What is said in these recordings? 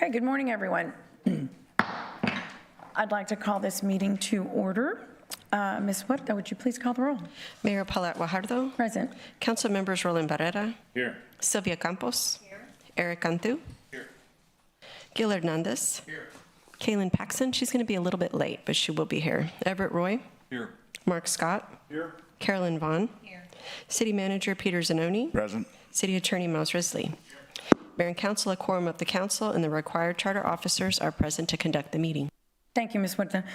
Okay, good morning, everyone. I'd like to call this meeting to order. Ms. Huerta, would you please call the roll? Mayor Paulette Guajardo. Present. Council members Roland Barrera. Here. Sylvia Campos. Here. Eric Cantu. Here. Gil Hernandez. Here. Kaylin Paxson, she's going to be a little bit late, but she will be here. Everett Roy. Here. Mark Scott. Here. Carolyn Vaughn. Here. City Manager Peter Zanoni. Present. City Attorney Miles Risley. Mayor and Council, a quorum of the council and the required charter officers are present to conduct the meeting. Thank you, Ms. Huerta.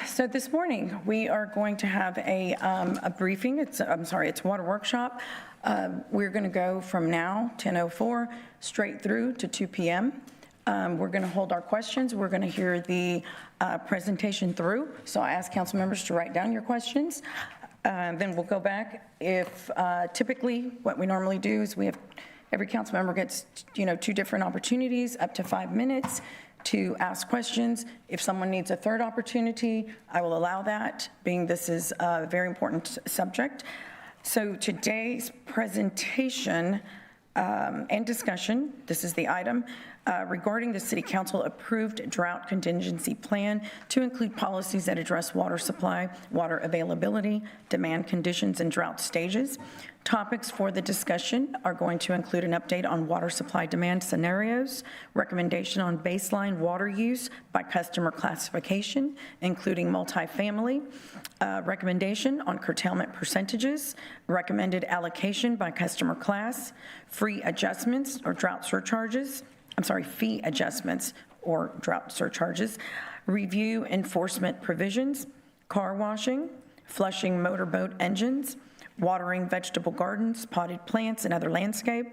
So this morning, we are going to have a briefing. It's water workshop. We're going to go from now, 10:04, straight through to 2 p.m. We're going to hold our questions. We're going to hear the presentation through. So I ask council members to write down your questions. Then we'll go back. If typically what we normally do is we have every council member gets, 2 different opportunities, up to 5 minutes to ask questions. If someone needs a third opportunity, I will allow that, being this is a very important subject. So today's presentation and discussion, this is the item, regarding the City Council approved drought contingency plan to include policies that address water supply, water availability, demand conditions, and drought stages. Topics for the discussion are going to include an update on water supply demand scenarios, recommendation on baseline water use by customer classification, including multifamily, recommendation on curtailment percentages, recommended allocation by customer class, fee adjustments or drought surcharges, review enforcement provisions, car washing, flushing motorboat engines, watering vegetable gardens, potted plants, and other landscape,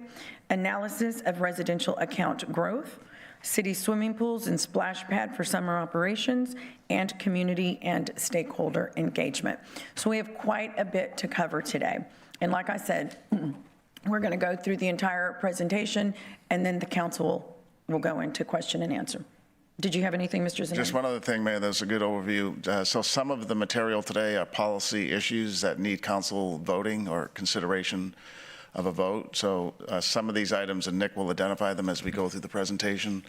analysis of residential account growth, city swimming pools and splash pad for summer operations, and community and stakeholder engagement. So we have quite a bit to cover today. And like I said, we're going to go through the entire presentation, and then the council will go into question and answer. Did you have anything, Mr. Zanoni? Just one other thing, Mayor, that's a good overview. So some of the material today are policy issues that need council voting or consideration of a vote. So some of these items, and Nick will identify them as we go through the presentation,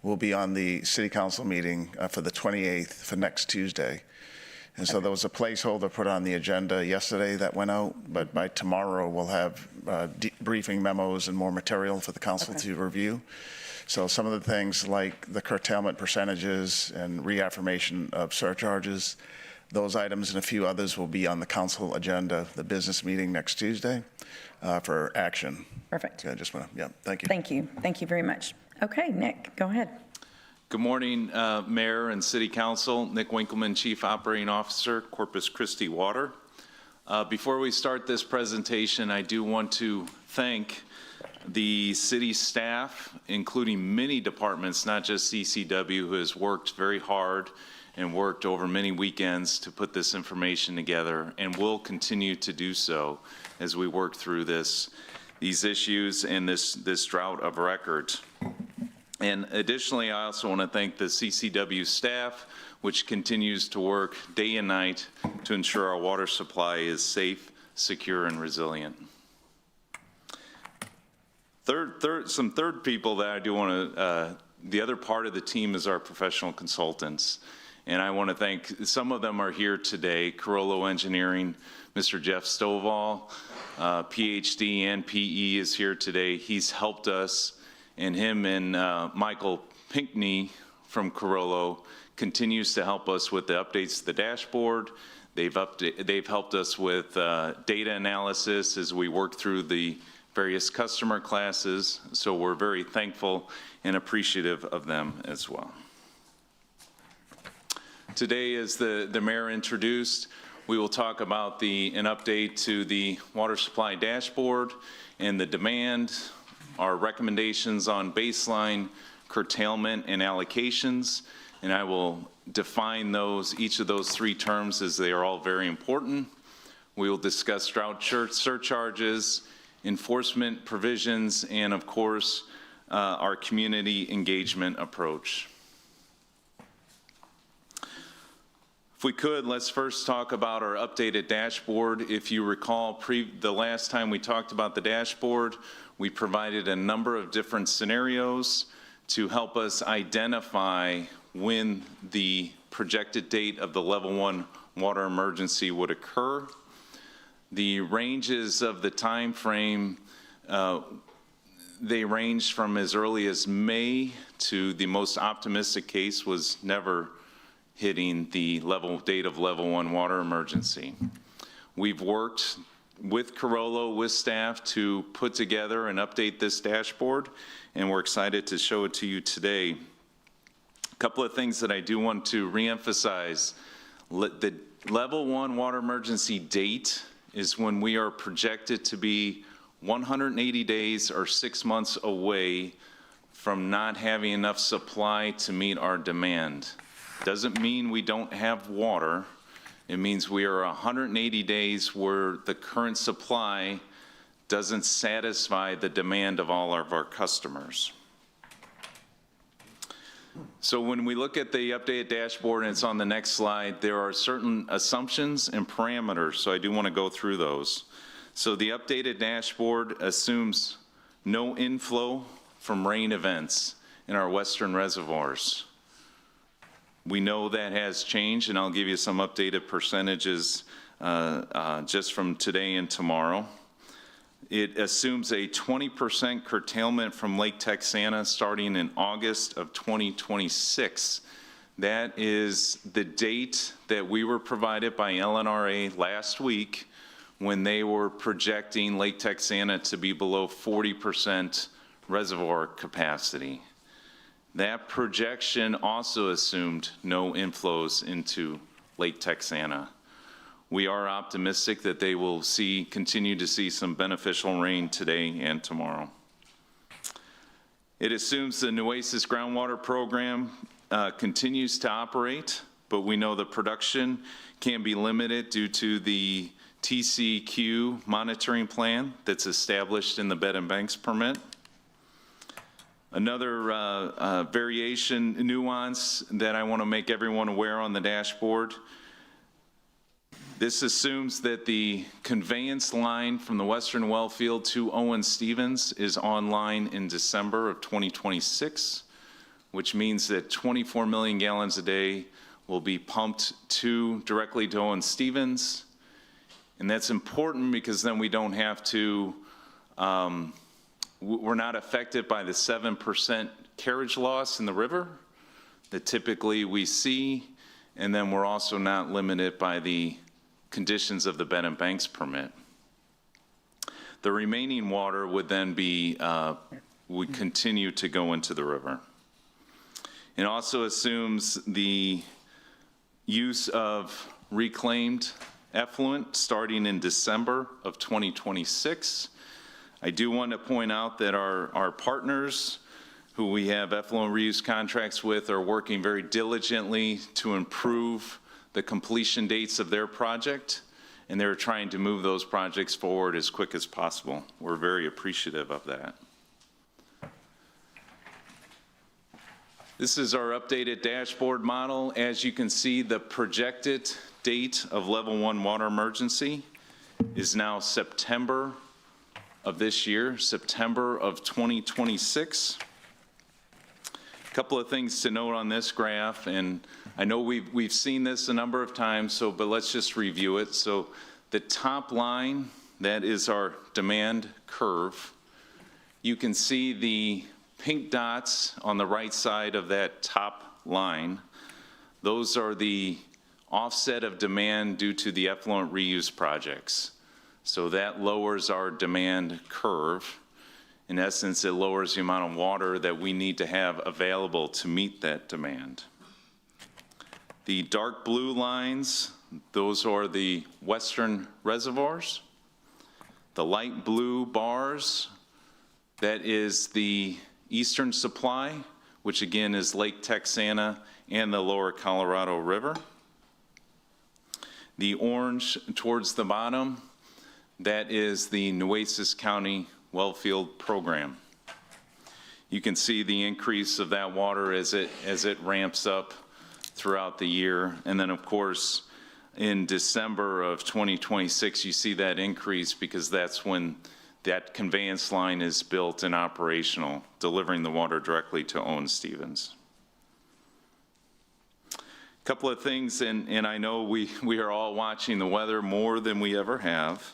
will be on the City Council meeting for the 28th for next Tuesday. And so there was a placeholder put on the agenda yesterday that went out, but by tomorrow we'll have briefing memos and more material for the council to review. So some of the things like the curtailment percentages and reaffirmation of surcharges, those items and a few others will be on the council agenda, the business meeting next Tuesday for action. Perfect. Yeah, thank you. Thank you. Thank you very much. Okay, Nick, go ahead. Good morning, Mayor and City Council. Nick Winkleman, Chief Operating Officer, Corpus Christi Water. Before we start this presentation, I do want to thank the city staff, including many departments, not just CCW, who has worked very hard and worked over many weekends to put this information together, and will continue to do so as we work through these issues and this drought of record. And additionally, I also want to thank the CCW staff, which continues to work day and night to ensure our water supply is safe, secure, and resilient. Some third people that I do want to, the other part of the team is our professional consultants. And I want to thank, some of them are here today, Carollo Engineering, Mr. Jeff Stovall, PhD and PE is here today. He's helped us, and him and Michael Pinkney from Carollo continues to help us with the updates to the dashboard. They've helped us with data analysis as we work through the various customer classes, so we're very thankful and appreciative of them as well. Today, as the mayor introduced, we will talk about an update to the water supply dashboard and the demand, our recommendations on baseline, curtailment, and allocations, and I will define each of those 3 terms, as they are all very important. We will discuss drought surcharges, enforcement provisions, and of course, our community engagement approach. If we could, let's first talk about our updated dashboard. If you recall, the last time we talked about the dashboard, we provided a number of different scenarios to help us identify when the projected date of the level 1 water emergency would occur. The ranges of the time frame, they ranged from as early as May to the most optimistic case was never hitting the date of level 1 water emergency. We've worked with Carollo, with staff, to put together and update this dashboard, and we're excited to show it to you today. A couple of things that I do want to reemphasize. The level 1 water emergency date is when we are projected to be 180 days or 6 months away from not having enough supply to meet our demand. Doesn't mean we don't have water. It means we are 180 days where the current supply doesn't satisfy the demand of all of our customers. So when we look at the updated dashboard, and it's on the next slide, there are certain assumptions and parameters, so I do want to go through those. So the updated dashboard assumes no inflow from rain events in our western reservoirs. We know that has changed, and I'll give you some updated percentages just from today and tomorrow. It assumes a 20% curtailment from Lake Texana starting in August of 2026. That is the date that we were provided by LNRA last week when they were projecting Lake Texana to be below 40% reservoir capacity. That projection also assumed no inflows into Lake Texana. We are optimistic that they will continue to see some beneficial rain today and tomorrow. It assumes the Nueces groundwater program continues to operate, but we know the production can be limited due to the TCQ monitoring plan that's established in the bed and banks permit. Another variation nuance that I want to make everyone aware on the dashboard. This assumes that the conveyance line from the Western Wellfield to Owen Stevens is online in December of 2026, which means that 24 million gallons a day will be pumped directly to Owen Stevens. And that's important because then we don't have to, we're not affected by the 7% carriage loss in the river that typically we see, and then we're also not limited by the conditions of the bed and banks permit. The remaining water would then would continue to go into the river. It also assumes the use of reclaimed effluent starting in December of 2026. I do want to point out that our partners who we have effluent reuse contracts with are working very diligently to improve the completion dates of their project, and they're trying to move those projects forward as quick as possible. We're very appreciative of that. This is our updated dashboard model. As you can see, the projected date of level 1 water emergency is now September of this year, September of 2026. A couple of things to note on this graph, and I know we've seen this a number of times, but let's just review it. So the top line, that is our demand curve. You can see the pink dots on the right side of that top line. Those are the offset of demand due to the effluent reuse projects. So that lowers our demand curve. In essence, it lowers the amount of water that we need to have available to meet that demand. The dark blue lines, those are the western reservoirs. The light blue bars, that is the eastern supply, which again is Lake Texana and the lower Colorado River. The orange towards the bottom, that is the Nueces County Wellfield program. You can see the increase of that water as it ramps up throughout the year. And then of course, in December of 2026, you see that increase because that's when that conveyance line is built and operational, delivering the water directly to Owen Stevens. Couple of things, and I know we are all watching the weather more than we ever have.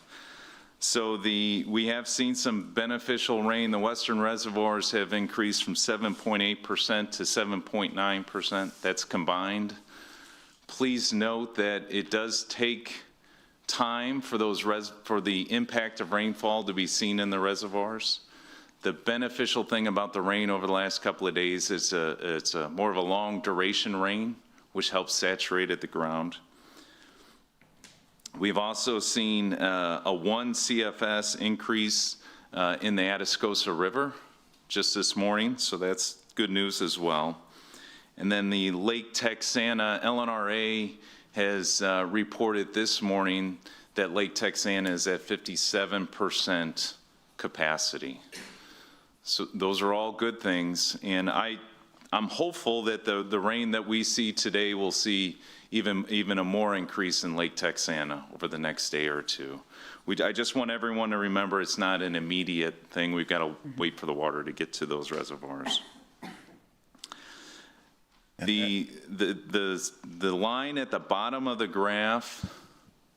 So we have seen some beneficial rain. The western reservoirs have increased from 7.8% to 7.9%. That's combined. Please note that it does take time for for the impact of rainfall to be seen in the reservoirs. The beneficial thing about the rain over the last couple of days is it's more of a long duration rain, which helps saturate at the ground. We've also seen a 1 CFS increase in the Atascosa River just this morning, so that's good news as well. And then the Lake Texana, LNRA has reported this morning that Lake Texana is at 57% capacity. So those are all good things, and I'm hopeful that the rain that we see today will see even a more increase in Lake Texana over the next day or two. I just want everyone to remember it's not an immediate thing. We've got to wait for the water to get to those reservoirs. The line at the bottom of the graph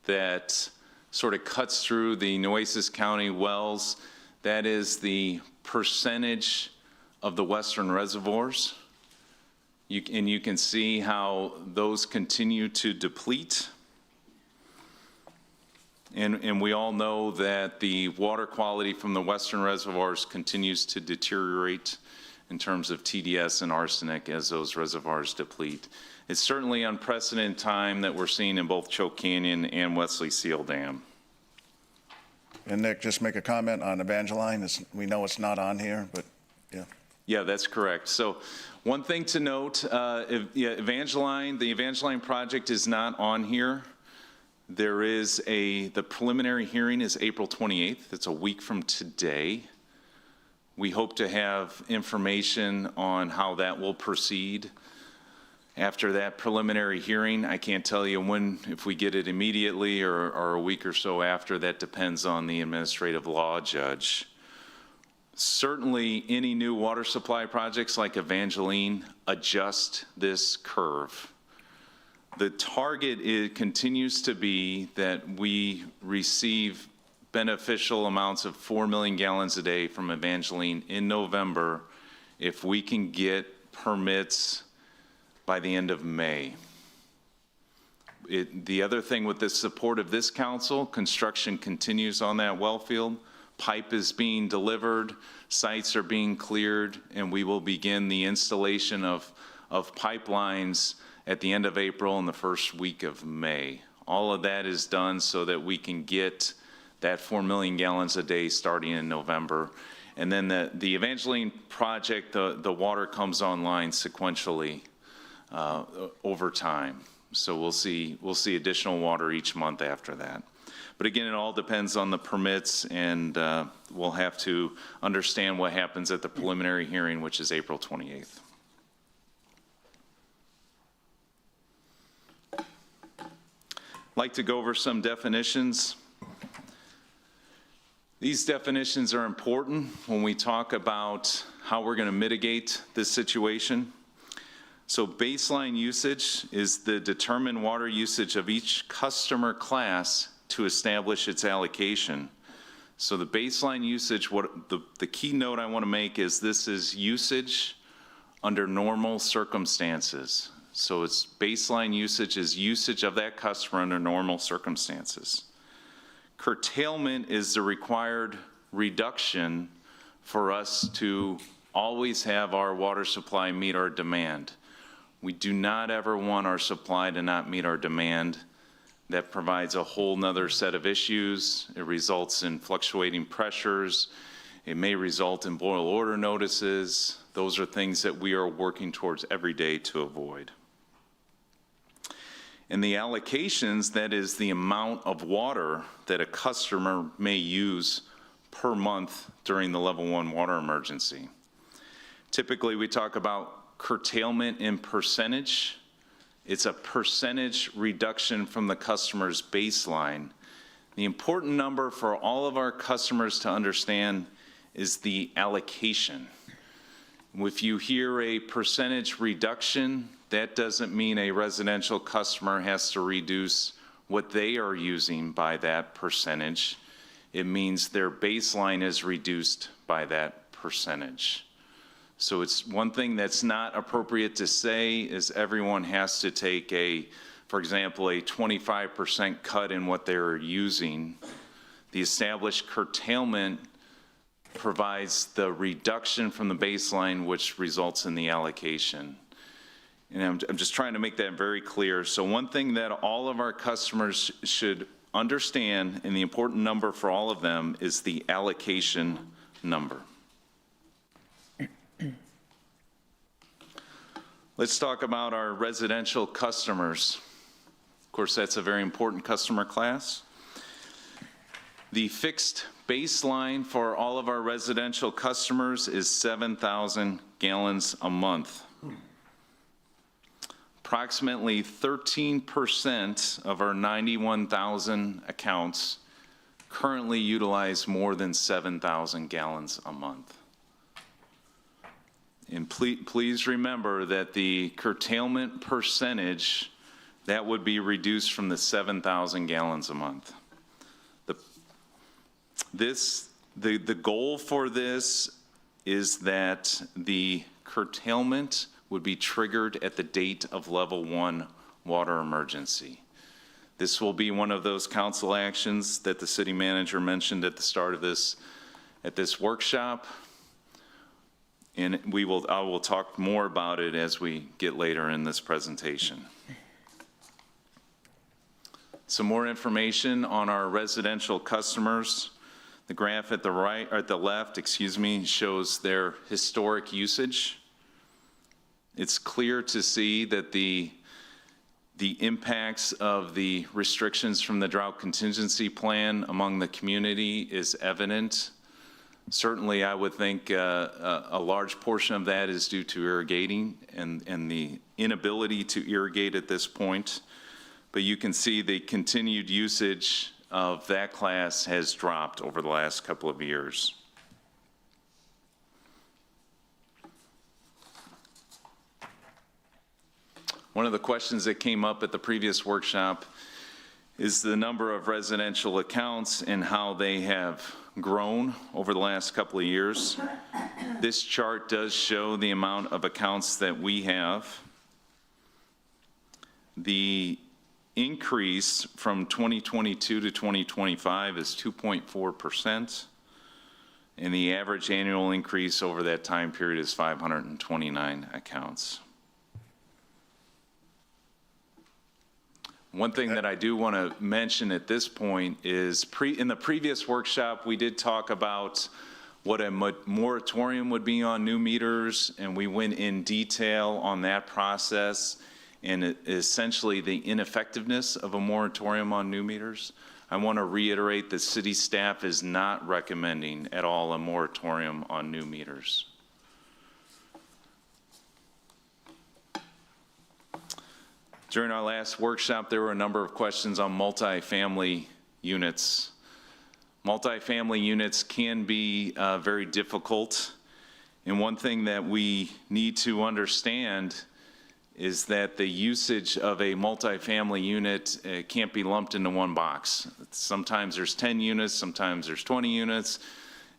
that sort of cuts through the Nueces County wells, that is the percentage of the western reservoirs. And you can see how those continue to deplete. And we all know that the water quality from the western reservoirs continues to deteriorate in terms of TDS and arsenic as those reservoirs deplete. It's certainly unprecedented time that we're seeing in both Choke Canyon and Wesley Seal Dam. And Nick, just make a comment on Evangeline. We know it's not on here, but yeah. Yeah, that's correct. So one thing to note, the Evangeline project is not on here. There is the preliminary hearing is April 28th. It's a week from today. We hope to have information on how that will proceed after that preliminary hearing. I can't tell you when, if we get it immediately or a week or so after. That depends on the administrative law judge. Certainly, any new water supply projects like Evangeline adjust this curve. The target continues to be that we receive beneficial amounts of 4 million gallons a day from Evangeline in November if we can get permits by the end of May. The other thing with the support of this council, construction continues on that well field. Pipe is being delivered, sites are being cleared, and we will begin the installation of pipelines at the end of April and the first week of May. All of that is done so that we can get that 4 million gallons a day starting in November. And then the Evangeline project, the water comes online sequentially over time. So we'll see additional water each month after that. But again, it all depends on the permits, and we'll have to understand what happens at the preliminary hearing, which is April 28th. I'd like to go over some definitions. These definitions are important when we talk about how we're going to mitigate this situation. So baseline usage is the determined water usage of each customer class to establish its allocation. So the baseline usage, the key note I want to make is this is usage under normal circumstances. So it's baseline usage is usage of that customer under normal circumstances. Curtailment is the required reduction for us to always have our water supply meet our demand. We do not ever want our supply to not meet our demand. That provides a whole nother set of issues. It results in fluctuating pressures. It may result in boil order notices. Those are things that we are working towards every day to avoid. And the allocations, that is the amount of water that a customer may use per month during the level 1 water emergency. Typically, we talk about curtailment in percentage. It's a percentage reduction from the customer's baseline. The important number for all of our customers to understand is the allocation. If you hear a percentage reduction, that doesn't mean a residential customer has to reduce what they are using by that percentage. It means their baseline is reduced by that percentage. So it's one thing that's not appropriate to say is everyone has to take for example, a 25% cut in what they're using. The established curtailment provides the reduction from the baseline, which results in the allocation. And I'm just trying to make that very clear. So one thing that all of our customers should understand, and the important number for all of them, is the allocation number. Let's talk about our residential customers. Of course, that's a very important customer class. The fixed baseline for all of our residential customers is 7,000 gallons a month. Approximately 13% of our 91,000 accounts currently utilize more than 7,000 gallons a month. And please remember that the curtailment percentage, that would be reduced from the 7,000 gallons a month. The goal for this is that the curtailment would be triggered at the date of level 1 water emergency. This will be one of those council actions that the city manager mentioned at the start of this workshop. And I will talk more about it as we get later in this presentation. Some more information on our residential customers. The graph at the right, or at the left, shows their historic usage. It's clear to see that the impacts of the restrictions from the drought contingency plan among the community is evident. Certainly, I would think a large portion of that is due to irrigating and the inability to irrigate at this point. But you can see the continued usage of that class has dropped over the last couple of years. One of the questions that came up at the previous workshop is the number of residential accounts and how they have grown over the last couple of years. This chart does show the amount of accounts that we have. The increase from 2022 to 2025 is 2.4%, and the average annual increase over that time period is 529 accounts. One thing that I do want to mention at this point is in the previous workshop, we did talk about what a moratorium would be on new meters, and we went in detail on that process and essentially the ineffectiveness of a moratorium on new meters. I want to reiterate that city staff is not recommending at all a moratorium on new meters. During our last workshop, there were a number of questions on multifamily units. Multifamily units can be very difficult. And one thing that we need to understand is that the usage of a multifamily unit can't be lumped into one box. Sometimes there's 10 units, sometimes there's 20 units.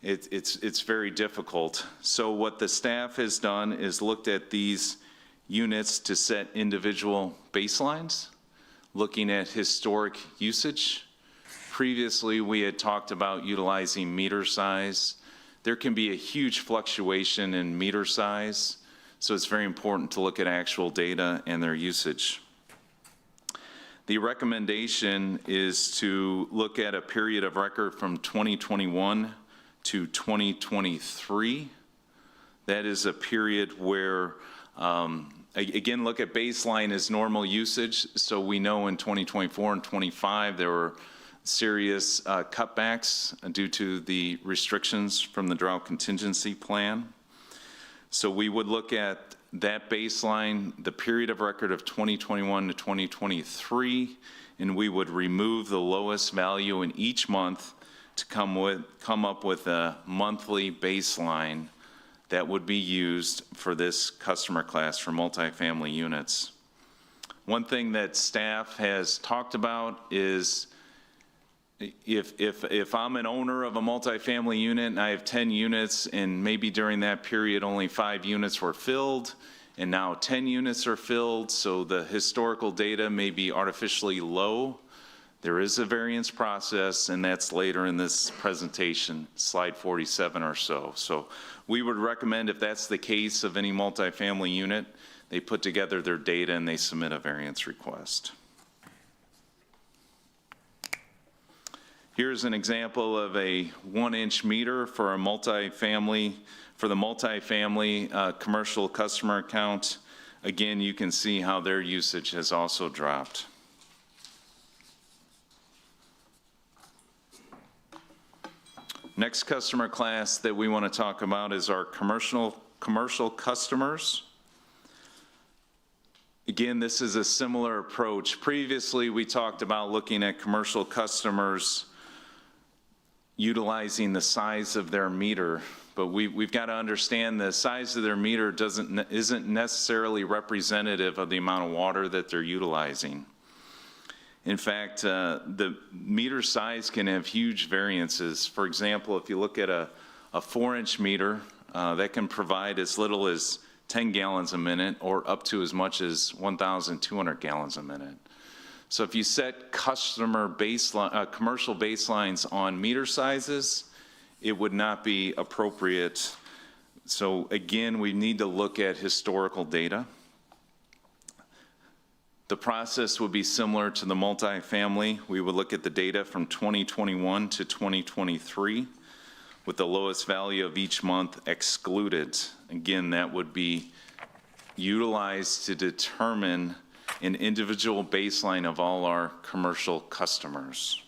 It's very difficult. So what the staff has done is looked at these units to set individual baselines, looking at historic usage. Previously, we had talked about utilizing meter size. There can be a huge fluctuation in meter size, so it's very important to look at actual data and their usage. The recommendation is to look at a period of record from 2021 to 2023. That is a period where again, look at baseline as normal usage. So we know in 2024 and 25 there were serious cutbacks due to the restrictions from the drought contingency plan. So we would look at that baseline, the period of record of 2021 to 2023, and we would remove the lowest value in each month to come up with a monthly baseline that would be used for this customer class for multifamily units. One thing that staff has talked about is if I'm an owner of a multifamily unit and I have 10 units and maybe during that period only 5 units were filled and now 10 units are filled, so the historical data may be artificially low, there is a variance process, and that's later in this presentation, slide 47 or so. So we would recommend, if that's the case of any multifamily unit, they put together their data and they submit a variance request. Here's an example of a 1-inch meter for a multifamily, for the multifamily commercial customer account. Again, you can see how their usage has also dropped. Next customer class that we want to talk about is our commercial customers. Again, this is a similar approach. Previously, we talked about looking at commercial customers utilizing the size of their meter, but we've got to understand the size of their meter isn't necessarily representative of the amount of water that they're utilizing. In fact, the meter size can have huge variances. For example, if you look at a 4-inch meter, that can provide as little as 10 gallons a minute or up to as much as 1,200 gallons a minute. So if you set customer baseline, commercial baselines on meter sizes, it would not be appropriate. So again, we need to look at historical data. The process would be similar to the multifamily. We would look at the data from 2021 to 2023 with the lowest value of each month excluded. Again, that would be utilized to determine an individual baseline of all our commercial customers.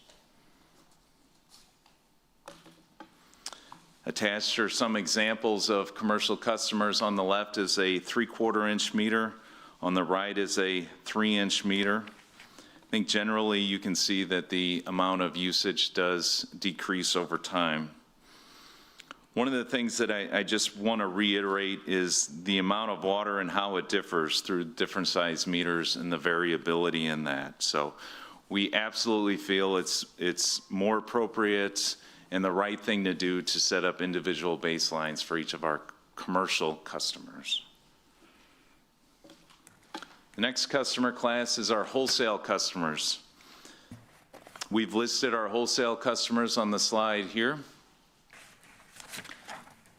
Attached are some examples of commercial customers. On the left is a 3/4-inch meter. On the right is a 3-inch meter. I think generally you can see that the amount of usage does decrease over time. One of the things that I just want to reiterate is the amount of water and how it differs through different size meters and the variability in that. So we absolutely feel it's more appropriate and the right thing to do to set up individual baselines for each of our commercial customers. The next customer class is our wholesale customers. We've listed our wholesale customers on the slide here.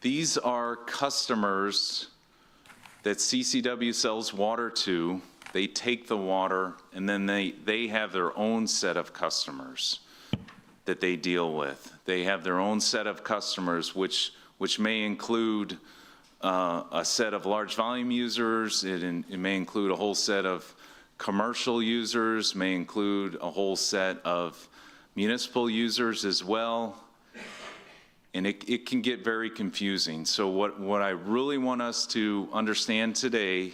These are customers that CCW sells water to. They take the water and then they have their own set of customers that they deal with. They have their own set of customers which may include a set of large volume users, it may include a whole set of commercial users, may include a whole set of municipal users as well, and it can get very confusing. So what I really want us to understand today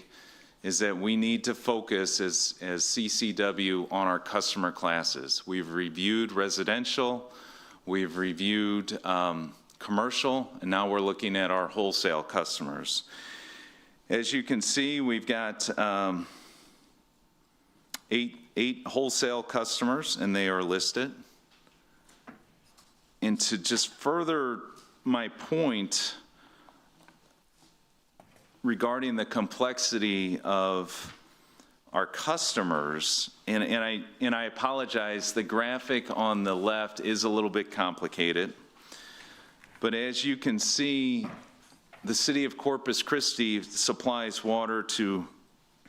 is that we need to focus as CCW on our customer classes. We've reviewed residential, we've reviewed commercial, and now we're looking at our wholesale customers. As you can see, we've got eight wholesale customers, and they are listed. And to just further my point regarding the complexity of our customers, and I apologize, the graphic on the left is a little bit complicated. But as you can see, the city of Corpus Christi supplies water to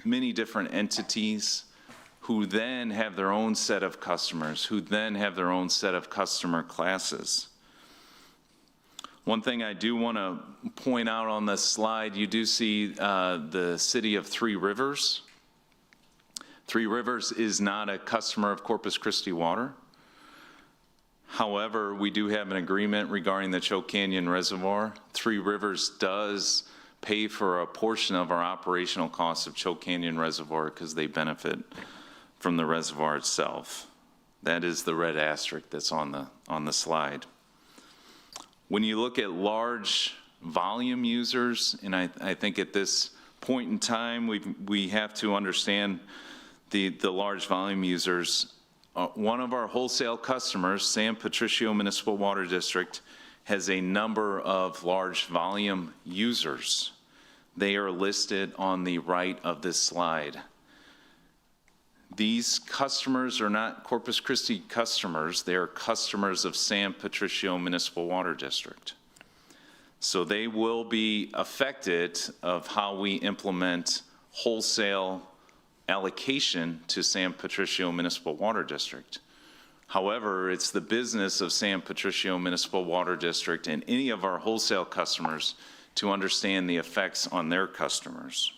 many different entities who then have their own set of customers, who then have their own set of customer classes. One thing I do want to point out on this slide, you do see the city of Three Rivers. Three Rivers is not a customer of Corpus Christi Water. However, we do have an agreement regarding the Choke Canyon Reservoir. Three Rivers does pay for a portion of our operational costs of Choke Canyon Reservoir because they benefit from the reservoir itself. That is the red asterisk that's on the slide. When you look at large volume users, and I think at this point in time, we have to understand the large volume users. One of our wholesale customers, San Patricio Municipal Water District, has a number of large volume users. They are listed on the right of this slide. These customers are not Corpus Christi customers, they are customers of San Patricio Municipal Water District. So they will be affected of how we implement wholesale allocation to San Patricio Municipal Water District. However, it's the business of San Patricio Municipal Water District and any of our wholesale customers to understand the effects on their customers.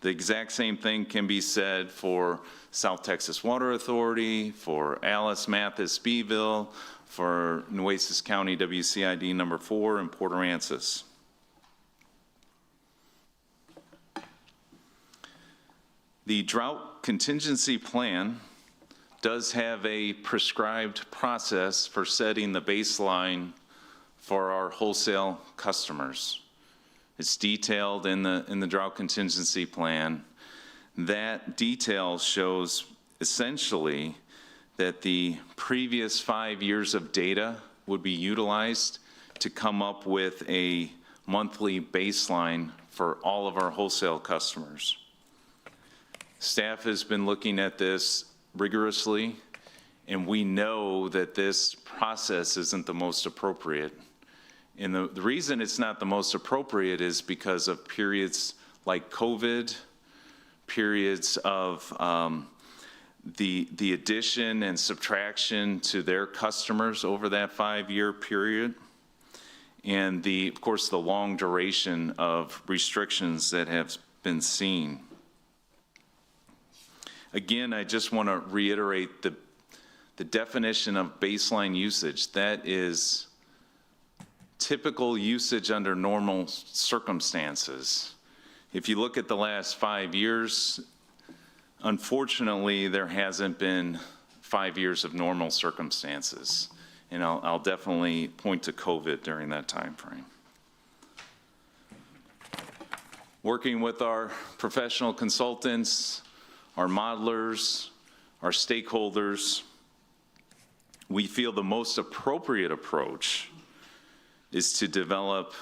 The exact same thing can be said for South Texas Water Authority, for Alice, Mathis, Beeville, for Nueces County WCID number 4, and Port Aransas. The drought contingency plan does have a prescribed process for setting the baseline for our wholesale customers. It's detailed in the drought contingency plan. That detail shows essentially that the previous 5 years of data would be utilized to come up with a monthly baseline for all of our wholesale customers. Staff has been looking at this rigorously, and we know that this process isn't the most appropriate. And the reason it's not the most appropriate is because of periods like COVID, periods of the addition and subtraction to their customers over that 5-year period, and of course, the long duration of restrictions that have been seen. Again, I just want to reiterate the definition of baseline usage. That is typical usage under normal circumstances. If you look at the last 5 years, unfortunately, there hasn't been 5 years of normal circumstances. And I'll definitely point to COVID during that time frame. Working with our professional consultants, our modelers, our stakeholders, we feel the most appropriate approach is to develop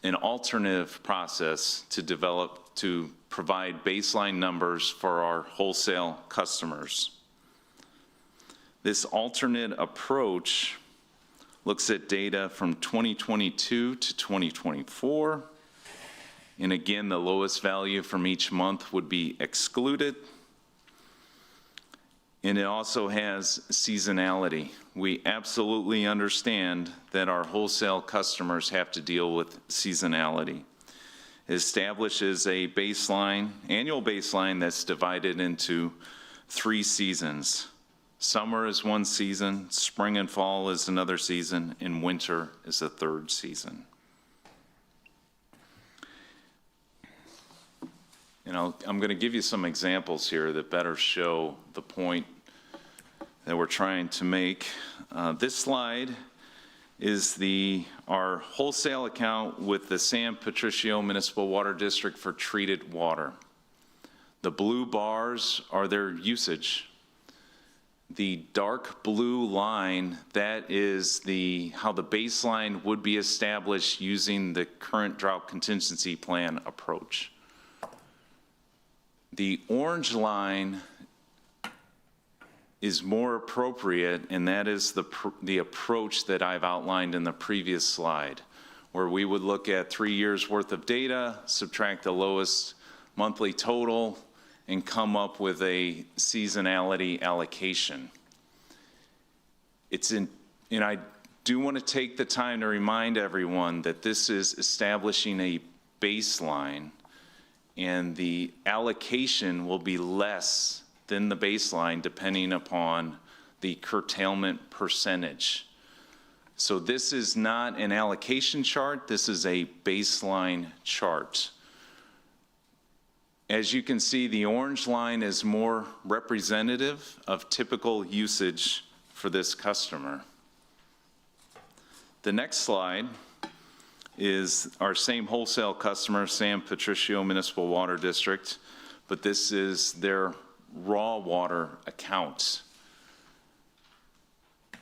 an alternative process to provide baseline numbers for our wholesale customers. This alternate approach looks at data from 2022 to 2024. And again, the lowest value from each month would be excluded. And it also has seasonality. We absolutely understand that our wholesale customers have to deal with seasonality. It establishes a baseline, annual baseline that's divided into 3 seasons. Summer is 1 season, spring and fall is another season, and winter is a 3rd season. You know, I'm going to give you some examples here that better show the point that we're trying to make. This slide is our wholesale account with the San Patricio Municipal Water District for treated water. The blue bars are their usage. The dark blue line, that is how the baseline would be established using the current drought contingency plan approach. The orange line is more appropriate, and that is the approach that I've outlined in the previous slide, where we would look at 3 years worth of data, subtract the lowest monthly total, and come up with a seasonality allocation. And I do want to take the time to remind everyone that this is establishing a baseline, and the allocation will be less than the baseline depending upon the curtailment percentage. So this is not an allocation chart, this is a baseline chart. As you can see, the orange line is more representative of typical usage for this customer. The next slide is our same wholesale customer, San Patricio Municipal Water District, but this is their raw water account.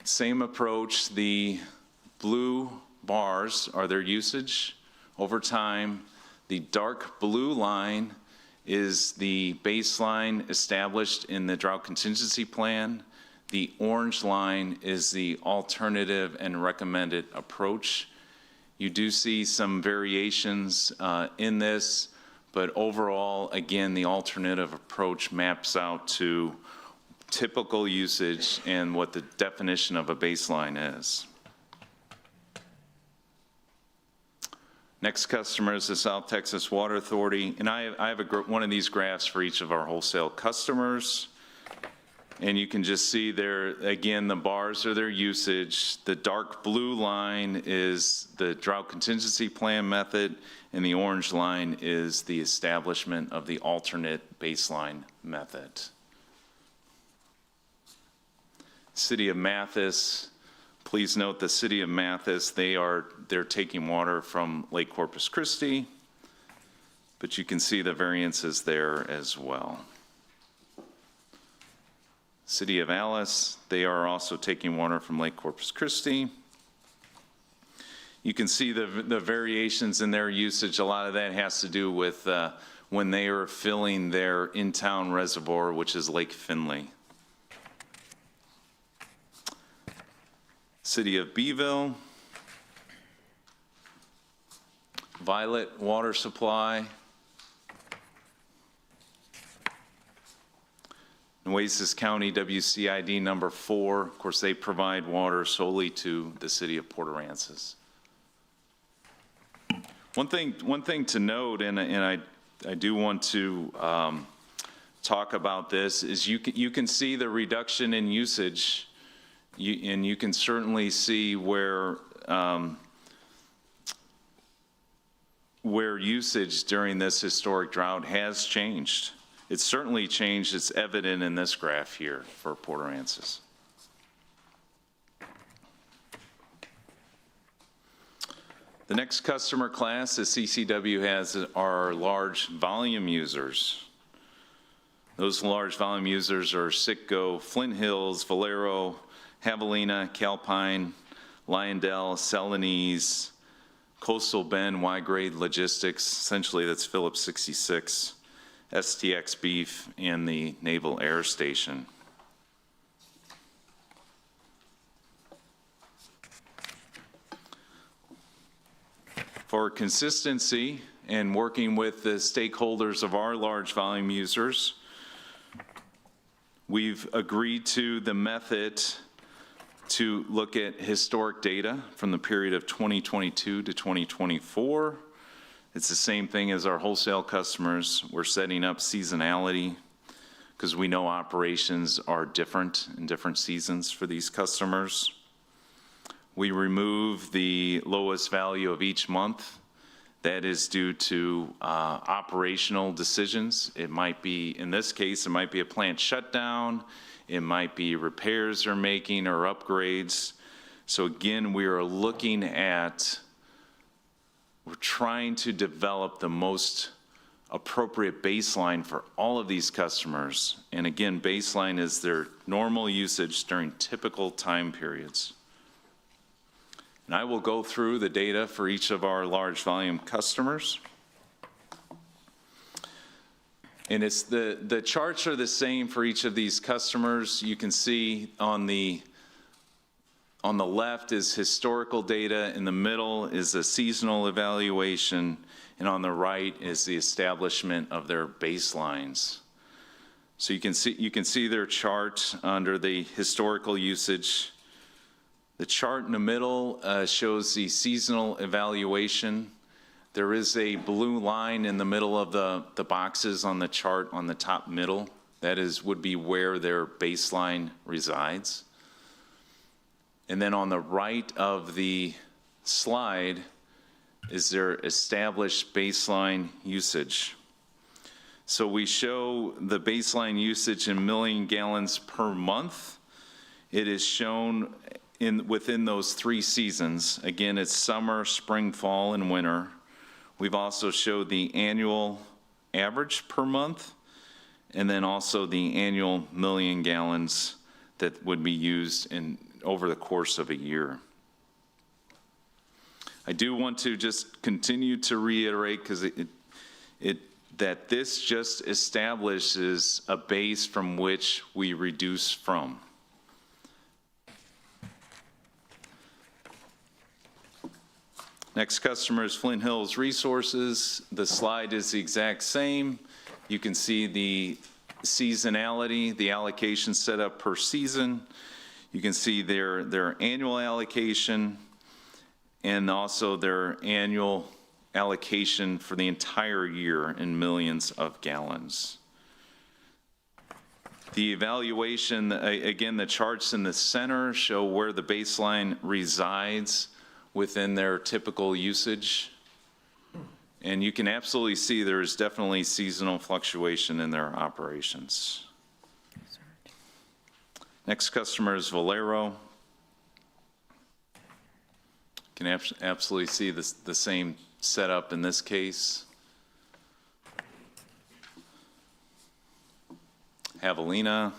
Same approach, the blue bars are their usage over time. The dark blue line is the baseline established in the drought contingency plan. The orange line is the alternative and recommended approach. You do see some variations in this, but overall, again, the alternative approach maps out to typical usage and what the definition of a baseline is. Next customer is the South Texas Water Authority, and I have one of these graphs for each of our wholesale customers. And you can just see there, again, the bars are their usage. The dark blue line is the drought contingency plan method, and the orange line is the establishment of the alternate baseline method. City of Mathis, please note the City of Mathis, they're taking water from Lake Corpus Christi, but you can see the variances there as well. City of Alice, they are also taking water from Lake Corpus Christi. You can see the variations in their usage. A lot of that has to do with when they are filling their in-town reservoir, which is Lake Finley. City of Beeville, Violet Water Supply, Nueces County WCID number 4. Of course, they provide water solely to the city of Port Aransas. One thing to note, and I do want to talk about this, is you can see the reduction in usage, and you can certainly see where usage during this historic drought has changed. It's certainly changed. It's evident in this graph here for Port Aransas. The next customer class that CCW has are large volume users. Those large volume users are Citgo, Flint Hills, Valero, Javelina, Calpine, Lyondell, Celanese, Coastal Bend, Y-Grade Logistics, essentially that's Phillips 66, STX Beef, and the Naval Air Station. For consistency and working with the stakeholders of our large volume users, we've agreed to the method to look at historic data from the period of 2022 to 2024. It's the same thing as our wholesale customers. We're setting up seasonality because we know operations are different in different seasons for these customers. We remove the lowest value of each month. That is due to operational decisions. It might be, in this case, it might be a plant shutdown. It might be repairs they're making or upgrades. So again, we are looking at, we're trying to develop the most appropriate baseline for all of these customers. And again, baseline is their normal usage during typical time periods. And I will go through the data for each of our large volume customers. And it's the charts are the same for each of these customers. You can see on the left is historical data, in the middle is a seasonal evaluation, and on the right is the establishment of their baselines. So you can see their chart under the historical usage. The chart in the middle shows the seasonal evaluation. There is a blue line in the middle of the boxes on the chart on the top middle. That would be where their baseline resides. And then on the right of the slide is their established baseline usage. So we show the baseline usage in million gallons per month. It is shown within those 3 seasons. Again, it's summer, spring, fall, and winter. We've also showed the annual average per month, and then also the annual million gallons that would be used over the course of a year. I do want to just continue to reiterate, because that this just establishes a base from which we reduce from. Next customer is Flint Hills Resources. The slide is the exact same. You can see the seasonality, the allocation set up per season. You can see their annual allocation and also their annual allocation for the entire year in millions of gallons. The evaluation, again, the charts in the center show where the baseline resides within their typical usage. And you can absolutely see there's definitely seasonal fluctuation in their operations. Next customer is Valero. You can absolutely see the same setup in this case. Javelina.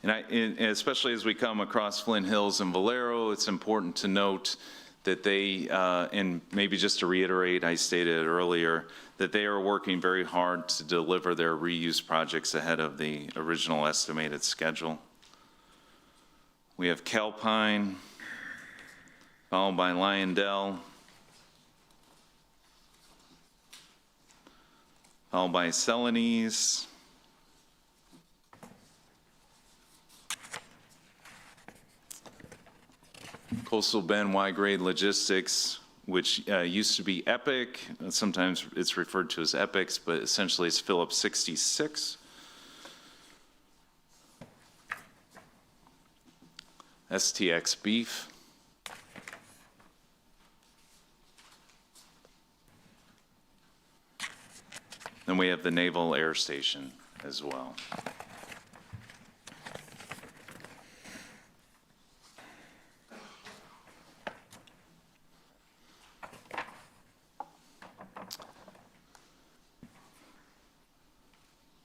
And especially as we come across Flint Hills and Valero, it's important to note that they, and maybe just to reiterate, I stated earlier, that they are working very hard to deliver their reuse projects ahead of the original estimated schedule. We have Calpine, followed by Lyondell, followed by Celanese, Coastal Bend Y-grade logistics, which used to be Epic. Sometimes it's referred to as Epics, but essentially it's Phillips 66. STX Beef. Then we have the Naval Air Station as well.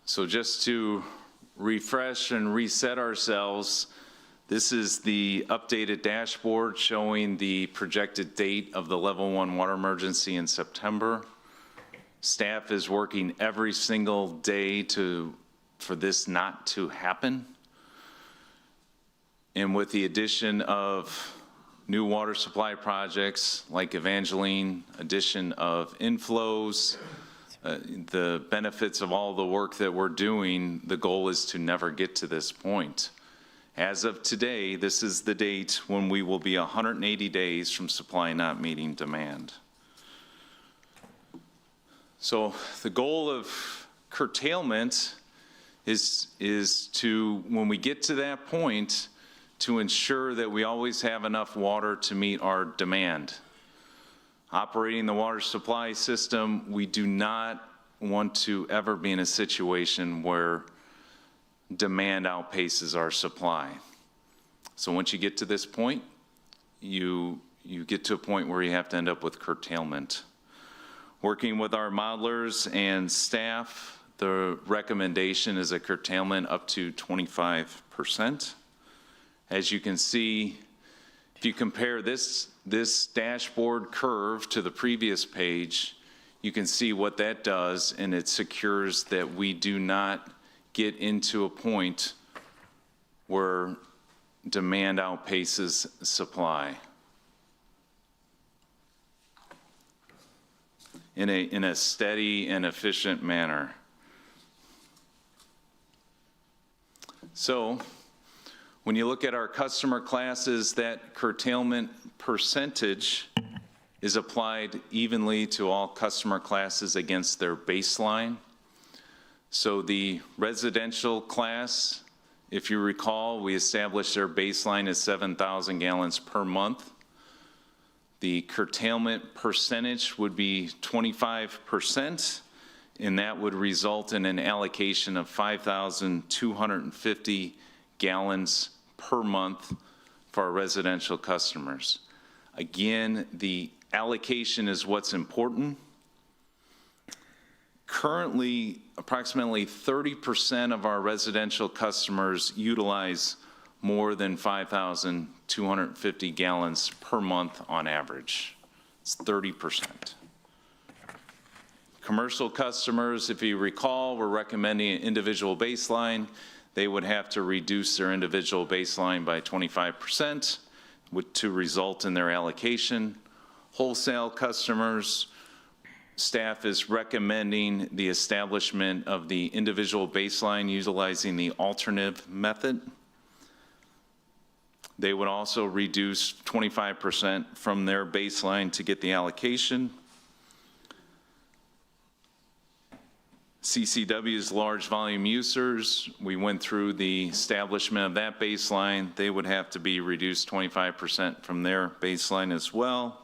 So just to refresh and reset ourselves, this is the updated dashboard showing the projected date of the level 1 water emergency in September. Staff is working every single day for this not to happen. And with the addition of new water supply projects like Evangeline, addition of inflows, the benefits of all the work that we're doing, the goal is to never get to this point. As of today, this is the date when we will be 180 days from supply not meeting demand. So the goal of curtailment is to, when we get to that point, to ensure that we always have enough water to meet our demand. Operating the water supply system, we do not want to ever be in a situation where demand outpaces our supply. So once you get to this point, you get to a point where you have to end up with curtailment. Working with our modelers and staff, the recommendation is a curtailment up to 25%. As you can see, if you compare this dashboard curve to the previous page, you can see what that does, and it secures that we do not get into a point where demand outpaces supply in a steady and efficient manner. So when you look at our customer classes, that curtailment percentage is applied evenly to all customer classes against their baseline. So the residential class If you recall, we established their baseline as 7,000 gallons per month. The curtailment percentage would be 25%, and that would result in an allocation of 5,250 gallons per month for our residential customers. Again, the allocation is what's important. Currently, approximately 30% of our residential customers utilize more than 5,250 gallons per month on average. It's 30%. Commercial customers, if you recall, we're recommending an individual baseline. They would have to reduce their individual baseline by 25% to result in their allocation. Wholesale customers, staff is recommending the establishment of the individual baseline utilizing the alternative method. They would also reduce 25% from their baseline to get the allocation. CCW's large volume users, we went through the establishment of that baseline. They would have to be reduced 25% from their baseline as well.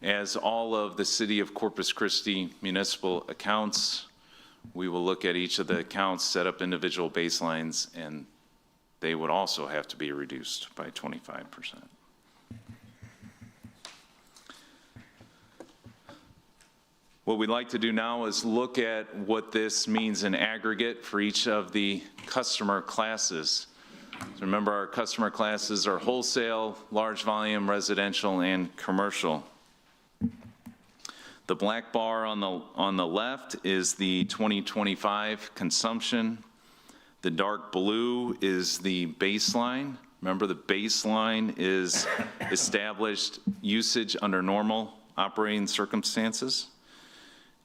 As all of the City of Corpus Christi municipal accounts, we will look at each of the accounts, set up individual baselines, and they would also have to be reduced by 25%. What we'd like to do now is look at what this means in aggregate for each of the customer classes. Remember, our customer classes are wholesale, large volume, residential, and commercial. The black bar on the left is the 2025 consumption. The dark blue is the baseline. Remember, the baseline is established usage under normal operating circumstances.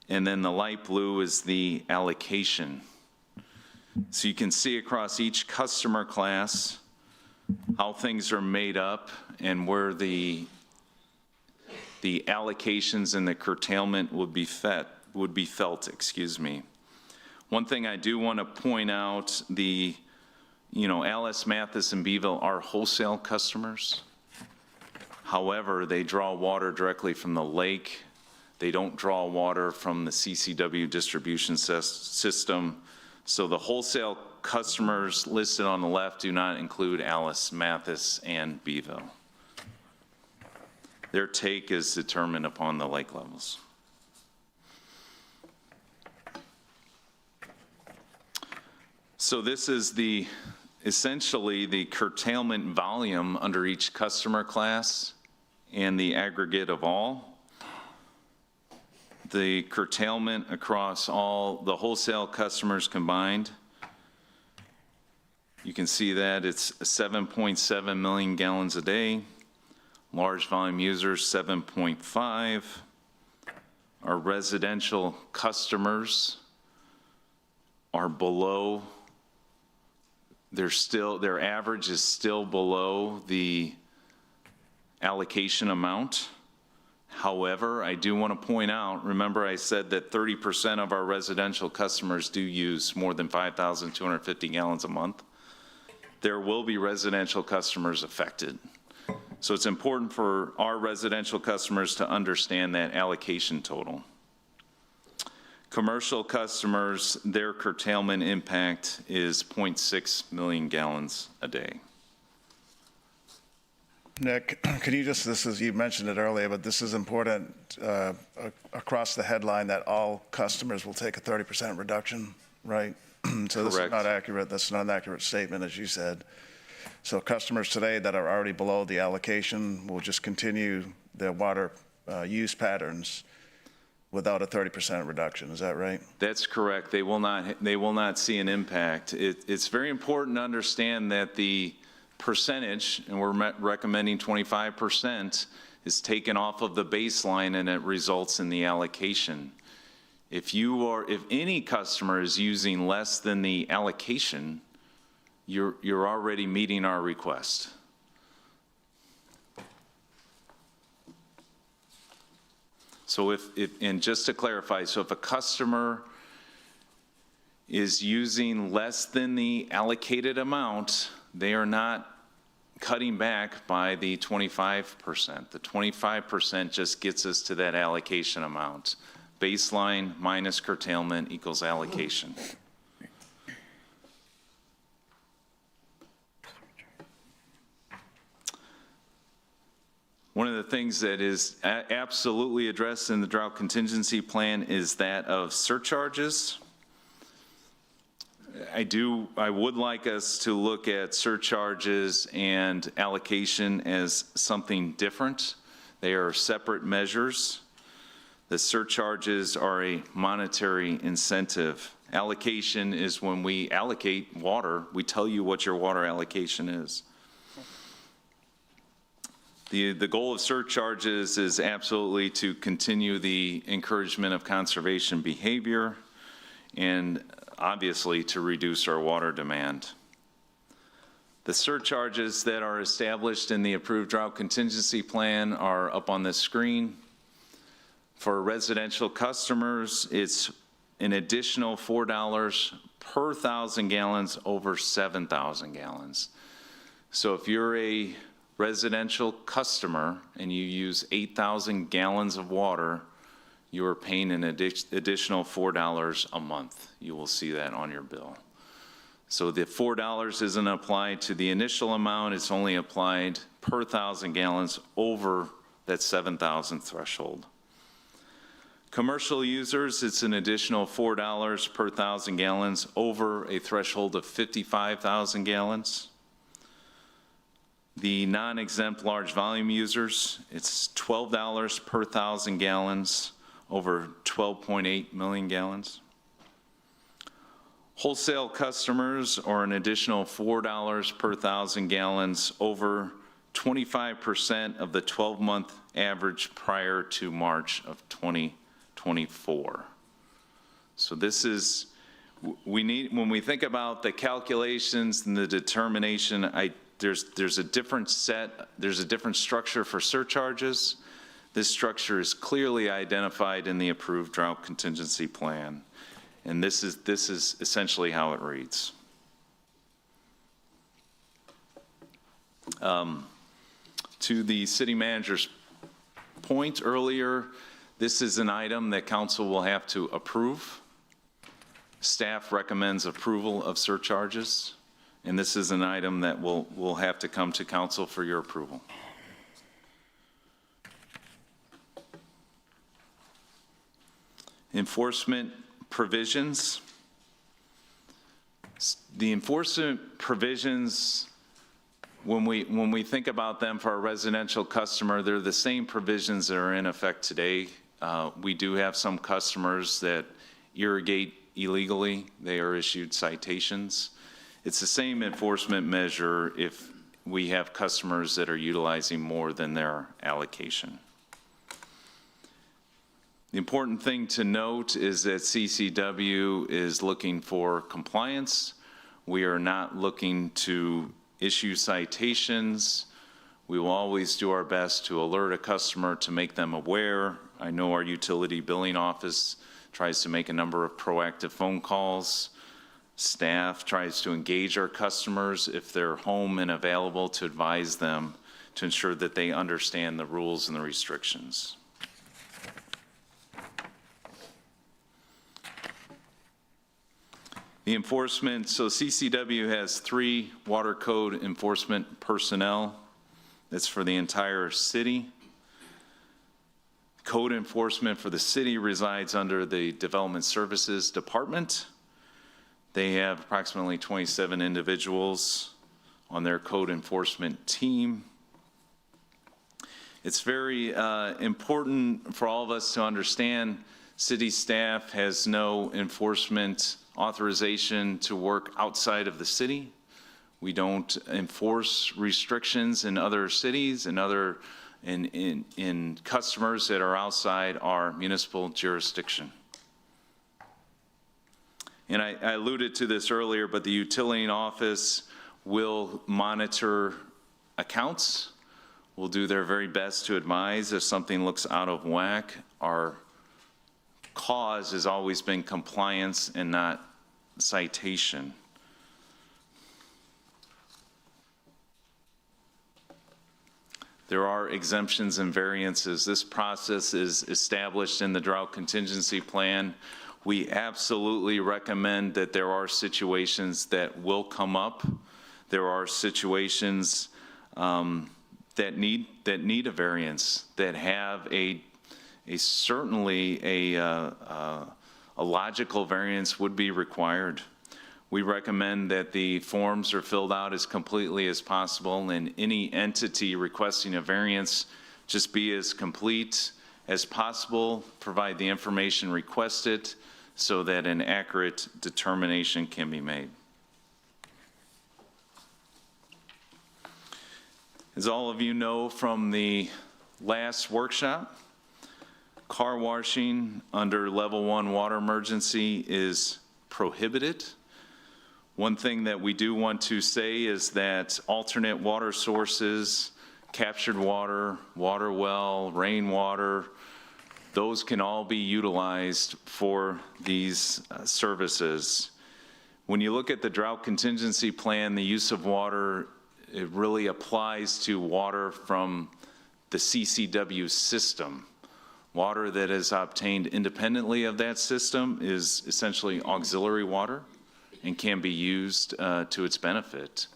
And then the light blue is the allocation. So you can see across each customer class how things are made up and where the allocations and the curtailment would be felt, excuse me. One thing I do want to point out, Alice, Mathis, and Beeville are wholesale customers. However, they draw water directly from the lake. They don't draw water from the CCW distribution system. So the wholesale customers listed on the left do not include Alice, Mathis, and Beeville. Their take is determined upon the lake levels. So this is essentially the curtailment volume under each customer class and the aggregate of all. The curtailment across all the wholesale customers combined, you can see that it's 7.7 million gallons a day. Large volume users, 7.5. Our residential customers are below, their average is still below the allocation amount. However, I do want to point out, remember I said that 30% of our residential customers do use more than 5,250 gallons a month. There will be residential customers affected. So it's important for our residential customers to understand that allocation total. Commercial customers, their curtailment impact is 0.6 million gallons a day. Nick, can you you mentioned it earlier, but this is important across the headline that all customers will take a 30% reduction, right? So this is not accurate. That's not an accurate statement, as you said. So customers today that are already below the allocation will just continue their water use patterns without a 30% reduction. Is that right? That's correct. They will not see an impact. It's very important to understand that the percentage, and we're recommending 25%, is taken off of the baseline and it results in the allocation. If any customer is using less than the allocation, you're already meeting our request. So and just to clarify, so if a customer is using less than the allocated amount, they are not cutting back by the 25%. The 25% just gets us to that allocation amount. Baseline minus curtailment equals allocation. One of the things that is absolutely addressed in the drought contingency plan is that of surcharges. I would like us to look at surcharges and allocation as something different. They are separate measures. The surcharges are a monetary incentive. Allocation is when we allocate water, we tell you what your water allocation is. The goal of surcharges is absolutely to continue the encouragement of conservation behavior and obviously to reduce our water demand. The surcharges that are established in the approved drought contingency plan are up on the screen. For residential customers, it's an additional $4 per 1,000 gallons over 7,000 gallons. So if you're a residential customer and you use 8,000 gallons of water, you are paying an additional $4 a month. You will see that on your bill. So the $4 isn't applied to the initial amount, it's only applied per 1,000 gallons over that 7,000 threshold. Commercial users, it's an additional $4 per 1,000 gallons over a threshold of 55,000 gallons. The non-exempt large volume users, it's $12 per 1,000 gallons over 12.8 million gallons. Wholesale customers are an additional $4 per 1,000 gallons over 25% of the 12-month average prior to March of 2024. So this is, when we think about the calculations and the determination, there's a different structure for surcharges. This structure is clearly identified in the approved drought contingency plan. And this is essentially how it reads. To the city manager's point earlier, this is an item that council will have to approve. Staff recommends approval of surcharges. And this is an item that will have to come to council for your approval. Enforcement provisions. The enforcement provisions, when we think about them for a residential customer, they're the same provisions that are in effect today. We do have some customers that irrigate illegally. They are issued citations. It's the same enforcement measure if we have customers that are utilizing more than their allocation. The important thing to note is that CCW is looking for compliance. We are not looking to issue citations. We will always do our best to alert a customer to make them aware. I know our utility billing office tries to make a number of proactive phone calls. Staff tries to engage our customers if they're home and available to advise them to ensure that they understand the rules and the restrictions. The enforcement, so CCW has 3 water code enforcement personnel. That's for the entire city. Code enforcement for the city resides under the Development Services Department. They have approximately 27 individuals on their code enforcement team. It's very important for all of us to understand city staff has no enforcement authorization to work outside of the city. We don't enforce restrictions in other cities and in customers that are outside our municipal jurisdiction. And I alluded to this earlier, but the utility office will monitor accounts, will do their very best to advise if something looks out of whack. Our cause has always been compliance and not citation. There are exemptions and variances. This process is established in the drought contingency plan. We absolutely recommend that there are situations that will come up. There are situations that need a variance, that have certainly a logical variance would be required. We recommend that the forms are filled out as completely as possible, and any entity requesting a variance just be as complete as possible, provide the information requested so that an accurate determination can be made. As all of you know from the last workshop, car washing under level 1 water emergency is prohibited. One thing that we do want to say is that alternate water sources, captured water, water well, rainwater, those can all be utilized for these services. When you look at the drought contingency plan, the use of water, it really applies to water from the CCW system. Water that is obtained independently of that system is essentially auxiliary water and can be used to its benefit.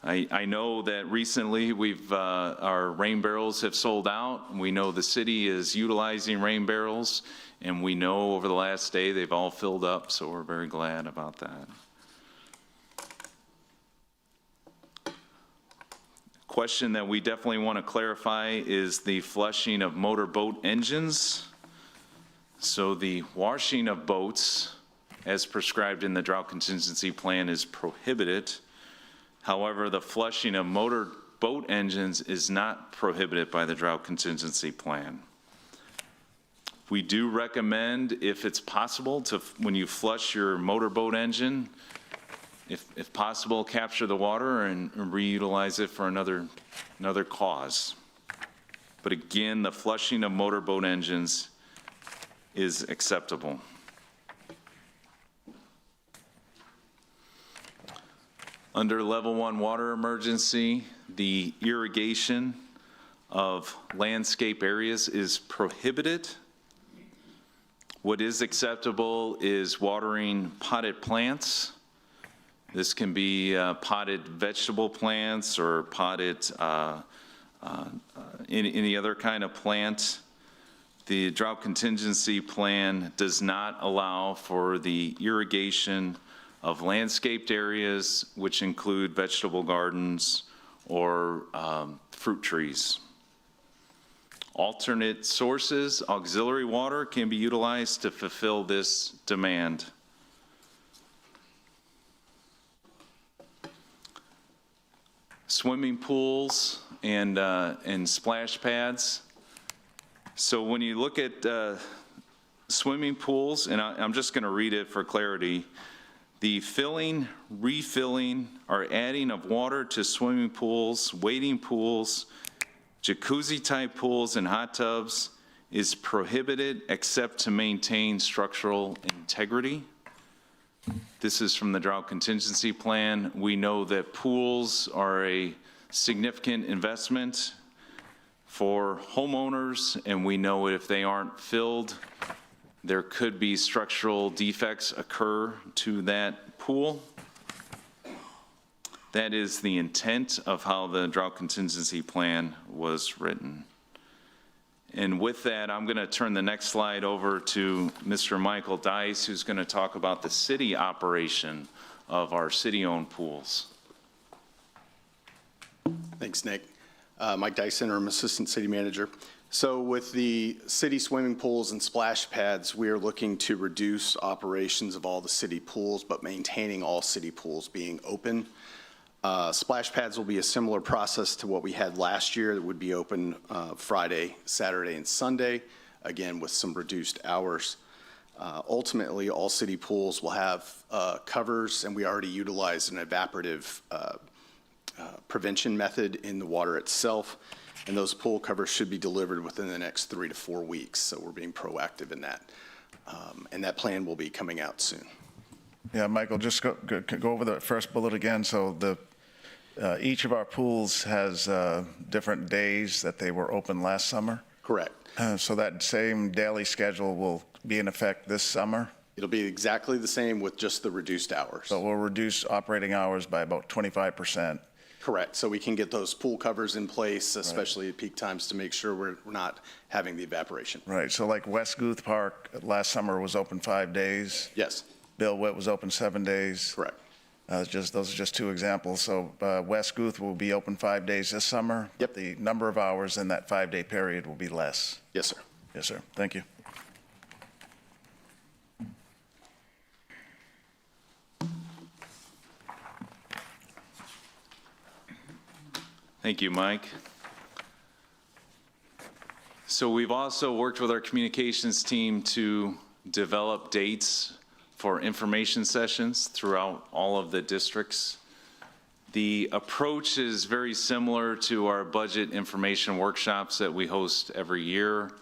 I know that recently our rain barrels have sold out. We know the city is utilizing rain barrels, and we know over the last day they've all filled up, so we're very glad about that. Question that we definitely want to clarify is the flushing of motor boat engines. So the washing of boats, as prescribed in the drought contingency plan, is prohibited. However, the flushing of motor boat engines is not prohibited by the drought contingency plan. We do recommend, if it's possible, to, when you flush your motorboat engine, if possible, capture the water and reutilize it for another cause. But again, the flushing of motorboat engines is acceptable. Under level 1 water emergency, the irrigation of landscape areas is prohibited. What is acceptable is watering potted plants. This can be potted vegetable plants or potted any other kind of plant. The drought contingency plan does not allow for the irrigation of landscaped areas, which include vegetable gardens or fruit trees. Alternate sources, auxiliary water, can be utilized to fulfill this demand. Swimming pools and splash pads. So when you look at swimming pools, and I'm just going to read it for clarity, the filling, refilling, or adding of water to swimming pools, wading pools, jacuzzi-type pools, and hot tubs is prohibited except to maintain structural integrity. This is from the drought contingency plan. We know that pools are a significant investment for homeowners, and we know if they aren't filled, there could be structural defects occur to that pool. That is the intent of how the drought contingency plan was written. And with that, I'm going to turn the next slide over to Mr. Michael Dice, who's going to talk about the city operation of our city-owned pools. Thanks, Nick. Mike Dice, Interim Assistant City Manager. So with the city swimming pools and splash pads, we are looking to reduce operations of all the city pools, but maintaining all city pools being open. Splash pads will be a similar process to what we had last year. That would be open Friday, Saturday, and Sunday, again with some reduced hours. Ultimately, all city pools will have covers, and we already utilize an evaporative prevention method in the water itself, and those pool covers should be delivered within the next 3 to 4 weeks, so we're being proactive in that. And that plan will be coming out soon. Yeah, Michael, just go over the first bullet again. So each of our pools has different days that they were open last summer. Correct. So that same daily schedule will be in effect this summer. It'll be exactly the same with just the reduced hours. So we'll reduce operating hours by about 25%. Correct. So we can get those pool covers in place, especially at peak times, to make sure we're not having the evaporation. Right. So like West Guth Park last summer was open 5 days. Yes, Bill Witt was open 7 days. correct. Those are just two examples. So West Guth will be open 5 days this summer. Yep. The number of hours in that 5-day period will be less. Yes, sir. Yes, sir. Thank you. Thank you, Mike. So we've also worked with our communications team to develop dates for information sessions throughout all of the districts. The approach is very similar to our budget information workshops that we host every year.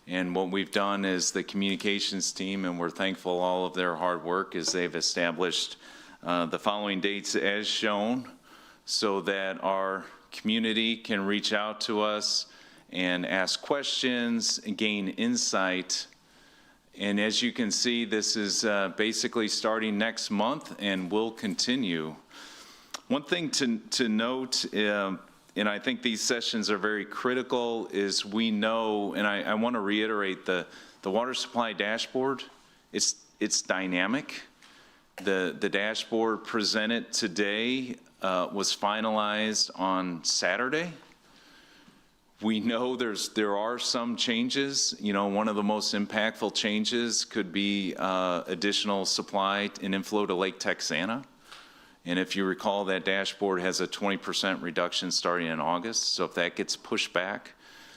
And what we've done is the communications team, and we're thankful all of their hard work, is they've established the following dates as shown so that our community can reach out to us and ask questions and gain insight. And as you can see, this is basically starting next month and will continue. One thing to note, and I think these sessions are very critical, is we know, and I want to reiterate, the water supply dashboard, it's dynamic. The dashboard presented today was finalized on Saturday. We know there are some changes. You know, one of the most impactful changes could be additional supply and inflow to Lake Texana. And if you recall, that dashboard has a 20% reduction starting in August. So if that gets pushed back,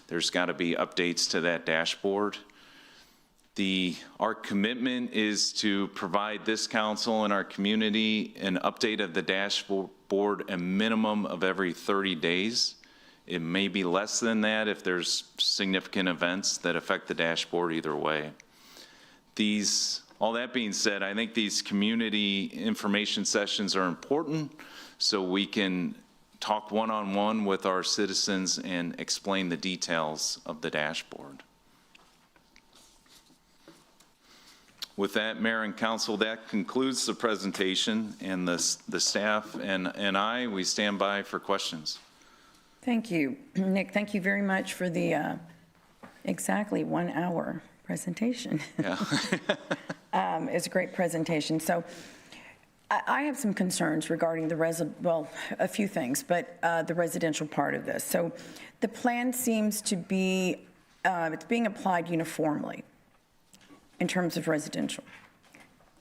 there's got to be updates to that dashboard. Our commitment is to provide this council and our community an update of the dashboard a minimum of every 30 days. It may be less than that if there's significant events that affect the dashboard either way. All that being said, I think these community information sessions are important so we can talk one-on-one with our citizens and explain the details of the dashboard. With that, Mayor and Council, that concludes the presentation, and the staff and I, we stand by for questions. Thank you. Nick, thank you very much for the exactly 1 hour presentation. Yeah. It's a great presentation. So I have some concerns regarding a few things, but the residential part of this. So the plan seems to be, it's being applied uniformly in terms of residential.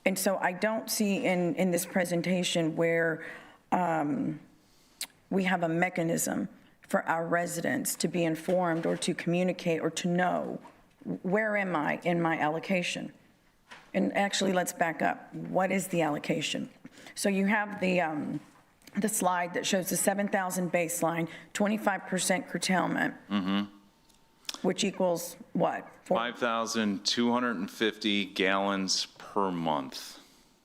And so I don't see in this presentation where we have a mechanism for our residents to be informed or to communicate or to know, where am I in my allocation? And actually, let's back up. What is the allocation? So you have the slide that shows the 7,000 baseline, 25% curtailment, which equals what? 5,250 gallons per month.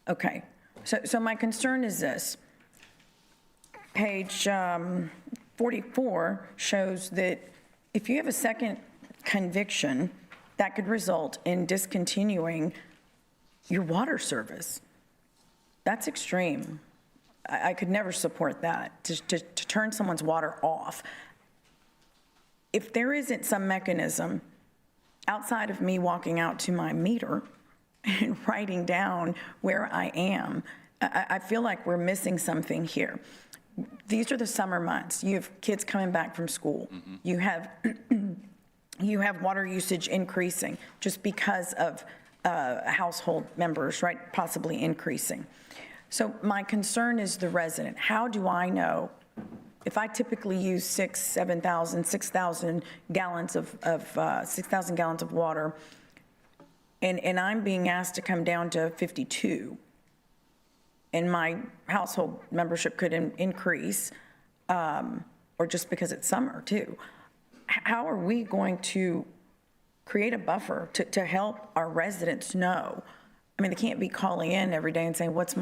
Okay. So my concern is this. Page 44 shows that if you have a second conviction, that could result in discontinuing your water service. That's extreme. I could never support that, to turn someone's water off. If there isn't some mechanism outside of me walking out to my meter and writing down where I am, I feel like we're missing something here. These are the summer months. You have kids coming back from school. You have water usage increasing just because of household members, right, possibly increasing. So my concern is the resident. How do I know if I typically use 6,000 gallons of 6,000 gallons of water, and I'm being asked to come down to 52, and my household membership could increase, or just because it's summer too. How are we going to create a buffer to help our residents know I mean, they can't be calling in every day and saying, what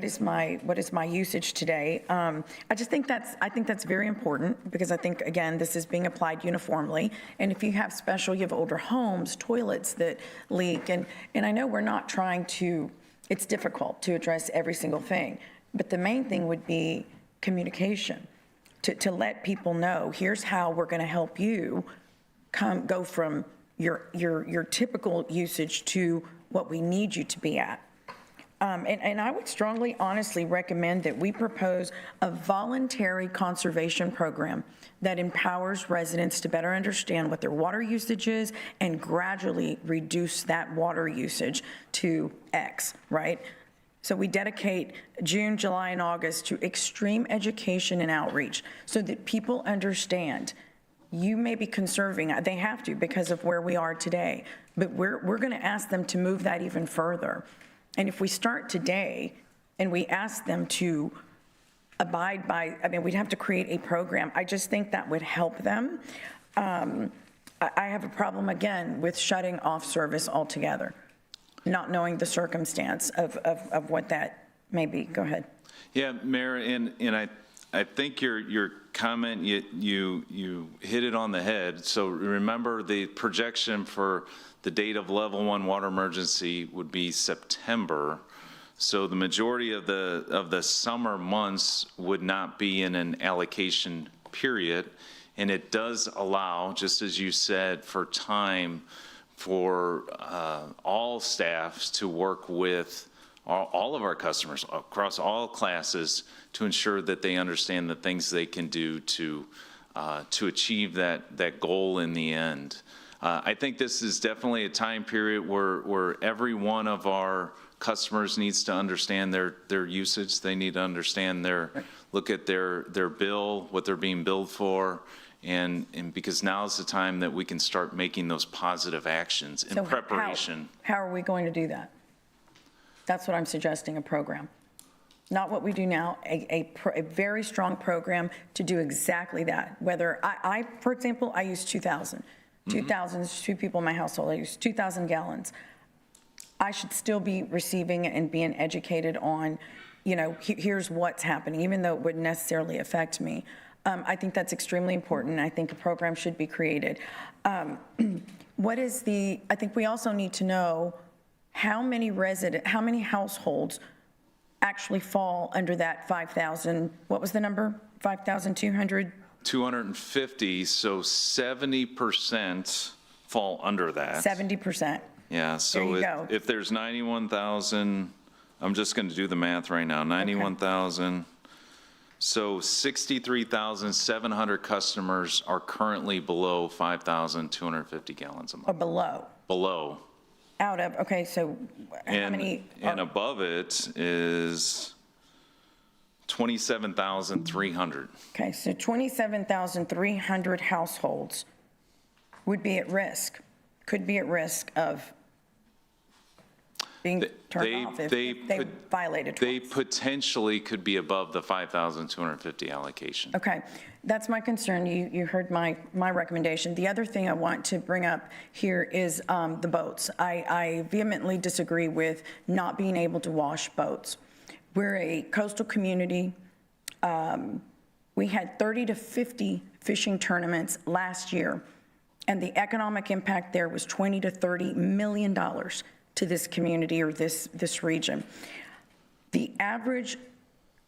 is my usage today? I think that's very important, because I think, again, this is being applied uniformly. And if you have you have older homes, toilets that leak, and I know we're not trying to, it's difficult to address every single thing, but the main thing would be communication, to let people know, here's how we're going to help you go from your typical usage to what we need you to be at. And I would strongly, honestly recommend that we propose a voluntary conservation program that empowers residents to better understand what their water usage is and gradually reduce that water usage to X, right? So we dedicate June, July, and August to extreme education and outreach so that people understand you may be conserving, they have to because of where we are today, but we're going to ask them to move that even further. And if we start today and we ask them to abide by, I mean, we'd have to create a program. I just think that would help them. I have a problem, again, with shutting off service altogether, not knowing the circumstance of what that may be. Go ahead. Yeah, Mayor, and I think your comment, you hit it on the head. So remember, the projection for the date of level 1 water emergency would be September. So the majority of the summer months would not be in an allocation period. And it does allow, just as you said, for time for all staffs to work with all of our customers across all classes to ensure that they understand the things they can do to achieve that goal in the end. I think this is definitely a time period where every one of our customers needs to understand their usage. They need to understand look at their bill, what they're being billed for, and because now is the time that we can start making those positive actions in preparation. How are we going to do that? That's what I'm suggesting, a program. Not what we do now, a very strong program to do exactly that. Whether for example, I use 2,000. 2,000 is 2 people in my household. I use 2,000 gallons. I should still be receiving and being educated on, here's what's happening, even though it wouldn't necessarily affect me. I think that's extremely important. I think a program should be created. I think we also need to know how many households actually fall under that 5,000, what was the number? 5,200? 250, so 70% fall under that. 70%. Yeah, so if there's 91,000, I'm just going to do the math right now, 91,000. So 63,700 customers are currently below 5,250 gallons a month. Or below? Below. Out of, okay, so how many? And above it is 27,300. Okay, so 27,300 households would be at risk, could be at risk of being turned off if they violated twice. They potentially could be above the 5,250 allocation. Okay, that's my concern. You heard my recommendation. The other thing I want to bring up here is the boats. I vehemently disagree with not being able to wash boats. We're a coastal community. We had 30 to 50 fishing tournaments last year, and the economic impact there was $20 to $30 million to this community or this region. The average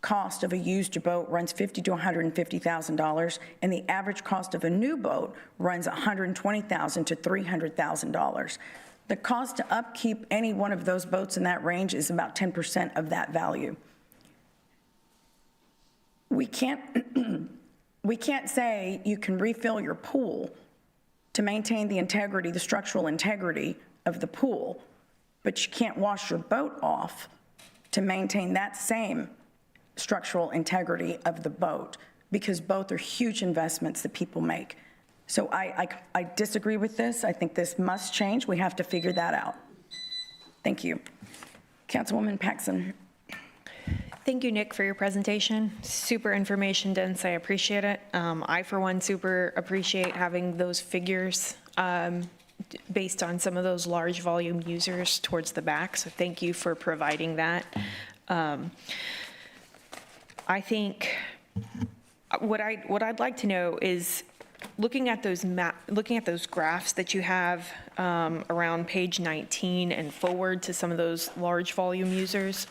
cost of a used boat runs $50,000 to $150,000, and the average cost of a new boat runs $120,000 to $300,000. The cost to upkeep any one of those boats in that range is about 10% of that value. We can't say you can refill your pool to maintain the integrity, the structural integrity of the pool, but you can't wash your boat off to maintain that same structural integrity of the boat, because both are huge investments that people make. So I disagree with this. I think this must change. We have to figure that out. Thank you. Councilwoman Paxson. Thank you, Nick, for your presentation. Super information dense. I appreciate it. I, for one, super appreciate having those figures based on some of those large volume users towards the back, so thank you for providing that. I think what I'd like to know is, looking at those graphs that you have around page 19 and forward to some of those large volume users,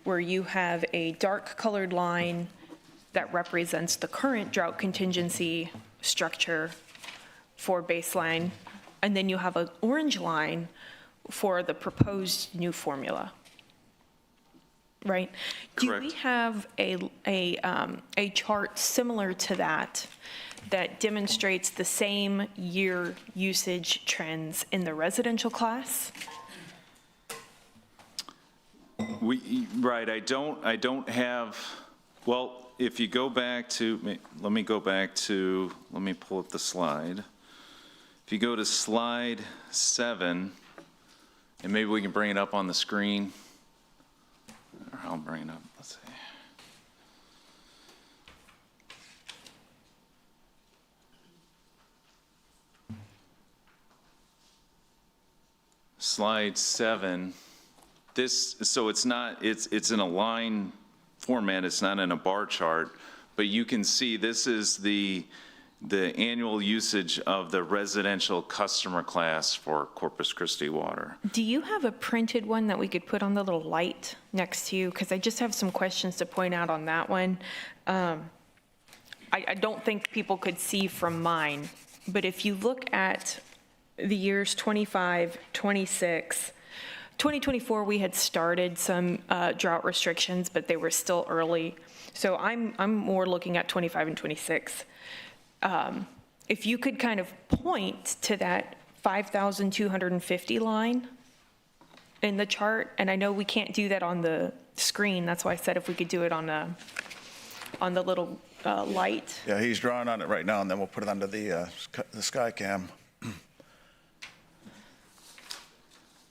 where you have a dark colored line that represents the current drought contingency structure for baseline, and then you have an orange line for the proposed new formula, right? Correct. Do we have a chart similar to that that demonstrates the same year usage trends in the residential class? Right, I don't have, well, if you go back to, let me pull up the slide. If you go to slide 7, and maybe we can bring it up on the screen. Or I'll bring it up, let's see. Slide 7. So it's in a line format, it's not in a bar chart, but you can see this is the annual usage of the residential customer class for Corpus Christi Water. Do you have a printed one that we could put on the little light next to you? Because I just have some questions to point out on that one. I don't think people could see from mine, but if you look at the years 25, 26, 2024, we had started some drought restrictions, but they were still early. So I'm more looking at 25 and 26. If you could kind of point to that 5,250 line in the chart, and I know we can't do that on the screen, that's why I said if we could do it on the little light. Yeah, he's drawing on it right now, and then we'll put it under the sky cam.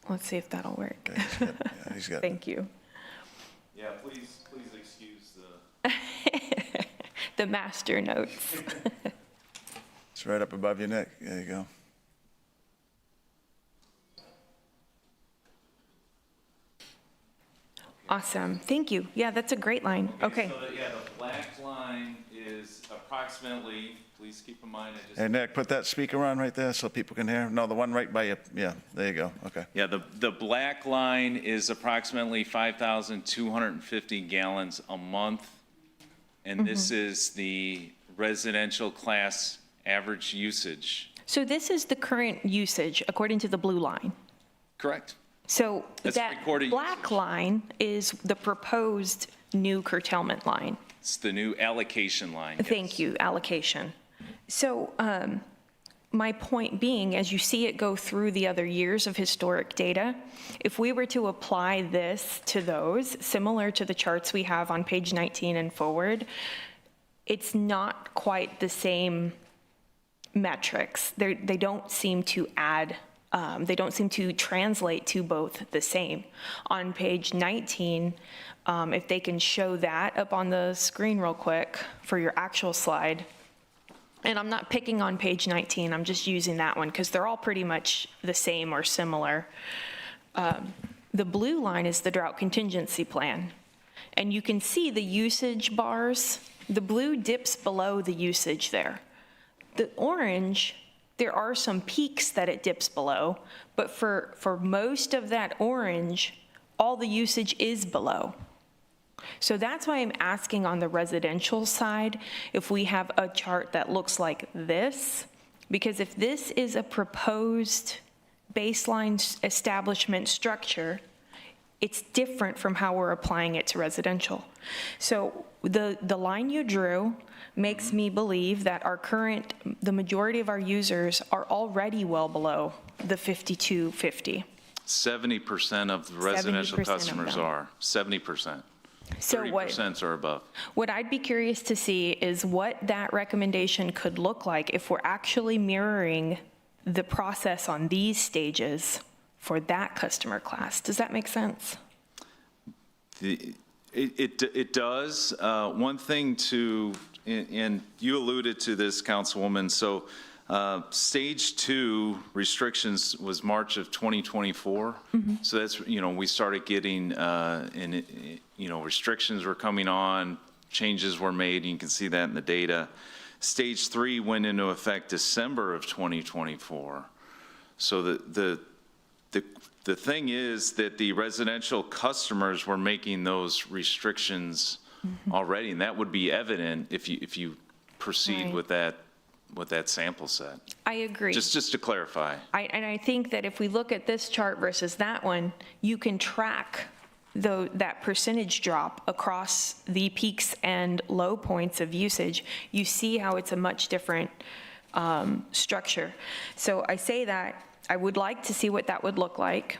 Let's see if that'll work. Yeah, he's got Thank you. Yeah, please excuse the. The master notes. It's right up above your neck. There you go. Awesome, thank you. Yeah, that's a great line. Okay. So the black line is approximately, please keep in mind, Hey, Nick, put that speaker on right there so people can hear. No, the one right by you. Yeah, there you go. Okay. Yeah, the black line is approximately 5,250 gallons a month. And this is the residential class average usage. So this is the current usage according to the blue line. Correct. So That's that recorded black usage. line is the proposed new curtailment line. It's the new allocation line. Thank you, allocation. So my point being, as you see it go through the other years of historic data, if we were to apply this to those, similar to the charts we have on page 19 and forward, it's not quite the same metrics. They don't seem to add, they don't seem to translate to both the same. On page 19, if they can show that up on the screen real quick for your actual slide. And I'm not picking on page 19, I'm just using that one because they're all pretty much the same or similar. The blue line is the drought contingency plan. And you can see the usage bars. The blue dips below the usage there. The orange, there are some peaks that it dips below, but for most of that orange, all the usage is below. So that's why I'm asking on the residential side if we have a chart that looks like this, because if this is a proposed baseline establishment structure, it's different from how we're applying it to residential. So the line you drew makes me believe that the majority of our users are already well below the 5250. 70% of the residential 70% of customers them. are, 70%. So 30% are above. what I'd be curious to see is what that recommendation could look like if we're actually mirroring the process on these stages for that customer class. Does that make sense? It does. One thing and you alluded to this, Councilwoman, so Stage 2 restrictions was March of 2024. So that's, we started getting, restrictions were coming on, changes were made. You can see that in the data. Stage 3 went into effect December of 2024. So the thing is that the residential customers were making those restrictions already, and that would be evident if you proceed Right. with that sample set. I agree. Just to clarify. And I think that if we look at this chart versus that one, you can track that percentage drop across the peaks and low points of usage. You see how it's a much different structure. So I say that I would like to see what that would look like.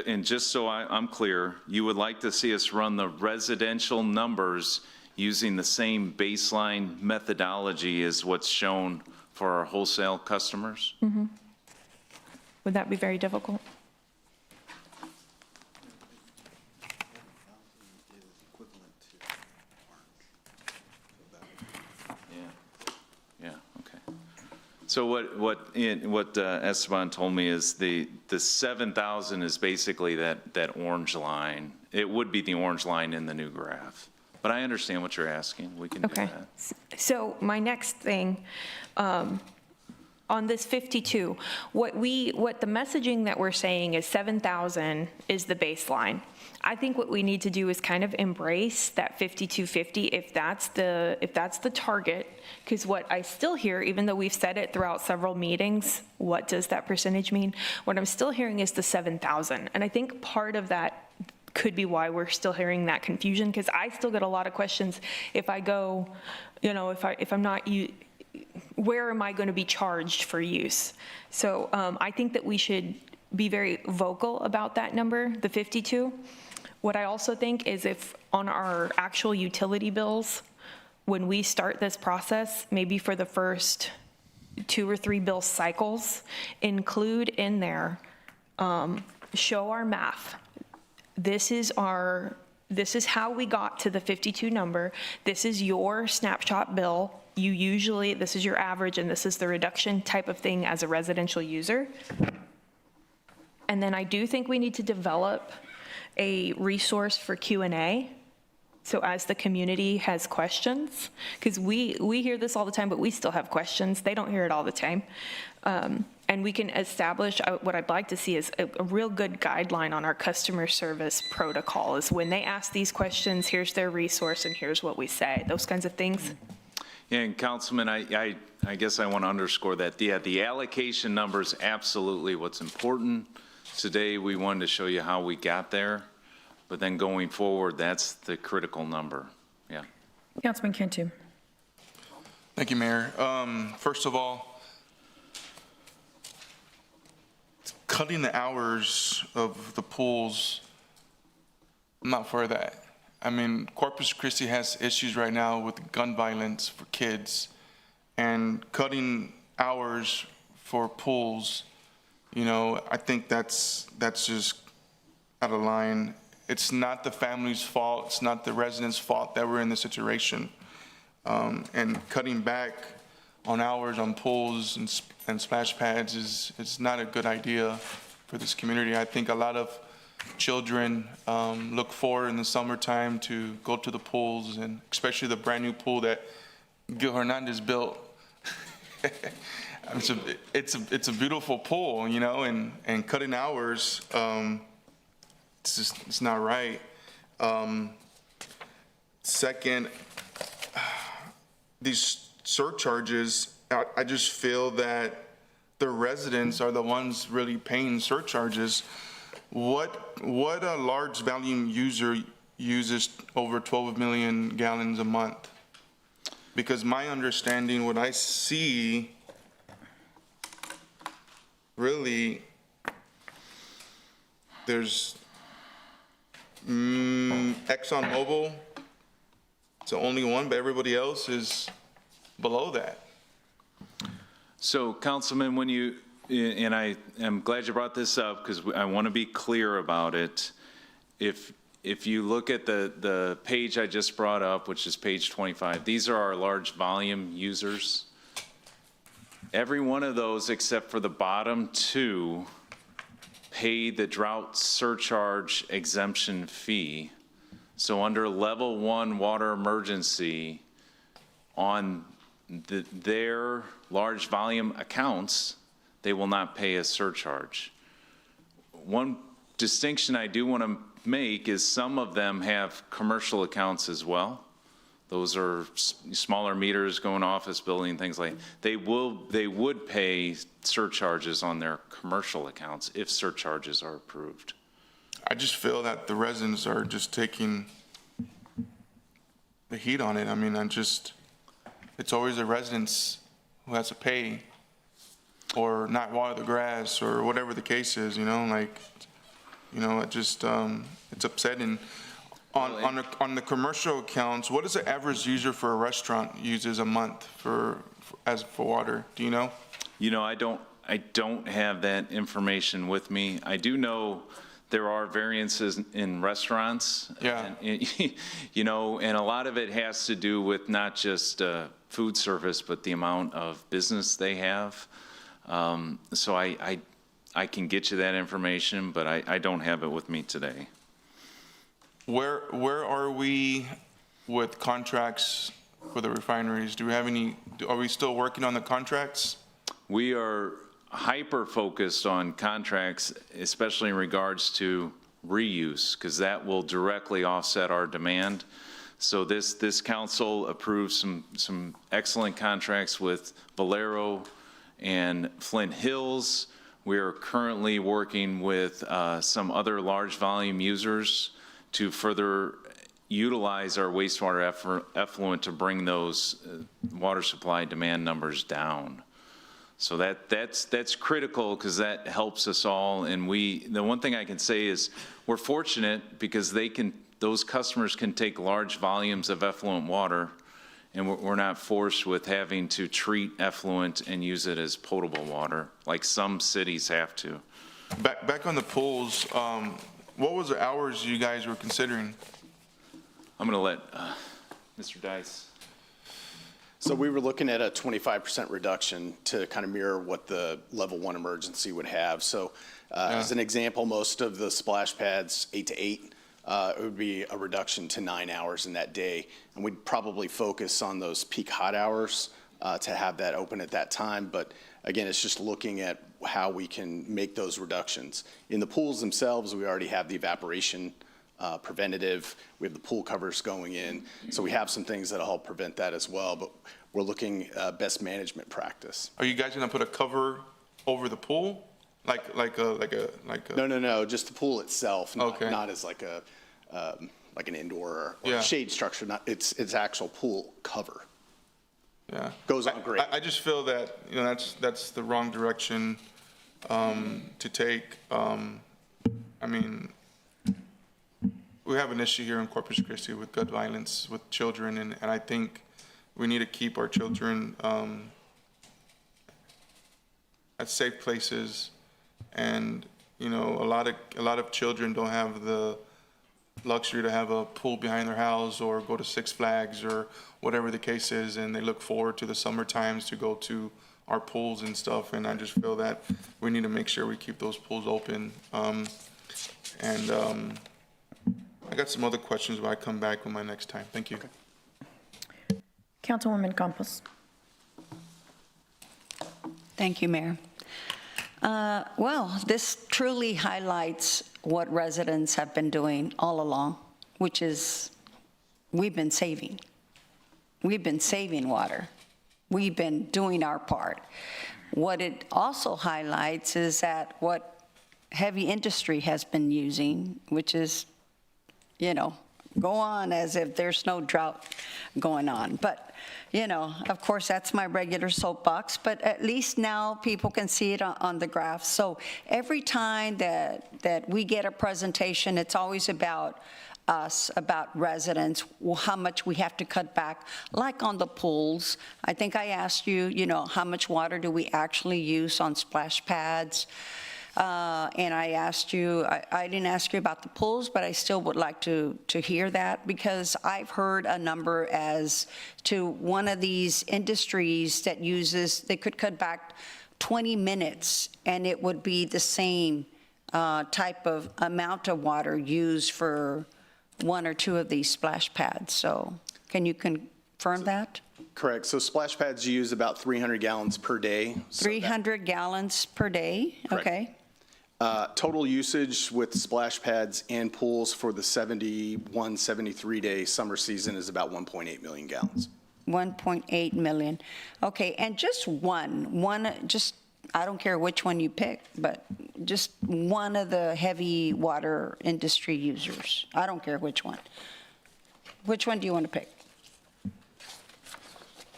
And just so I'm clear, you would like to see us run the residential numbers using the same baseline methodology as what's shown for our wholesale customers? Would that be very difficult? Yeah, okay. So what Esteban told me is the 7,000 is basically that orange line. It would be the orange line in the new graph. But I understand what you're asking. We can do Okay. that. So my next thing, on this 52, what the messaging that we're saying is 7,000 is the baseline. I think what we need to do is kind of embrace that 5250 if that's the target, because what I still hear, even though we've said it throughout several meetings, what does that percentage mean? What I'm still hearing is the 7,000. And I think part of that could be why we're still hearing that confusion, because I still get a lot of questions if I go, if I'm not, where am I going to be charged for use? So I think that we should be very vocal about that number, the 52. What I also think is if on our actual utility bills, when we start this process, maybe for the first 2 or 3 bill cycles, include in there, show our math. This is how we got to the 52 number. This is your snapshot bill. This is your average, and this is the reduction type of thing as a residential user. And then I do think we need to develop a resource for Q&A. So as the community has questions, because we hear this all the time, but we still have questions. They don't hear it all the time. And we can establish, what I'd like to see is a real good guideline on our customer service protocol is when they ask these questions, here's their resource and here's what we say, those kinds of things. Yeah, and Councilman, I guess I want to underscore that. Yeah, the allocation number is absolutely what's important. Today, we wanted to show you how we got there, but then going forward, that's the critical number. Yeah. Councilman Cantu. Thank you, Mayor. First of all, cutting the hours of the pools, I'm not for that. I mean, Corpus Christi has issues right now with gun violence for kids, and cutting hours for pools, I think that's just out of line. It's not the family's fault. It's not the residents' fault that we're in this situation. And cutting back on hours on pools and splash pads is not a good idea for this community. I think a lot of children look forward in the summertime to go to the pools, and especially the brand new pool that Gil Hernandez built. It's a beautiful pool, and cutting hours, it's not right. Second, these surcharges, I just feel that the residents are the ones really paying surcharges. What a large volume user uses over 12 million gallons a month? Because my understanding, what I see, really, there's ExxonMobil, it's the only one, but everybody else is below that. So, Councilman, and I am glad you brought this up because I want to be clear about it. If you look at the page I just brought up, which is page 25, these are our large volume users. Every one of those, except for the bottom two, pay the drought surcharge exemption fee. So under level 1 water emergency, on their large volume accounts, they will not pay a surcharge. One distinction I do want to make is some of them have commercial accounts as well. Those are smaller meters going office building, things like, they would pay surcharges on their commercial accounts if surcharges are approved. I just feel that the residents are just taking the heat on it. I mean, it's always the residents who has to pay or not water the grass or whatever the case is, it's upsetting. On the commercial accounts, what is the average user for a restaurant uses a month for water? Do you know? I don't have that information with me. I do know there are variances in restaurants. Yeah. And a lot of it has to do with not just food service, but the amount of business they have. So I can get you that information, but I don't have it with me today. Where are we with contracts for the refineries? Are we still working on the contracts? We are hyper-focused on contracts, especially in regards to reuse, because that will directly offset our demand. So this council approved some excellent contracts with Valero and Flint Hills. We are currently working with some other large volume users to further utilize our wastewater effluent to bring those water supply demand numbers down. So that's critical because that helps us all. And the one thing I can say is we're fortunate because those customers can take large volumes of effluent water, and we're not forced with having to treat effluent and use it as potable water like some cities have to. Back on the pools, what was the hours you guys were considering? I'm going to let Mr. Dice. So we were looking at a 25% reduction to kind of mirror what the level 1 emergency would have. So as an example, most of the splash pads, 8 to 8, it would be a reduction to 9 hours in that day. And we'd probably focus on those peak hot hours to have that open at that time. But again, it's just looking at how we can make those reductions. In the pools themselves, we already have the evaporation preventative. We have the pool covers going in. So we have some things that'll help prevent that as well. But we're looking best management practice. Are you guys going to put a cover over the pool? Like a No, just the pool itself, Okay. not as like an indoor or shade structure. It's actual pool cover. Yeah. Goes on great. I just feel that, that's the wrong direction to take. I mean, we have an issue here in Corpus Christi with gun violence with children, and I think we need to keep our children at safe places. And, a lot of children don't have the luxury to have a pool behind their house or go to Six Flags or whatever the case is, and they look forward to the summer times to go to our pools and stuff. And I just feel that we need to make sure we keep those pools open. I got some other questions, but I come back with my next time. Thank you. Okay. Councilwoman Campos. Thank you, Mayor. Well, this truly highlights what residents have been doing all along, which is we've been saving. We've been saving water. We've been doing our part. What it also highlights is that what heavy industry has been using, which is, go on as if there's no drought going on. But, of course, that's my regular soapbox, but at least now people can see it on the graph. So every time that we get a presentation, it's always about us, about residents, how much we have to cut back, like on the pools. I think I asked you, how much water do we actually use on splash pads? And I asked you, I didn't ask you about the pools, but I still would like to hear that, because I've heard a number as to one of these industries that uses, they could cut back 20 minutes, and it would be the same type of amount of water used for one or two of these splash pads. So can you confirm that? Correct. So splash pads use about 300 gallons per day. 300 gallons per day? Correct. Okay. Total usage with splash pads and pools for the 71, 73-day summer season is about 1.8 million gallons. 1.8 million. Okay, and just just, I don't care which one you pick, but just one of the heavy water industry users. I don't care which one. Which one do you want to pick?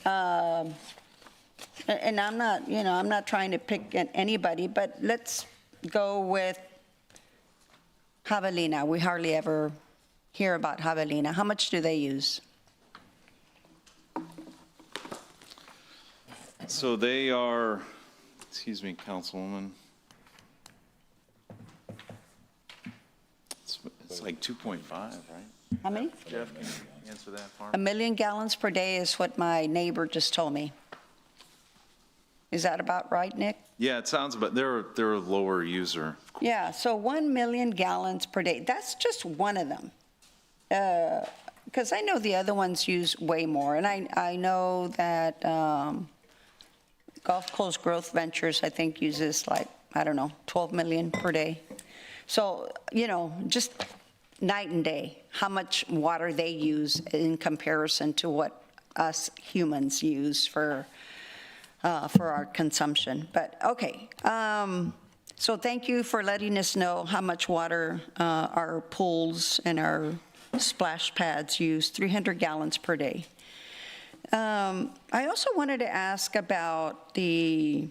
And I'm not, I'm not trying to pick anybody, but let's go with Javelina. We hardly ever hear about Javelina. How much do they use? So they are, excuse me, Councilwoman. It's like 2.5, right? How many? Jeff, can you answer that for me? 1 million gallons per day is what my neighbor just told me. Is that about right, Nick? Yeah, it sounds, but they're a lower user. Yeah, so 1 million gallons per day, that's just one of them. Because I know the other ones use way more, and I know that Gulf Coast Growth Ventures, I think, uses like, I don't know, 12 million per day. So, just night and day, how much water they use in comparison to what us humans use for our consumption. But, okay. So thank you for letting us know how much water our pools and our splash pads use, 300 gallons per day. I also wanted to ask about the,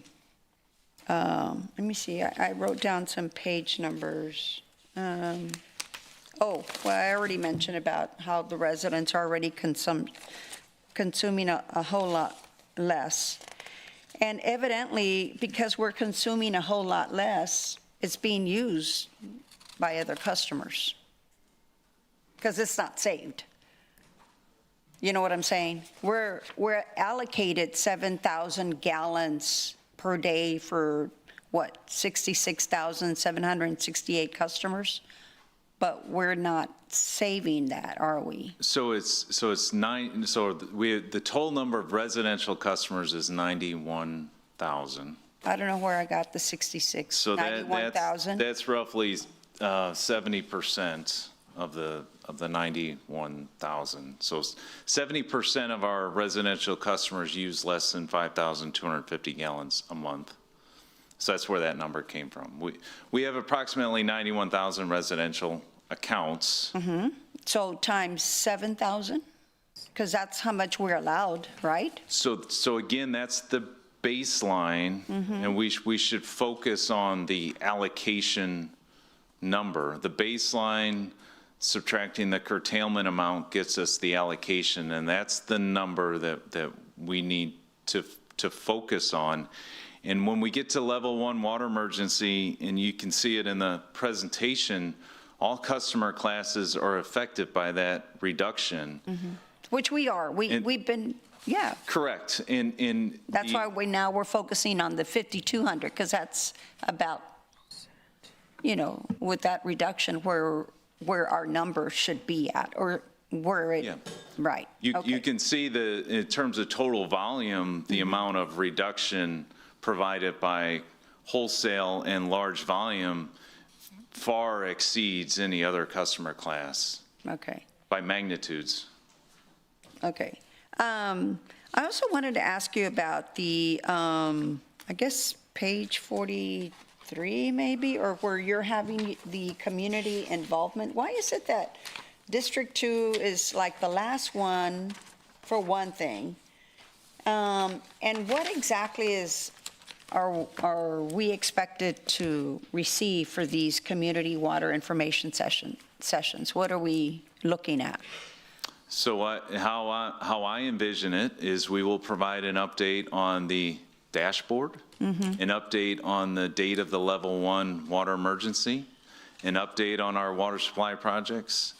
let me see, I wrote down some page numbers. Well, I already mentioned about how the residents are already consuming a whole lot less. And evidently, because we're consuming a whole lot less, it's being used by other customers, because it's not saved. You know what I'm saying? We're allocated 7,000 gallons per day for, 66,768 customers? But we're not saving that, are we? So it's nine. So the total number of residential customers is 91,000. I don't know where I got the 66, So 91,000? that's roughly 70% of the 91,000. So 70% of our residential customers use less than 5,250 gallons a month. So that's where that number came from. We have approximately 91,000 residential accounts. Mm-hmm. So times 7,000? Because that's how much we're allowed, right? So again, that's the baseline, and we should focus on the allocation number. The baseline subtracting the curtailment amount gets us the allocation, and that's the number that we need to focus on. And when we get to level 1 water emergency, and you can see it in the presentation, all customer classes are affected by that reduction. Which we are. We've been, yeah. Correct. That's why we're focusing on the 5,200, because that's about, with that reduction where our number should be at, or where it, Yeah. right. You Okay. can see in terms of total volume, the amount of reduction provided by wholesale and large volume far exceeds any other customer class Okay. by magnitudes. Okay. I also wanted to ask you about the, I guess, page 43 maybe, or where you're having the community involvement. Why is it that District 2 is like the last one for one thing? And what exactly are we expected to receive for these community water information sessions? What are we looking at? So how I envision it is we will provide an update on the dashboard, an update on the date of the level 1 water emergency, an update on our water supply projects,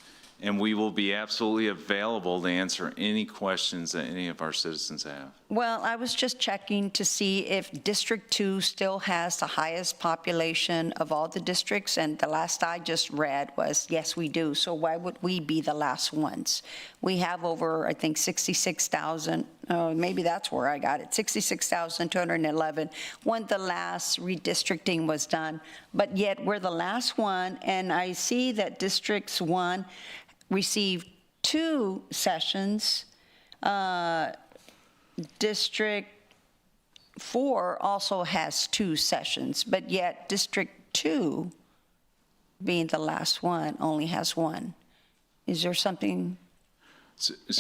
and we will be absolutely available to answer any questions that any of our citizens have. Well, I was just checking to see if District 2 still has the highest population of all the districts, and the last I just read was, yes, we do. So why would we be the last ones? We have over, I think, 66,000, maybe that's where I got it, 66,211 when the last redistricting was done. But yet we're the last one, and I see that Districts 1 received 2 sessions. District 4 also has 2 sessions, but yet District 2, being the last one, only has 1. Is there something,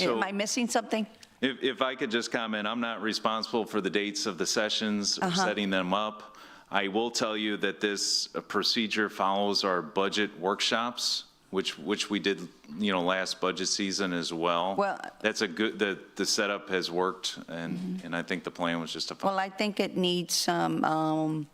am I missing something? If I could just comment, I'm not responsible for the dates of the sessions or setting them up. I will tell you that this procedure follows our budget workshops, which we did, last budget season as well. Well, that's a good, the setup has worked, and I think the plan was just to follow. Well, I think it needs some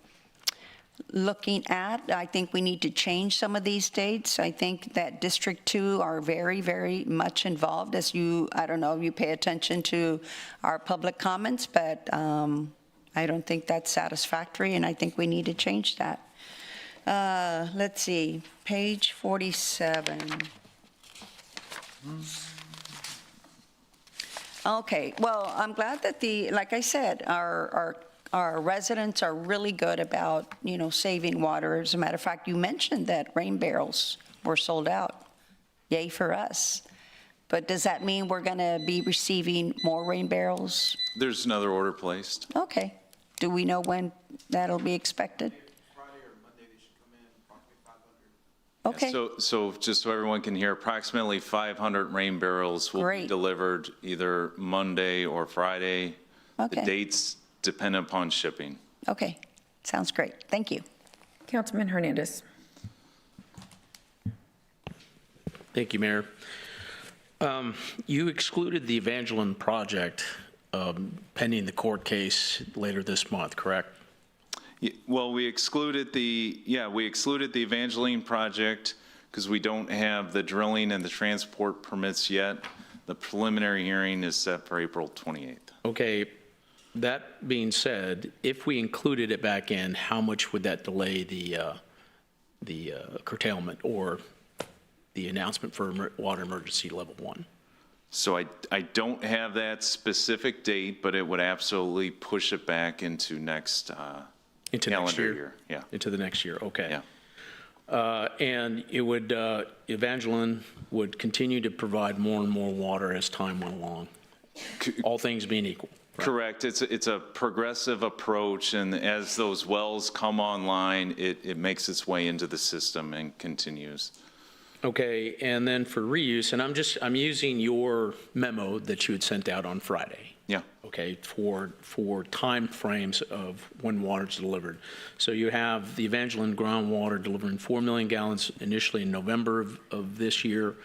looking at. I think we need to change some of these dates. I think that District 2 are very, very much involved, as I don't know if you pay attention to our public comments, but I don't think that's satisfactory, and I think we need to change that. Let's see, page 47. Okay, well, I'm glad that like I said, our residents are really good about, saving water. As a matter of fact, you mentioned that rain barrels were sold out. Yay for us. But does that mean we're going to be receiving more rain barrels? There's another order placed. Okay. Do we know when that'll be expected? Okay. So just so everyone can hear, approximately 500 rain barrels will be delivered either Monday or Friday. Okay. The dates depend upon shipping. Okay, sounds great. Thank you. Councilman Hernandez. Thank you, Mayor. You excluded the Evangeline project pending the court case later this month, correct? Well, we excluded the Evangeline project because we don't have the drilling and the transport permits yet. The preliminary hearing is set for April 28th. Okay, that being said, if we included it back in, how much would that delay the curtailment or the announcement for water emergency level 1? So I don't have that specific date, but it would absolutely push it back into next calendar year. Yeah. Into the next year, okay. Yeah. And it would, Evangeline would continue to provide more and more water as time went along, all things being equal. Right? Correct. It's a progressive approach, and as those wells come online, it makes its way into the system and continues. Okay, and then for reuse, and I'm using your memo that you had sent out on Friday. Yeah. Okay, for time frames of when water's delivered. So you have the Evangeline groundwater delivering 4 million gallons initially in November of this year,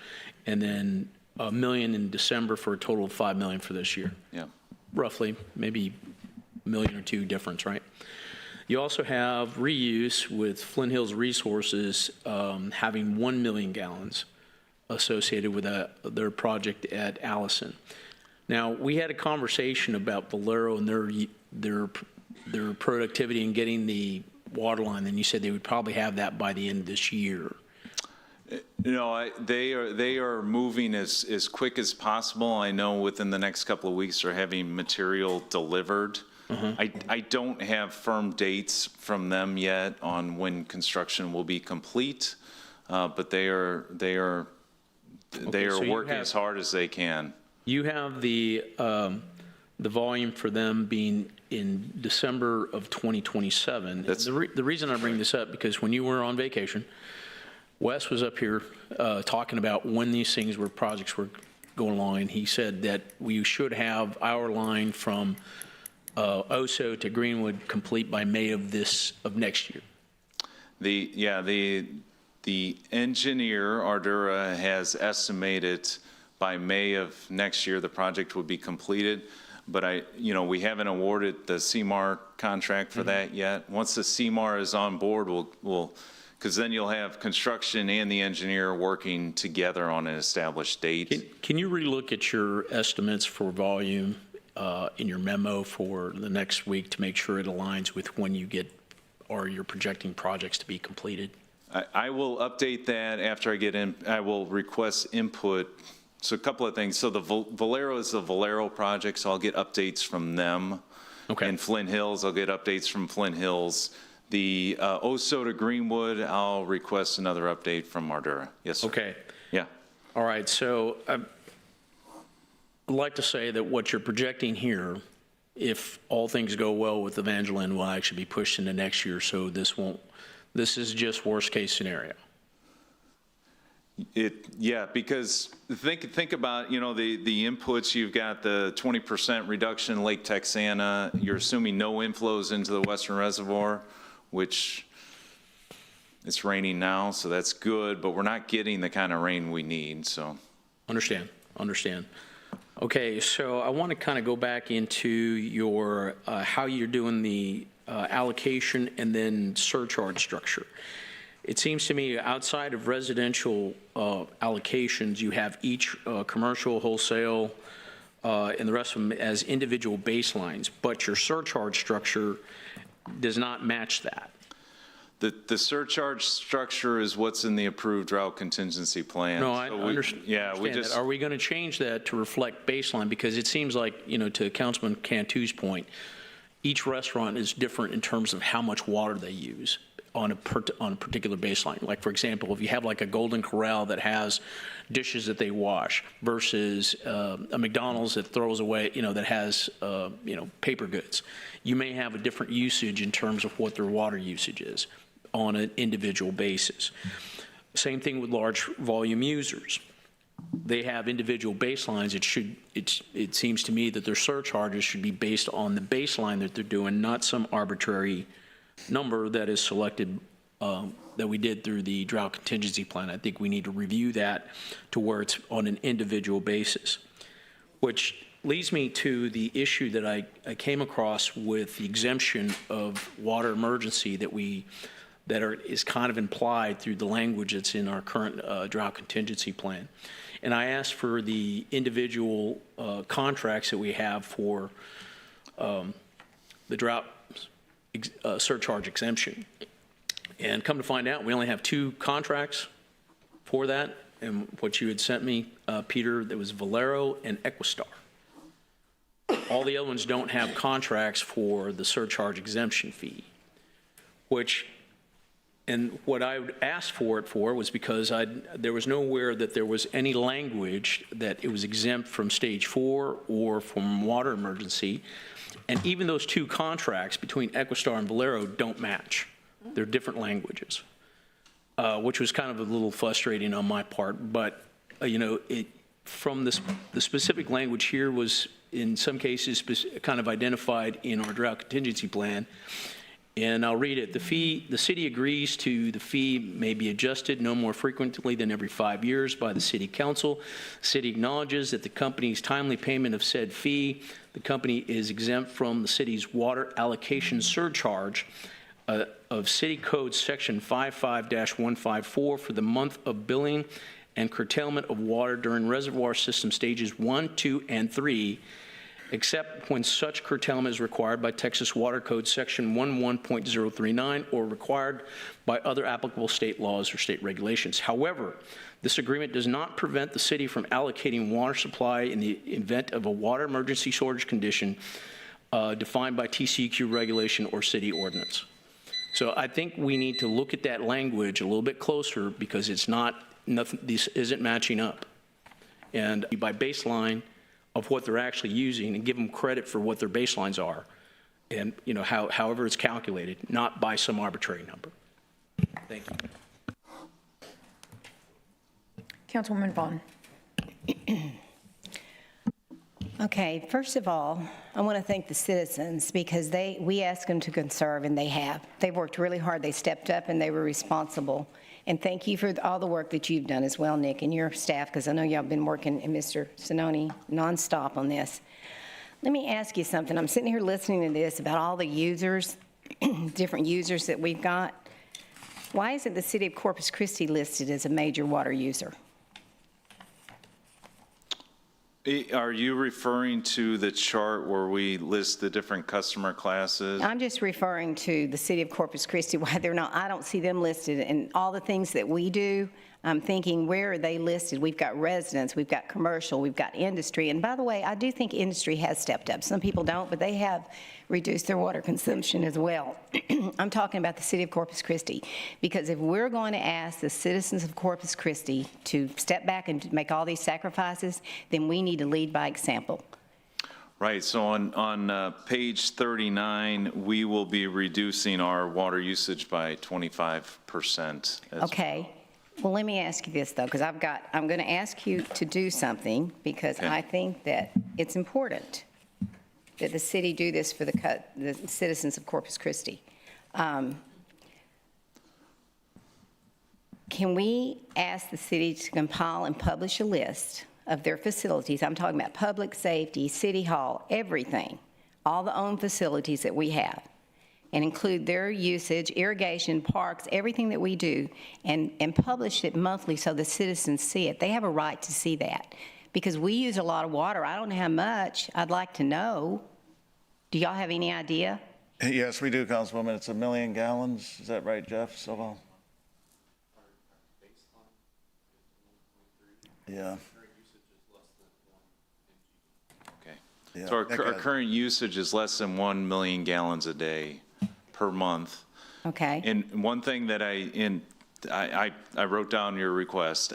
and then 1 million in December for a total of 5 million for this year. Yeah. Roughly, maybe $1 million or $2 million difference, right? You also have reuse with Flint Hills Resources having 1 million gallons associated with their project at Allison. Now, we had a conversation about Valero and their productivity in getting the water line, and you said they would probably have that by the end of this year. No, they are moving as quick as possible. I know within the next couple of weeks they're having material delivered. I don't have firm dates from them yet on when construction will be complete, but they are working as hard as they can. You have the volume for them being in December of 2027. The reason I bring this up, because when you were on vacation, Wes was up here talking about when these projects were going along, and he said that we should have our line from Oso to Greenwood complete by May of next year. The engineer, Ardura, has estimated by May of next year the project would be completed. but we haven't awarded the CMAR contract for that yet. Once the CMAR is on board, we'll because then you'll have construction and the engineer working together on an established date. Can you relook at your estimates for volume in your memo for the next week to make sure it aligns with when you get or you're projecting projects to be completed? I will update that after I get in. I will request input. So a couple of things. So the Valero is the Valero project, so I'll get updates from them. Okay. And Flint Hills, I'll get updates from Flint Hills. The Osota Greenwood, I'll request another update from Ardura. Yes, sir. Okay. Yeah. All right. So I'd like to say that what you're projecting here, if all things go well with Evangeline, will actually be pushed into next year. So this is just worst case scenario. Yeah, because think about, the inputs. You've got the 20% reduction in Lake Texana. You're assuming no inflows into the Western Reservoir, which it's raining now, so that's good, but we're not getting the kind of rain we need, so. Understand. Okay, so I want to kind of go back into your, how you're doing the allocation and then surcharge structure. It seems to me outside of residential allocations, you have each commercial, wholesale, and the rest of them as individual baselines, but your surcharge structure does not match that. The surcharge structure is what's in the approved drought contingency plan. No, I understand. Yeah, we just. That. Are we going to change that to reflect baseline? Because it seems like, to Councilman Cantu's point, each restaurant is different in terms of how much water they use on a particular baseline. Like, for example, if you have like a Golden Corral that has dishes that they wash versus a McDonald's that throws away, that has, paper goods, you may have a different usage in terms of what their water usage is on an individual basis. Same thing with large volume users. They have individual baselines. It seems to me that their surcharges should be based on the baseline that they're doing, not some arbitrary number that is selected that we did through the drought contingency plan. I think we need to review that to where it's on an individual basis, which leads me to the issue that I came across with the exemption of water emergency is kind of implied through the language that's in our current drought contingency plan. And I asked for the individual contracts that we have for the drought surcharge exemption. And come to find out, we only have 2 contracts for that. And what you had sent me, Peter, that was Valero and Equistar. All the other ones don't have contracts for the surcharge exemption fee, and what I would ask for it for was because there was nowhere that there was any language that it was exempt from stage 4 or from water emergency. And even those 2 contracts between Equistar and Valero don't match. They're different languages, which was kind of a little frustrating on my part. But, from the specific language here was in some cases kind of identified in our drought contingency plan. And I'll read it. The city agrees to the fee may be adjusted no more frequently than every 5 years by the city council. The city acknowledges that the company's timely payment of said fee, the company is exempt from the city's water allocation surcharge of City Code Section 55-154 for the month of billing and curtailment of water during reservoir system stages 1, 2, and 3, except when such curtailment is required by Texas Water Code Section 11.039 or required by other applicable state laws or state regulations. However, this agreement does not prevent the city from allocating water supply in the event of a water emergency shortage condition defined by TCEQ regulation or city ordinance. So I think we need to look at that language a little bit closer because this isn't matching up. And by baseline of what they're actually using and give them credit for what their baselines are and, however it's calculated, not by some arbitrary number. Thank you. Councilwoman Vaughn. Okay, first of all, I want to thank the citizens because we asked them to conserve and they have. They've worked really hard, they stepped up and they were responsible. And thank you for all the work that you've done as well, Nick, and your staff, because I know y'all been working, and Mr. Sinoni, nonstop on this. Let me ask you something. I'm sitting here listening to this about all the users, different users that we've got. Why isn't the city of Corpus Christi listed as a major water user? Are you referring to the chart where we list the different customer classes? I'm just referring to the city of Corpus Christi, why they're not, I don't see them listed in all the things that we do. I'm thinking, where are they listed? We've got residents, we've got commercial, we've got industry. And by the way, I do think industry has stepped up. Some people don't, but they have reduced their water consumption as well. I'm talking about the city of Corpus Christi, because if we're going to ask the citizens of Corpus Christi to step back and make all these sacrifices, then we need to lead by example. Right, so on page 39, we will be reducing our water usage by 25%. Okay. Well, let me ask you this, though, because I'm going to ask you to do something, because Okay. I think that it's important that the city do this for the citizens of Corpus Christi. Can we ask the city to compile and publish a list of their facilities? I'm talking about public safety, city hall, everything, all the owned facilities that we have, and include their usage, irrigation, parks, everything that we do, and publish it monthly so the citizens see it. They have a right to see that, because we use a lot of water. I don't know how much. I'd like to know. Do y'all have any idea? Yes, we do, Councilwoman. It's 1 million gallons. Is that right, Jeff Stovall? Yeah. Okay. Yeah. So our current usage is less than 1 million gallons a day per month. Okay. And one thing that I wrote down your request.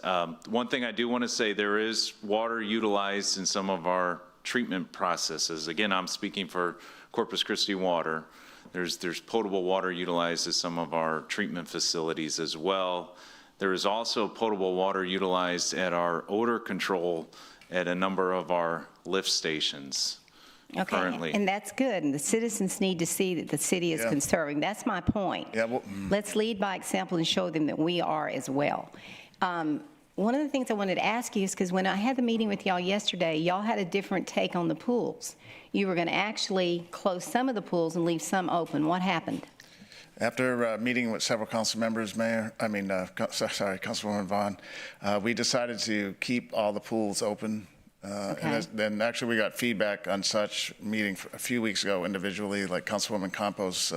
One thing I do want to say, there is water utilized in some of our treatment processes. Again, I'm speaking for Corpus Christi Water. There's potable water utilized at some of our treatment facilities as well. There is also potable water utilized at our odor control at a number of our lift stations currently. And that's good, and the citizens need to see that the city is Yeah. conserving. That's my point. Yeah, well, Let's lead by example and show them that we are as well. One of the things I wanted to ask you is, because when I had the meeting with y'all yesterday, y'all had a different take on the pools. You were going to actually close some of the pools and leave some open. What happened? After meeting with several council members, Councilwoman Vaughn, we decided to keep all the pools open. Okay. Then actually we got feedback on such meeting a few weeks ago individually, like Councilwoman Campos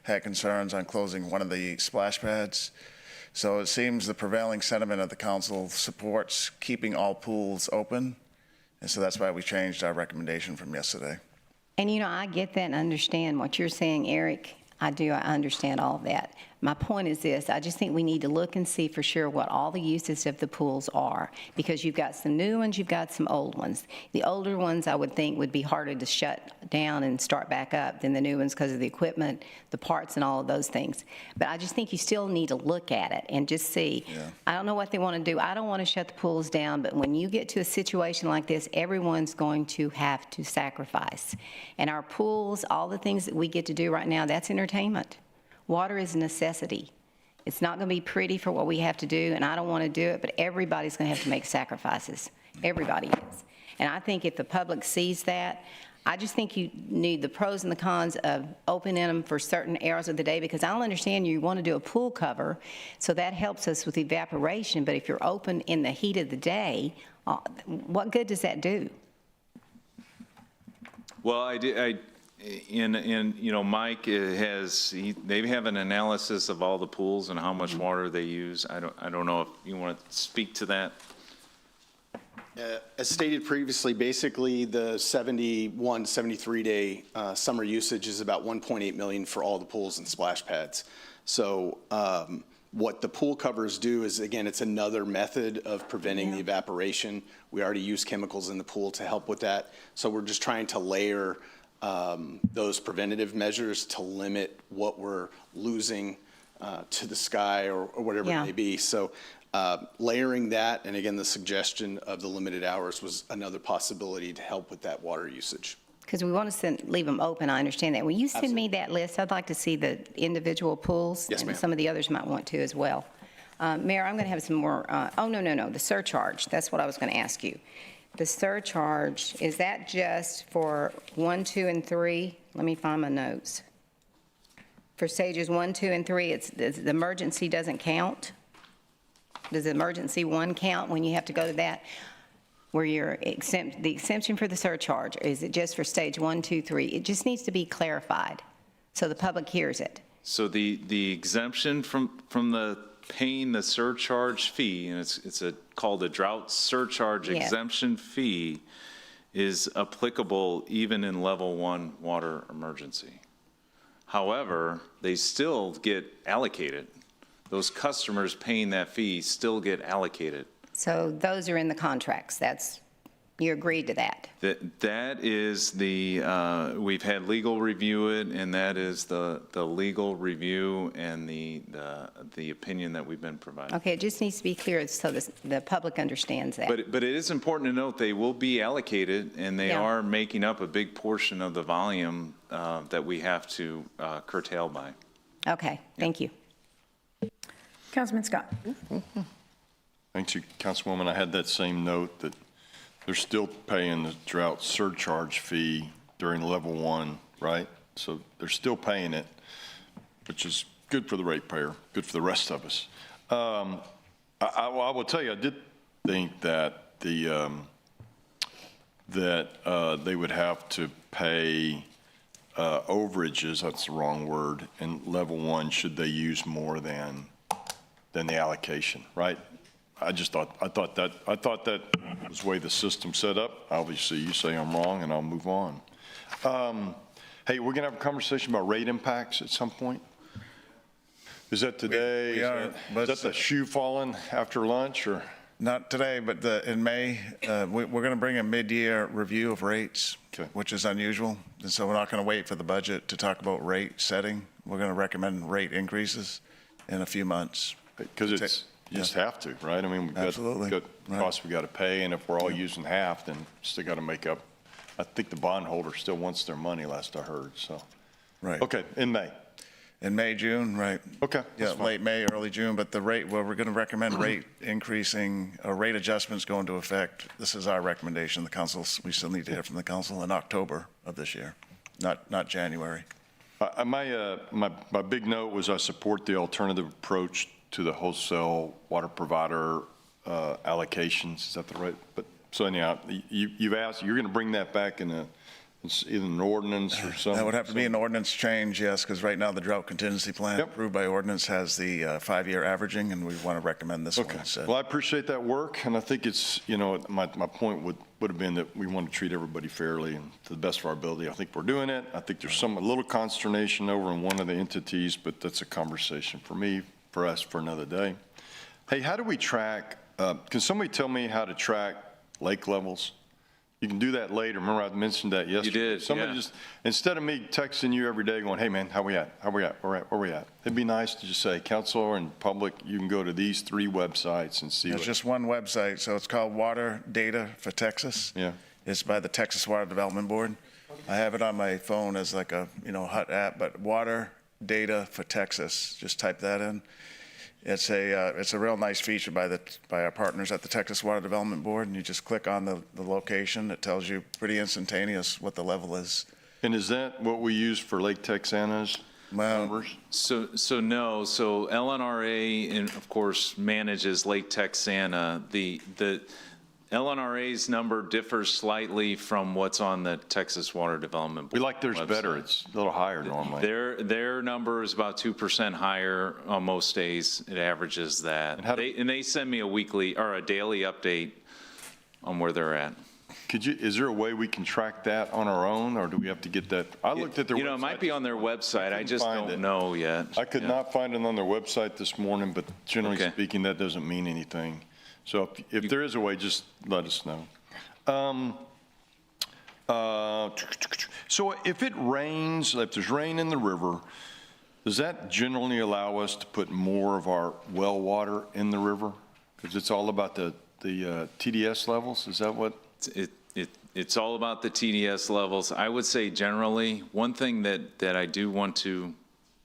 had concerns on closing one of the splash pads. So it seems the prevailing sentiment of the council supports keeping all pools open. And so that's why we changed our recommendation from yesterday. And I get that and understand what you're saying, Eric. I understand all of that. My point is this: I just think we need to look and see for sure what all the uses of the pools are, because you've got some new ones, you've got some old ones. The older ones I would think would be harder to shut down and start back up than the new ones because of the equipment, the parts, and all of those things. But I just think you still need to look at it and just see. Yeah. I don't know what they want to do. I don't want to shut the pools down, but when you get to a situation like this, everyone's going to have to sacrifice. And our pools, all the things that we get to do right now, that's entertainment. Water is a necessity. It's not going to be pretty for what we have to do, and I don't want to do it, but everybody's going to have to make sacrifices. Everybody is. And I think if the public sees that, I just think you need the pros and the cons of opening them for certain hours of the day, because I'll understand you want to do a pool cover, so that helps us with evaporation, but if you're open in the heat of the day, what good does that do? Well, Mike they have an analysis of all the pools and how much water they use. I don't know if you want to speak to that. As stated previously, basically the 73-day summer usage is about 1.8 million for all the pools and splash pads. So what the pool covers do is, again, it's another method of preventing the evaporation. We already use chemicals in the pool to help with that. So we're just trying to layer those preventative measures to limit what we're losing to the sky or whatever it may be. So layering that, and again, the suggestion of the limited hours was another possibility to help with that water usage. Because we want to leave them open, I understand that. When you send me that list, I'd like to see the individual pools. Yes, and ma'am. some of the others might want to as well. Mayor, I'm going to have some more, the surcharge. That's what I was going to ask you. the surcharge, is that just for 1, 2, and 3? Let me find my notes. For stages 1, 2, and 3, the emergency doesn't count? Does emergency 1 count when you have to go to that? Where you're the exemption for the surcharge, or is it just for stage 1, 2, 3? It just needs to be clarified so the public hears it. So the exemption from the paying the surcharge fee, and it's called a drought surcharge Yeah. exemption fee, is applicable even in level 1 water emergency. However, they still get allocated. Those customers paying that fee still get allocated. So those are in the contracts. You agreed to that. That is we've had legal review it, and that is the legal review and the opinion that we've been provided. Okay, it just needs to be clear so the public understands that. But it is important to note they will be allocated, and they Yeah. are making up a big portion of the volume that we have to curtail by. Okay, thank you. Councilman Scott. Thank you, Councilwoman. I had that same note that they're still paying the drought surcharge fee during level 1, right? So they're still paying it, which is good for the ratepayer, good for the rest of us. I will tell you, I did think that they would have to pay overages, that's the wrong word, in level 1 should they use more than the allocation, right? I thought that was the way the system's set up. Obviously, you say I'm wrong, and I'll move on. Hey, we're gonna have a conversation about rate impacts at some point? Is that today? We are, Is but- that the shoe falling after lunch, or? Not today, but in May, we're going to bring a mid-year review of rates, Okay. which is unusual. And so we're not going to wait for the budget to talk about rate setting. We're going to recommend rate increases in a few months. Because you just have to, right? I mean, we've Absolutely. got Right. costs we got to pay, and if we're all using half, then still got to make up. I think the bondholder still wants their money, last I heard, so. Right. Okay, in May. In May, June, right. Okay, Yeah, that's fine. late May, early June, but the rate, well, we're going to recommend rate increasing, rate adjustments go into effect. This is our recommendation. The council, we still need to hear from the council in October of this year, not January. My big note was I support the alternative approach to the wholesale water provider allocations. Is that the right? But so anyhow, you've asked, you're going to bring that back in either an ordinance or something? That would have to be an ordinance change, yes, because right now the drought contingency plan Yep. approved by ordinance has the 5-year averaging, and we want to recommend this one Okay. instead. Well, I appreciate that work, and I think it's, my point would have been that we want to treat everybody fairly and to the best of our ability. I think we're doing it. I think there's a little consternation over in one of the entities, but that's a conversation for us, for another day. Hey, how do we track, can somebody tell me how to track lake levels? You can do that later. Remember, I mentioned that yesterday. You did, Somebody yeah. just, instead of me texting you every day going, hey, man, how we at? Where we at? It'd be nice to just say, council and public, you can go to these 3 websites and see There's what. just one website, so it's called Water Data for Texas. Yeah. It's by the Texas Water Development Board. I have it on my phone as like a, hot app, but Water Data for Texas, just type that in. It's a real nice feature by our partners at the Texas Water Development Board, and you just click on the location. It tells you pretty instantaneous what the level is. And is that what we use for Lake Texana's numbers? So no, so LNRA, and of course, manages Lake Texana. The LNRA's number differs slightly from what's on the Texas Water Development We Board like theirs better. website. It's a little higher normally. Their number is about 2% higher on most days. It averages that. And how do- And they send me a weekly or a daily update on where they're at. Is there a way we can track that on our own, or do we have to get that? I looked at their website. It might be on their website. I just find it. don't know yet. I could Yeah. not find it on their website this morning, but generally Okay. speaking, that doesn't mean anything. So if there is a way, just let us know. So if it rains, if there's rain in the river, does that generally allow us to put more of our well water in the river? Because it's all about the TDS levels, is that what? It's all about the TDS levels. I would say generally, one thing that I do want to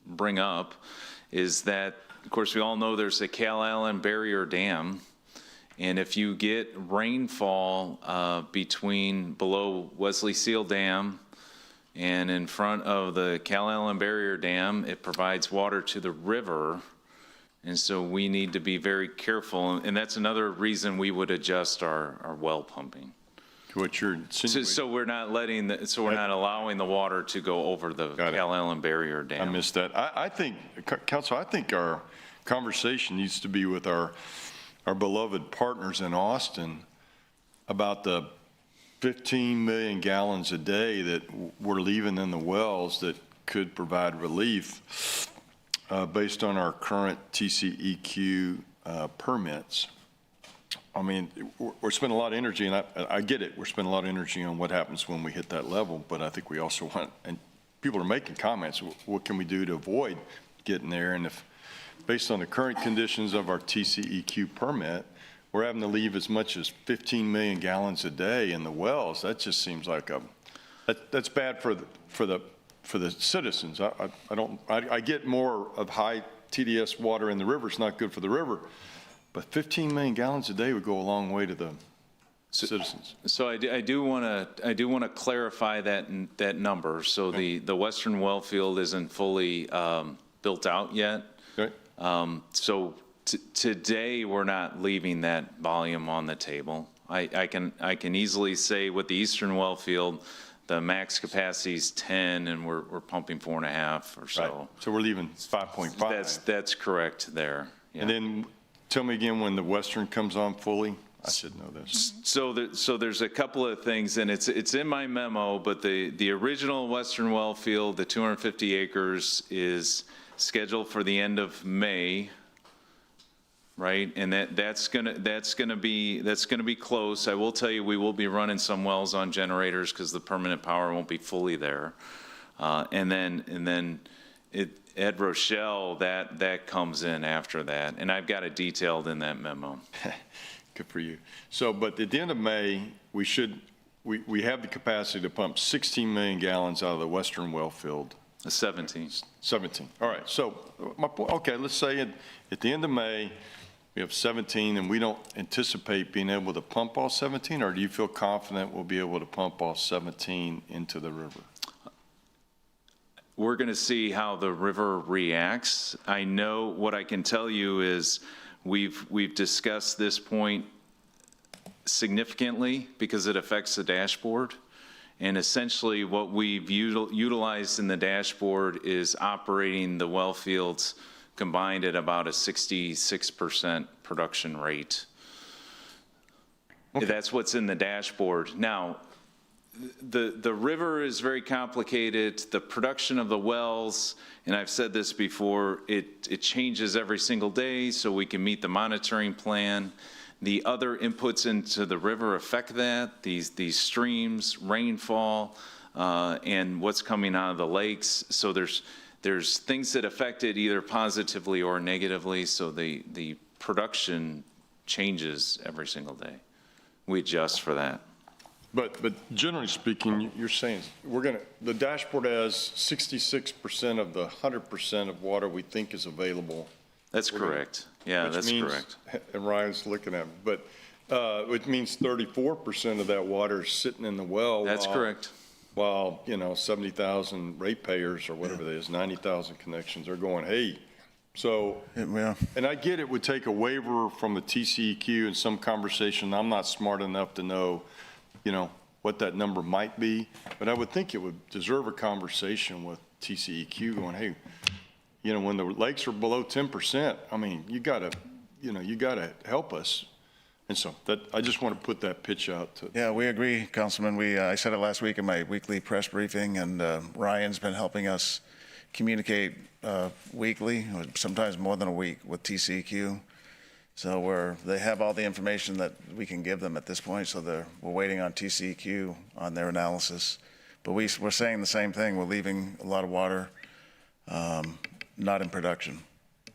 bring up is that, of course, we all know there's a Cal Allen Barrier Dam, And if you get rainfall below Wesley Seal Dam and in front of the Cal Allen Barrier Dam, it provides water to the river. And so we need to be very careful. And that's another reason we would adjust our well pumping. What you're insinuating. So we're not not allowing the water to go over the Cal Allen Barrier Dam. I missed that. I think, Council, I think our conversation needs to be with our beloved partners in Austin about the 15 million gallons a day that we're leaving in the wells that could provide relief based on our current TCEQ permits. I mean, we're spending a lot of energy, and I get it. We're spending a lot of energy on what happens when we hit that level, but I think we also want, and people are making comments, what can we do to avoid getting there? And if, based on the current conditions of our TCEQ permit, we're having to leave as much as 15 million gallons a day in the wells, that just seems like that's bad for the citizens. I get more of high TDS water in the river. It's not good for the river. But 15 million gallons a day would go a long way to the citizens. So I do want to clarify that number. So the western well field isn't fully built out yet. Okay. So today we're not leaving that volume on the table. I can easily say with the eastern well field, the max capacity is 10, and we're pumping 4.5 or so. Right. So we're leaving 5.5. That's correct there. Yeah. And then tell me again when the western comes on fully. I should know this. So there's a couple of things, and it's in my memo, but the original western well field, the 250 acres, is scheduled for the end of May, right? And that's gonna be close. I will tell you, we will be running some wells on generators because the permanent power won't be fully there. And then Ed Rochelle, that comes in after that, and I've got it detailed in that memo. Good for you. So, but at the end of May, we have the capacity to pump 16 million gallons out of the western well field. 17. 17. All right. So, okay, let's say at the end of May, we have 17, and we don't anticipate being able to pump all 17, or do you feel confident we'll be able to pump all 17 into the river? We're going to see how the river reacts. I know what I can tell you is we've discussed this point significantly because it affects the dashboard. And essentially what we've utilized in the dashboard is operating the well fields combined at about a 66% production rate. Okay. That's what's in the dashboard. Now, the river is very complicated. The production of the wells, and I've said this before, it changes every single day, so we can meet the monitoring plan. The other inputs into the river affect that, these streams, rainfall, and what's coming out of the lakes. So there's things that affect it either positively or negatively, so the production changes every single day. We adjust for that. But generally speaking, you're saying the dashboard has 66% of the 100% of water we think is available. That's correct. Yeah, that's correct. And Ryan's looking at me, but it means 34% of that water is sitting in the well. That's correct. While, 70,000 ratepayers or whatever it is, 90,000 connections are going, hey. So, Yeah. and I get it would take a waiver from the TCEQ and some conversation. I'm not smart enough to know, what that number might be, but I would think it would deserve a conversation with TCEQ going, hey, when the lakes are below 10%, I mean, you gotta help us. And so I just want to put that pitch out to. Yeah, we agree, Councilman. I said it last week in my weekly press briefing, and Ryan's been helping us communicate weekly, or sometimes more than a week, with TCEQ. So they have all the information that we can give them at this point, so we're waiting on TCEQ on their analysis. But we're saying the same thing. We're leaving a lot of water not in production.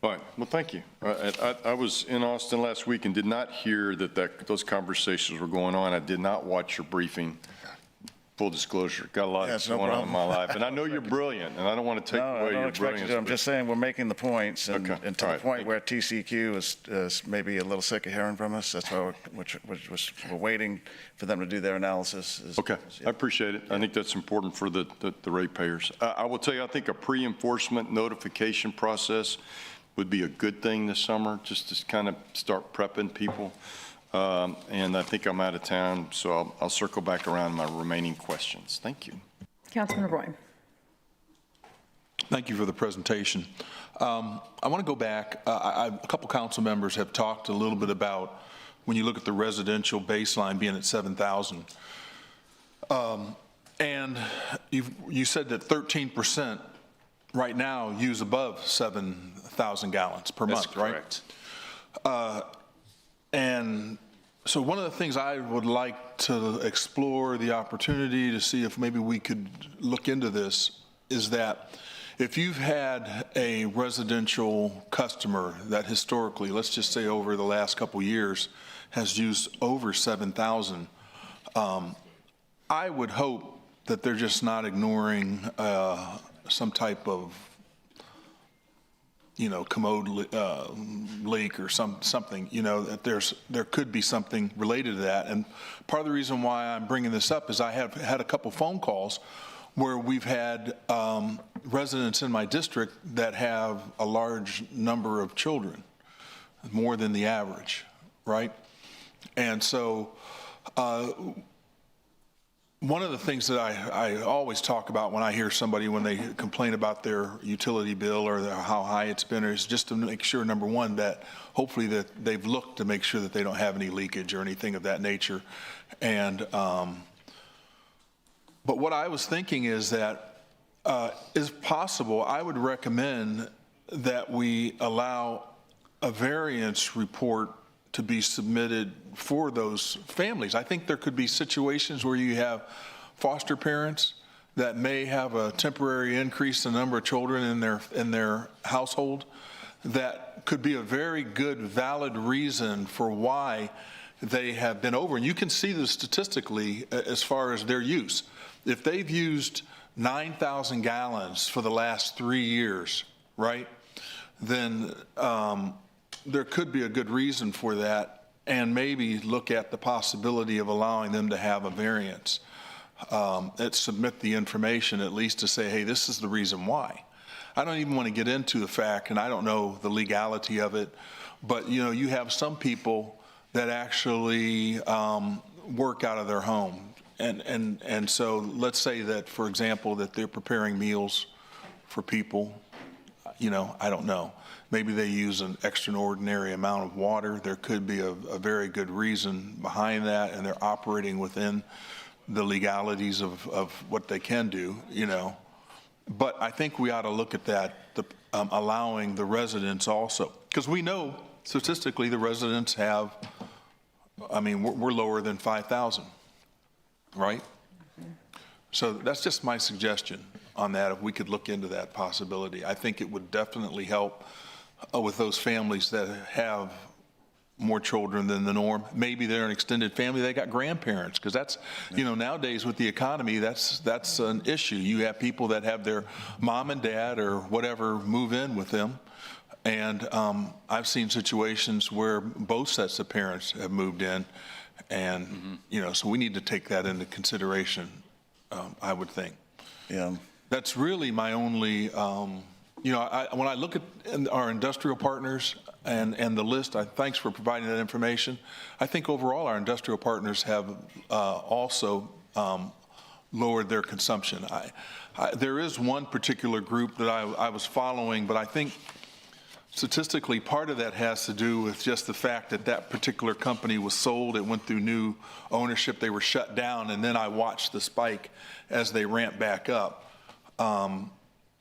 All right. Well, thank you. I was in Austin last week and did not hear that those conversations were going on. I did not watch your briefing. full disclosure, got a lot Yes, no going on in my problem. life. And I know you're brilliant, and I don't want to take No, I away don't your expect you brilliance. to. I'm just saying we're making the points, and Okay. and to All the right. point where TCQ is maybe a little sick of hearing from us. That's why we're waiting for them to do their analysis. Okay, I appreciate it. I think that's important for the ratepayers. I will tell you, I think a pre-enforcement notification process would be a good thing this summer, just to kind of start prepping people. And I think I'm out of town, so I'll circle back around my remaining questions. Thank you. Councilman Roy. Thank you for the presentation. I want to go back. A couple council members have talked a little bit about when you look at the residential baseline being at 7,000. And you said that 13% right now use above 7,000 gallons per month, right? That's correct. And so one of the things I would like to explore the opportunity to see if maybe we could look into this is that if you've had a residential customer that historically, let's just say over the last couple years, has used over 7,000, I would hope that they're just not ignoring some type of commode leak or something, that there could be something related to that. And part of the reason why I'm bringing this up is I have had a couple phone calls where we've had residents in my district that have a large number of children, more than the average, right? And so one of the things that I always talk about when I hear somebody, when they complain about their utility bill or how high it's been, is just to make sure, number one, that hopefully that they've looked to make sure that they don't have any leakage or anything of that nature. And, but what I was thinking is that, if possible, I would recommend that we allow a variance report to be submitted for those families. I think there could be situations where you have foster parents that may have a temporary increase in the number of children in their household. That could be a very good, valid reason for why they have been over. And you can see this statistically as far as their use. If they've used 9,000 gallons for the last 3 years, right, then there could be a good reason for that, and maybe look at the possibility of allowing them to have a variance. That submit the information at least to say, hey, this is the reason why. I don't even want to get into the fact, and I don't know the legality of it, but you have some people that actually work out of their home. And so let's say that, for example, that they're preparing meals for people, I don't know. Maybe they use an extraordinary amount of water. There could be a very good reason behind that, and they're operating within the legalities of what they can do, But I think we ought to look at that, allowing the residents also. Because we know statistically the residents have, we're lower than 5,000, right? So that's just my suggestion on that, if we could look into that possibility. I think it would definitely help with those families that have more children than the norm. Maybe they're an extended family, they got grandparents, because that's, nowadays with the economy, that's an issue. You have people that have their mom and dad or whatever move in with them. And I've seen situations where both sets of parents have moved in. And, so we need to take that into consideration, I would think. Yeah. That's really my only, when I look at our industrial partners and the list, thanks for providing that information. I think overall our industrial partners have also lowered their consumption. There is one particular group that I was following, but I think statistically part of that has to do with just the fact that that particular company was sold. It went through new ownership. They were shut down, and then I watched the spike as they ramped back up.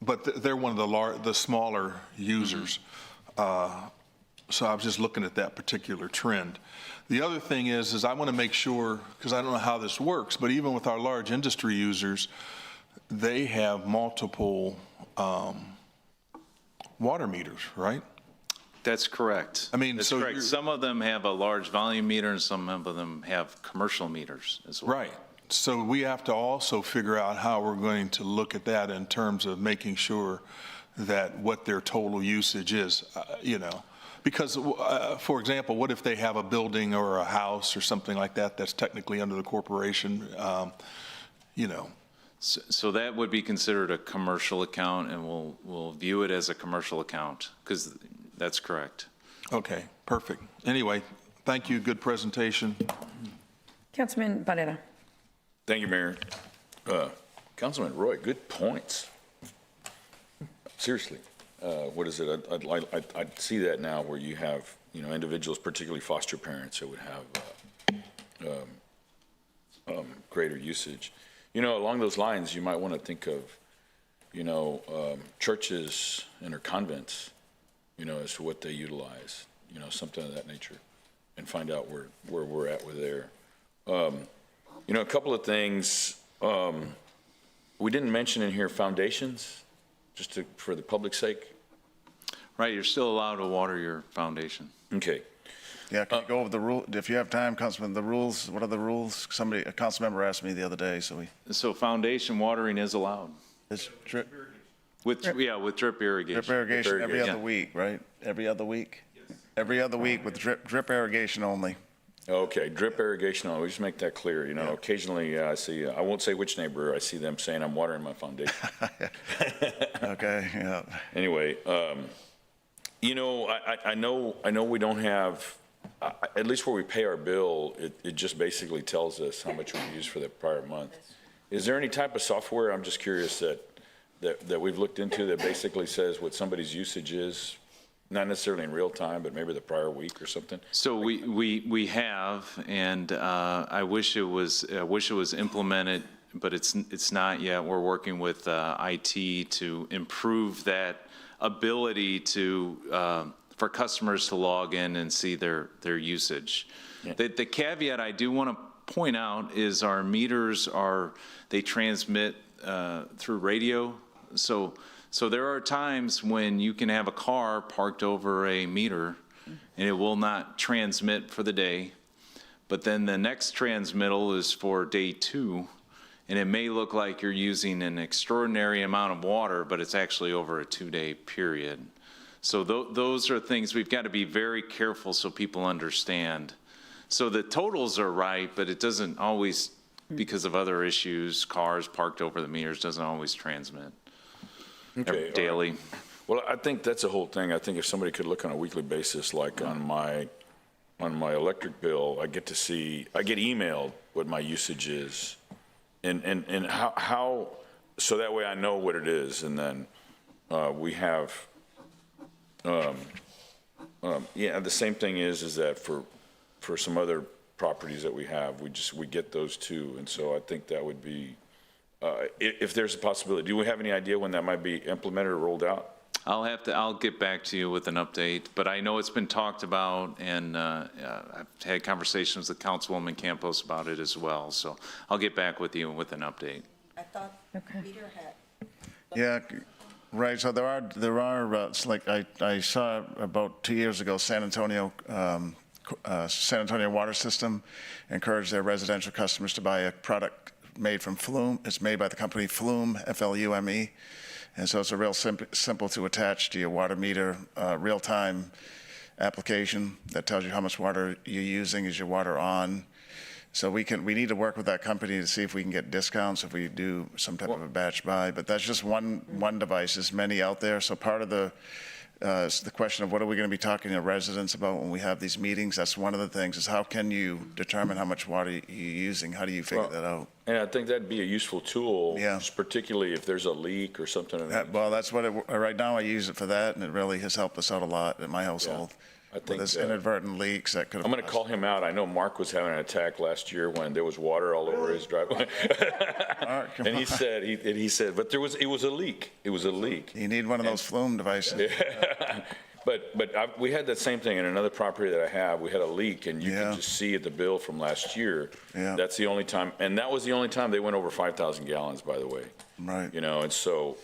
But they're one of the smaller users. So I was just looking at that particular trend. The other thing is I want to make sure, because I don't know how this works, but even with our large industry users, they have multiple water meters, right? That's correct. That's so correct. Some of them have a large volume meter, and some of them have commercial meters as well. Right. So we have to also figure out how we're going to look at that in terms of making sure that what their total usage is, Because, for example, what if they have a building or a house or something like that that's technically under the corporation, So that would be considered a commercial account, and we'll view it as a commercial account, because that's correct. Okay, perfect. Anyway, thank you, good presentation. Councilman Barrera. Thank you, Mayor. Councilman Roy, good points. Seriously, what is it? I'd see that now where you have, individuals, particularly foster parents, who would have greater usage. Along those lines, you might want to think of, churches and or convents, as to what they utilize, something of that nature, and find out where we're at with there. A couple of things. We didn't mention in here foundations, just for the public's sake. Right, you're still allowed to water your foundation. Okay. Yeah, can you go over the rule, if you have time, Councilman, the rules, what are the rules? A council member asked me the other day, So foundation watering is allowed. It's drip With drip irrigation. irrigation every other week, right? Every other week? Every other week with drip irrigation only. Okay, drip irrigation, we just make that clear, occasionally I see, I won't say which neighbor, I see them saying I'm watering my foundation. Okay, yeah. Anyway, I know we don't have, at least where we pay our bill, it just basically tells us how much we used for the prior month. Is there any type of software, I'm just curious, that we've looked into that basically says what somebody's usage is? Not necessarily in real time, but maybe the prior week or something? So we have, and I wish it was implemented, but it's not yet. We're working with IT to improve that ability to for customers to log in and see their usage. Yeah. The caveat I do want to point out is our meters they transmit through radio. So there are times when you can have a car parked over a meter and it will not transmit for the day, but then the next transmittal is for day 2, and it may look like you're using an extraordinary amount of water, but it's actually over a 2-day period. So those are things we've got to be very careful so people understand. So the totals are right, but it doesn't always, because of other issues, cars parked over the meters doesn't always transmit. Okay, daily. Right. Well, I think that's the whole thing. I think if somebody could look on a weekly basis, like on my electric bill, I get emailed what my usage is, and how so that way I know what it is, and then we have the same thing is that for some other properties that we have, we get those too, and so I think that would be. If there's a possibility, do we have any idea when that might be implemented or rolled out? I'll get back to you with an update, but I know it's been talked about, and I've had conversations with Councilwoman Campos about it as well. So I'll get back with you with an update. I thought Peter had. Yeah, right. So there are it's like I saw about 2 years ago, San Antonio Water System encouraged their residential customers to buy a product made from Flume. It's made by the company Flume, F-L-U-M-E. And so it's a real simple to attach to your water meter, real-time application that tells you how much water you're using. Is your water on? So we need to work with that company to see if we can get discounts if we do some type of a batch buy. But that's just one device. There's many out there. So part of the question of what are we going to be talking to residents about when we have these meetings, that's one of the things, is how can you determine how much water you're using? How do you figure that out? And I think that'd be a useful tool, particularly if there's a leak or something. Well, that's what right now I use it for that, and it really has helped us out a lot in my household. I think there's inadvertent leaks that could have. I'm going to call him out. I know Mark was having an attack last year when there was water all over his driveway. And he said, but it was a leak. It was a leak. You need one of those Flume devices. Yeah. But we had that same thing in another property that I have. We had a leak, and you could just see the bill from last year. Yeah. That's the only time, and that was the only time they went over 5,000 gallons, by the way. Right. And so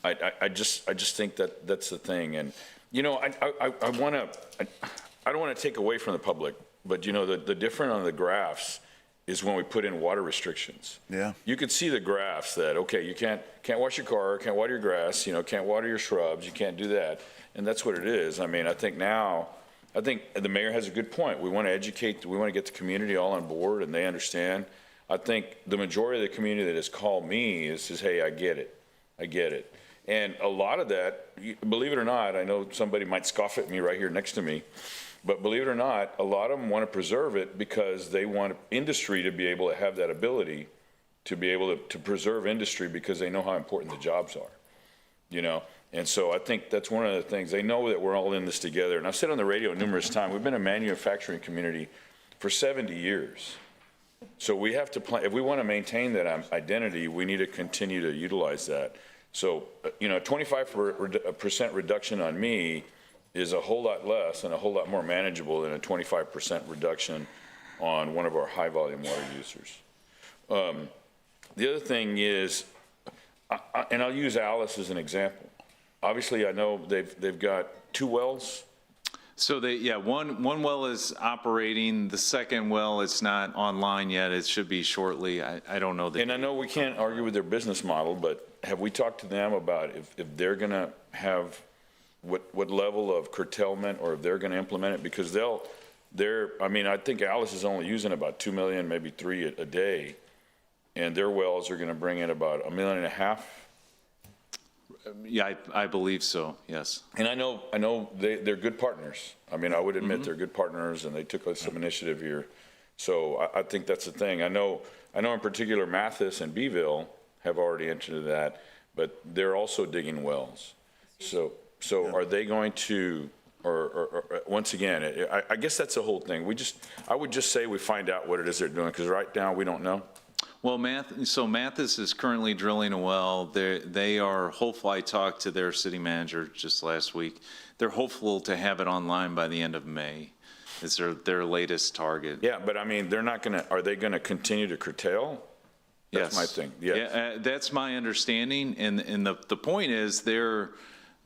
I just think that that's the thing. And I don't want to take away from the public, but the different on the graphs is when we put in water restrictions. Yeah. You could see the graphs that, okay, you can't wash your car, can't water your grass, can't water your shrubs, you can't do that. And that's what it is. I mean, I think the mayor has a good point. We want to educate, we want to get the community all on board and they understand. I think the majority of the community that has called me says, hey, I get it. And a lot of that, believe it or not, I know somebody might scoff at me right here next to me, but believe it or not, a lot of them want to preserve it because they want industry to be able to have that ability to be able to preserve industry because they know how important the jobs are, And so I think that's one of the things. They know that we're all in this together. And I've said on the radio numerous times, we've been a manufacturing community for 70 years. So we have to plan, if we want to maintain that identity, we need to continue to utilize that. So, 25% reduction on me is a whole lot less and a whole lot more manageable than a 25% reduction on one of our high volume water users. The other thing is, and I'll use Alice as an example. Obviously, I know they've got 2 wells. So one well is operating. The second well, it's not online yet. It should be shortly. I don't know. And I know we can't argue with their business model, but have we talked to them about if they're going to have what level of curtailment or if they're going to implement it? Because I think Alice is only using about 2 million, maybe 3 a day. And their wells are going to bring in about 1.5 million. Yeah, I believe so, yes. And I know they're good partners. I mean, I would admit they're good partners, and they took some initiative here. So I think that's the thing. I know in particular Mathis and Beeville have already entered into that, but they're also digging wells. So are they going to, or once again, I guess that's the whole thing. I would just say we find out what it is they're doing, because right now we don't know. Well, Mathis is currently drilling a well. They are hopeful. I talked to their city manager just last week. They're hopeful to have it online by the end of May. Is their latest target. Yeah, but I mean, are they going to continue to curtail? That's my thing. Yes. Yeah, that's my understanding. And the point is they're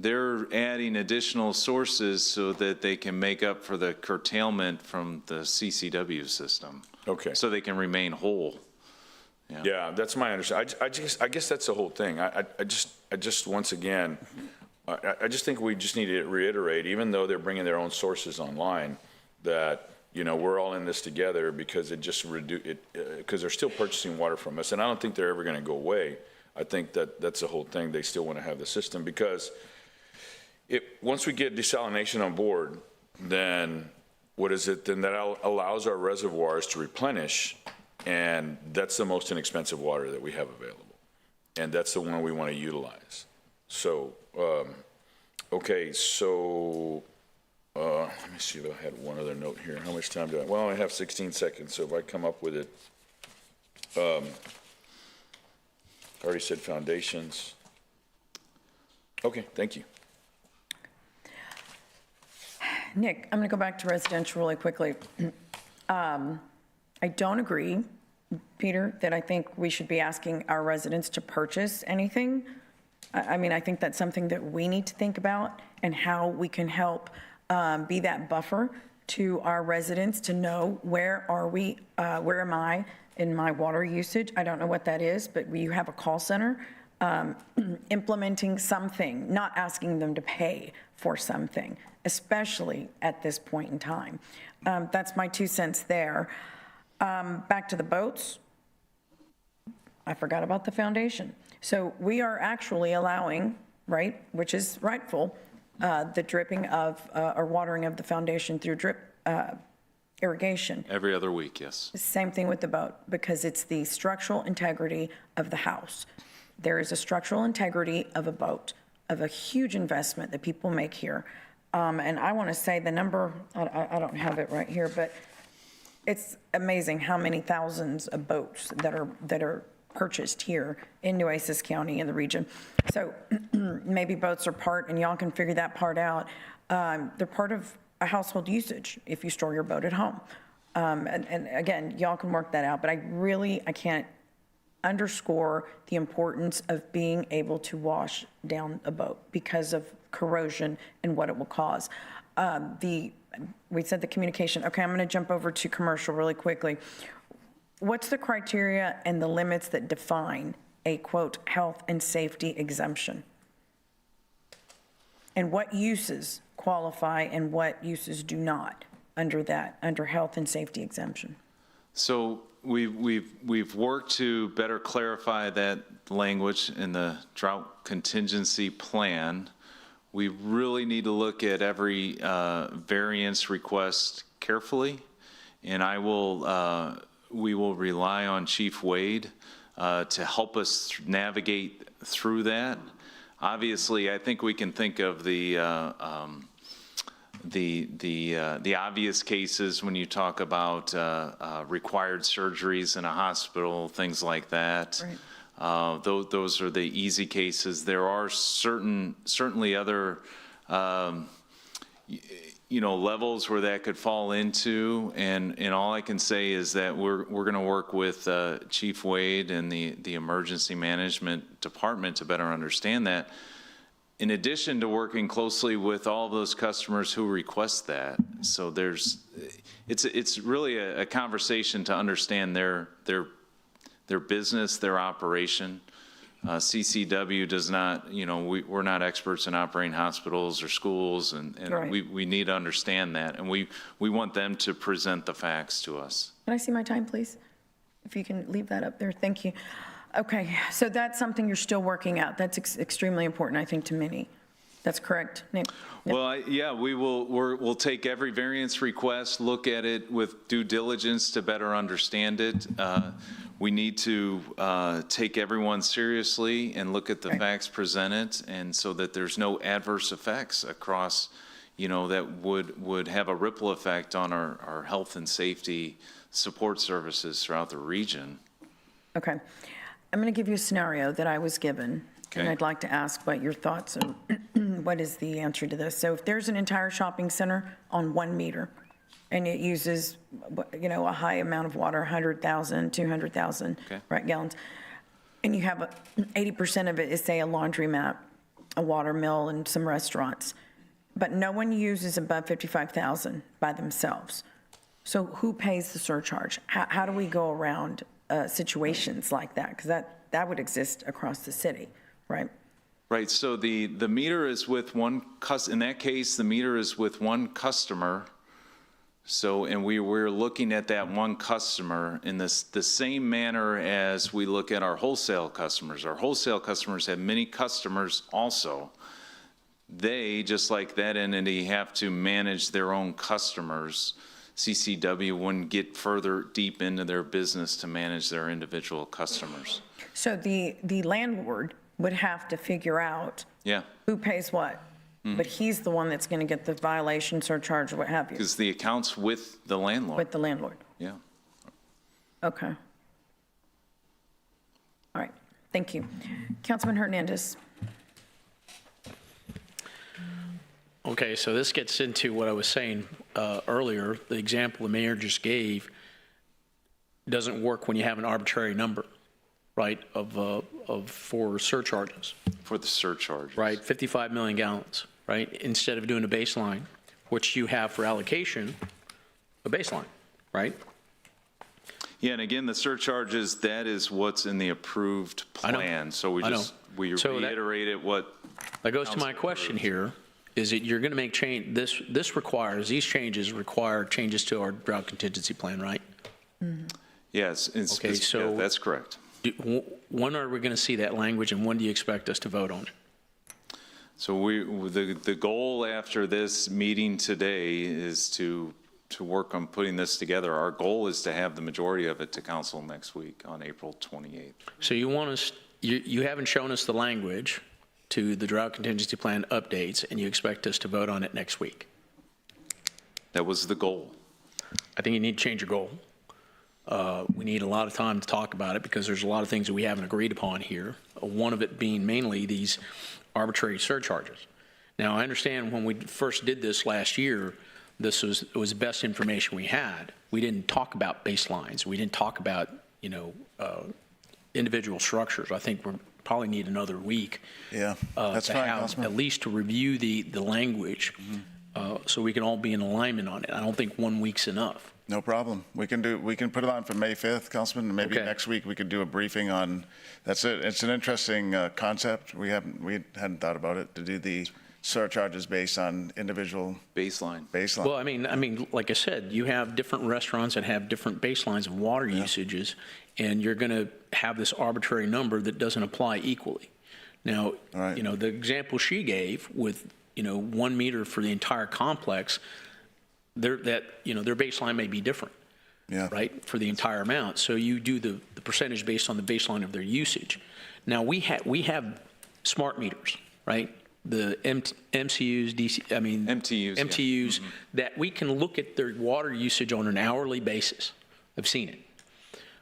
adding additional sources so that they can make up for the curtailment from the CCW system. Okay. So they can remain whole. Yeah, that's my understanding. I guess that's the whole thing. I just once again, I just think we just need to reiterate, even though they're bringing their own sources online, that we're all in this together because because they're still purchasing water from us, and I don't think they're ever going to go away. I think that's the whole thing. They still want to have the system because once we get desalination on board, then what is it? Then that allows our reservoirs to replenish. And that's the most inexpensive water that we have available. And that's the one we want to utilize. So, okay, so let me see if I had one other note here. How much time do I? Well, I have 16 seconds, so if I come up with it. I already said foundations. Okay, thank you. Nick, I'm going to go back to residential really quickly. I don't agree, Peter, that I think we should be asking our residents to purchase anything. I mean, I think that's something that we need to think about and how we can help be that buffer to our residents to know where am I in my water usage. I don't know what that is, but you have a call center implementing something, not asking them to pay for something, especially at this point in time. That's my 2 cents there. Back to the boats. I forgot about the foundation. So we are actually allowing, right, which is rightful, the dripping of or watering of the foundation through drip irrigation. Every other week, yes. Same thing with the boat, because it's the structural integrity of the house. There is a structural integrity of a boat, of a huge investment that people make here. And I want to say the number, I don't have it right here, but it's amazing how many thousands of boats that are purchased here in Nueces County in the region. So maybe boats are part, and y'all can figure that part out. They're part of a household usage if you store your boat at home. And again, y'all can work that out, but I can't underscore the importance of being able to wash down a boat because of corrosion and what it will cause. We said the communication. Okay, I'm going to jump over to commercial really quickly. what's the criteria and the limits that define a, quote, health and safety exemption? And what uses qualify and what uses do not under that, under health and safety exemption? So we've worked to better clarify that language in the drought contingency plan. We really need to look at every variance request carefully, and we will rely on Chief Wade to help us navigate through that. Obviously, I think we can think of the obvious cases when you talk about required surgeries in a hospital, things like that. Right. Those are the easy cases. There are certainly other levels where that could fall into, and all I can say is that we're going to work with Chief Wade and the Emergency Management Department to better understand that, in addition to working closely with all of those customers who request that. So it's really a conversation to understand their business, their operation. CCW does not, we're not experts in operating hospitals or schools, and Right. we need to understand that, and we want them to present the facts to us. Can I see my time, please? If you can leave that up there, thank you. Okay, so that's something you're still working out. That's extremely important, I think, to many. That's correct, Nick? Well, we'll take every variance request, look at it with due diligence to better understand it. We need to take everyone seriously and look at the facts presented, and so that there's no adverse effects across, that would have a ripple effect on our health and safety support services throughout the region. Okay. I'm going to give you a scenario that I was given, and Okay. I'd like to ask what your thoughts are. What is the answer to this? So if there's an entire shopping center on 1 meter, and it uses, a high amount of water, 100,000, 200,000 Okay. right, gallons, and you have 80% of it is, say, a laundromat, a water mill, and some restaurants, but no one uses above 55,000 by themselves. So who pays the surcharge? How do we go around situations like that? Because that would exist across the city, right? Right, so the meter is with one, in that case, the meter is with one customer. So, and we're looking at that one customer in the same manner as we look at our wholesale customers. Our wholesale customers have many customers also. They, just like that entity, have to manage their own customers. CCW wouldn't get further deep into their business to manage their individual customers. So the landlord would have to figure out Yeah, who pays what, but he's the one that's going to get the violation, surcharge, or what have you, because the account's with the landlord. with the landlord. Yeah. Okay. All right, thank you. Councilman Hernandez. Okay, so this gets into what I was saying earlier. The example the mayor just gave doesn't work when you have an arbitrary number, right, for surcharges. For the surcharge. Right, 55 million gallons, right? Instead of doing a baseline, which you have for allocation, a baseline, right? Yeah, and again, the surcharges, that is what's in the approved I know. plan. So we I know. just, we So that- reiterated what. That goes to my council question approved. here, is that you're going to make change, these changes require changes to our drought contingency plan, right? Yes, Okay, so- that's correct. When are we going to see that language, and when do you expect us to vote on it? So the goal after this meeting today is to work on putting this together. Our goal is to have the majority of it to council next week on April 28th. So you want us, you haven't shown us the language to the drought contingency plan updates, and you expect us to vote on it next week? That was the goal. I think you need to change your goal. We need a lot of time to talk about it because there's a lot of things that we haven't agreed upon here. One of it being mainly these arbitrary surcharges. Now, I understand when we first did this last year, this was the best information we had. We didn't talk about baselines. We didn't talk about, individual structures. I think we probably need another week. Yeah, that's to fine, have, Councilman. at least to review the language, so we can all be in alignment on it. I don't think 1 week's enough. No problem. We can put it on for May 5th, Councilman, and maybe Okay. next week we could do a briefing on, that's it. It's an interesting concept. We hadn't thought about it, to do the surcharges based on individual Baseline. Well, I mean, like I said, you have different restaurants that have different baselines of water usages, and you're going to have this arbitrary number that doesn't apply equally. Now, Right. you know, the example she gave with, 1 meter for the entire complex, their baseline may be different. Yeah. Right, for the entire amount. So you do the percentage based on the baseline of their usage. Now, we have smart meters, right? The MCUs, MTUs, that we can look at their water usage on an hourly basis. I've seen it.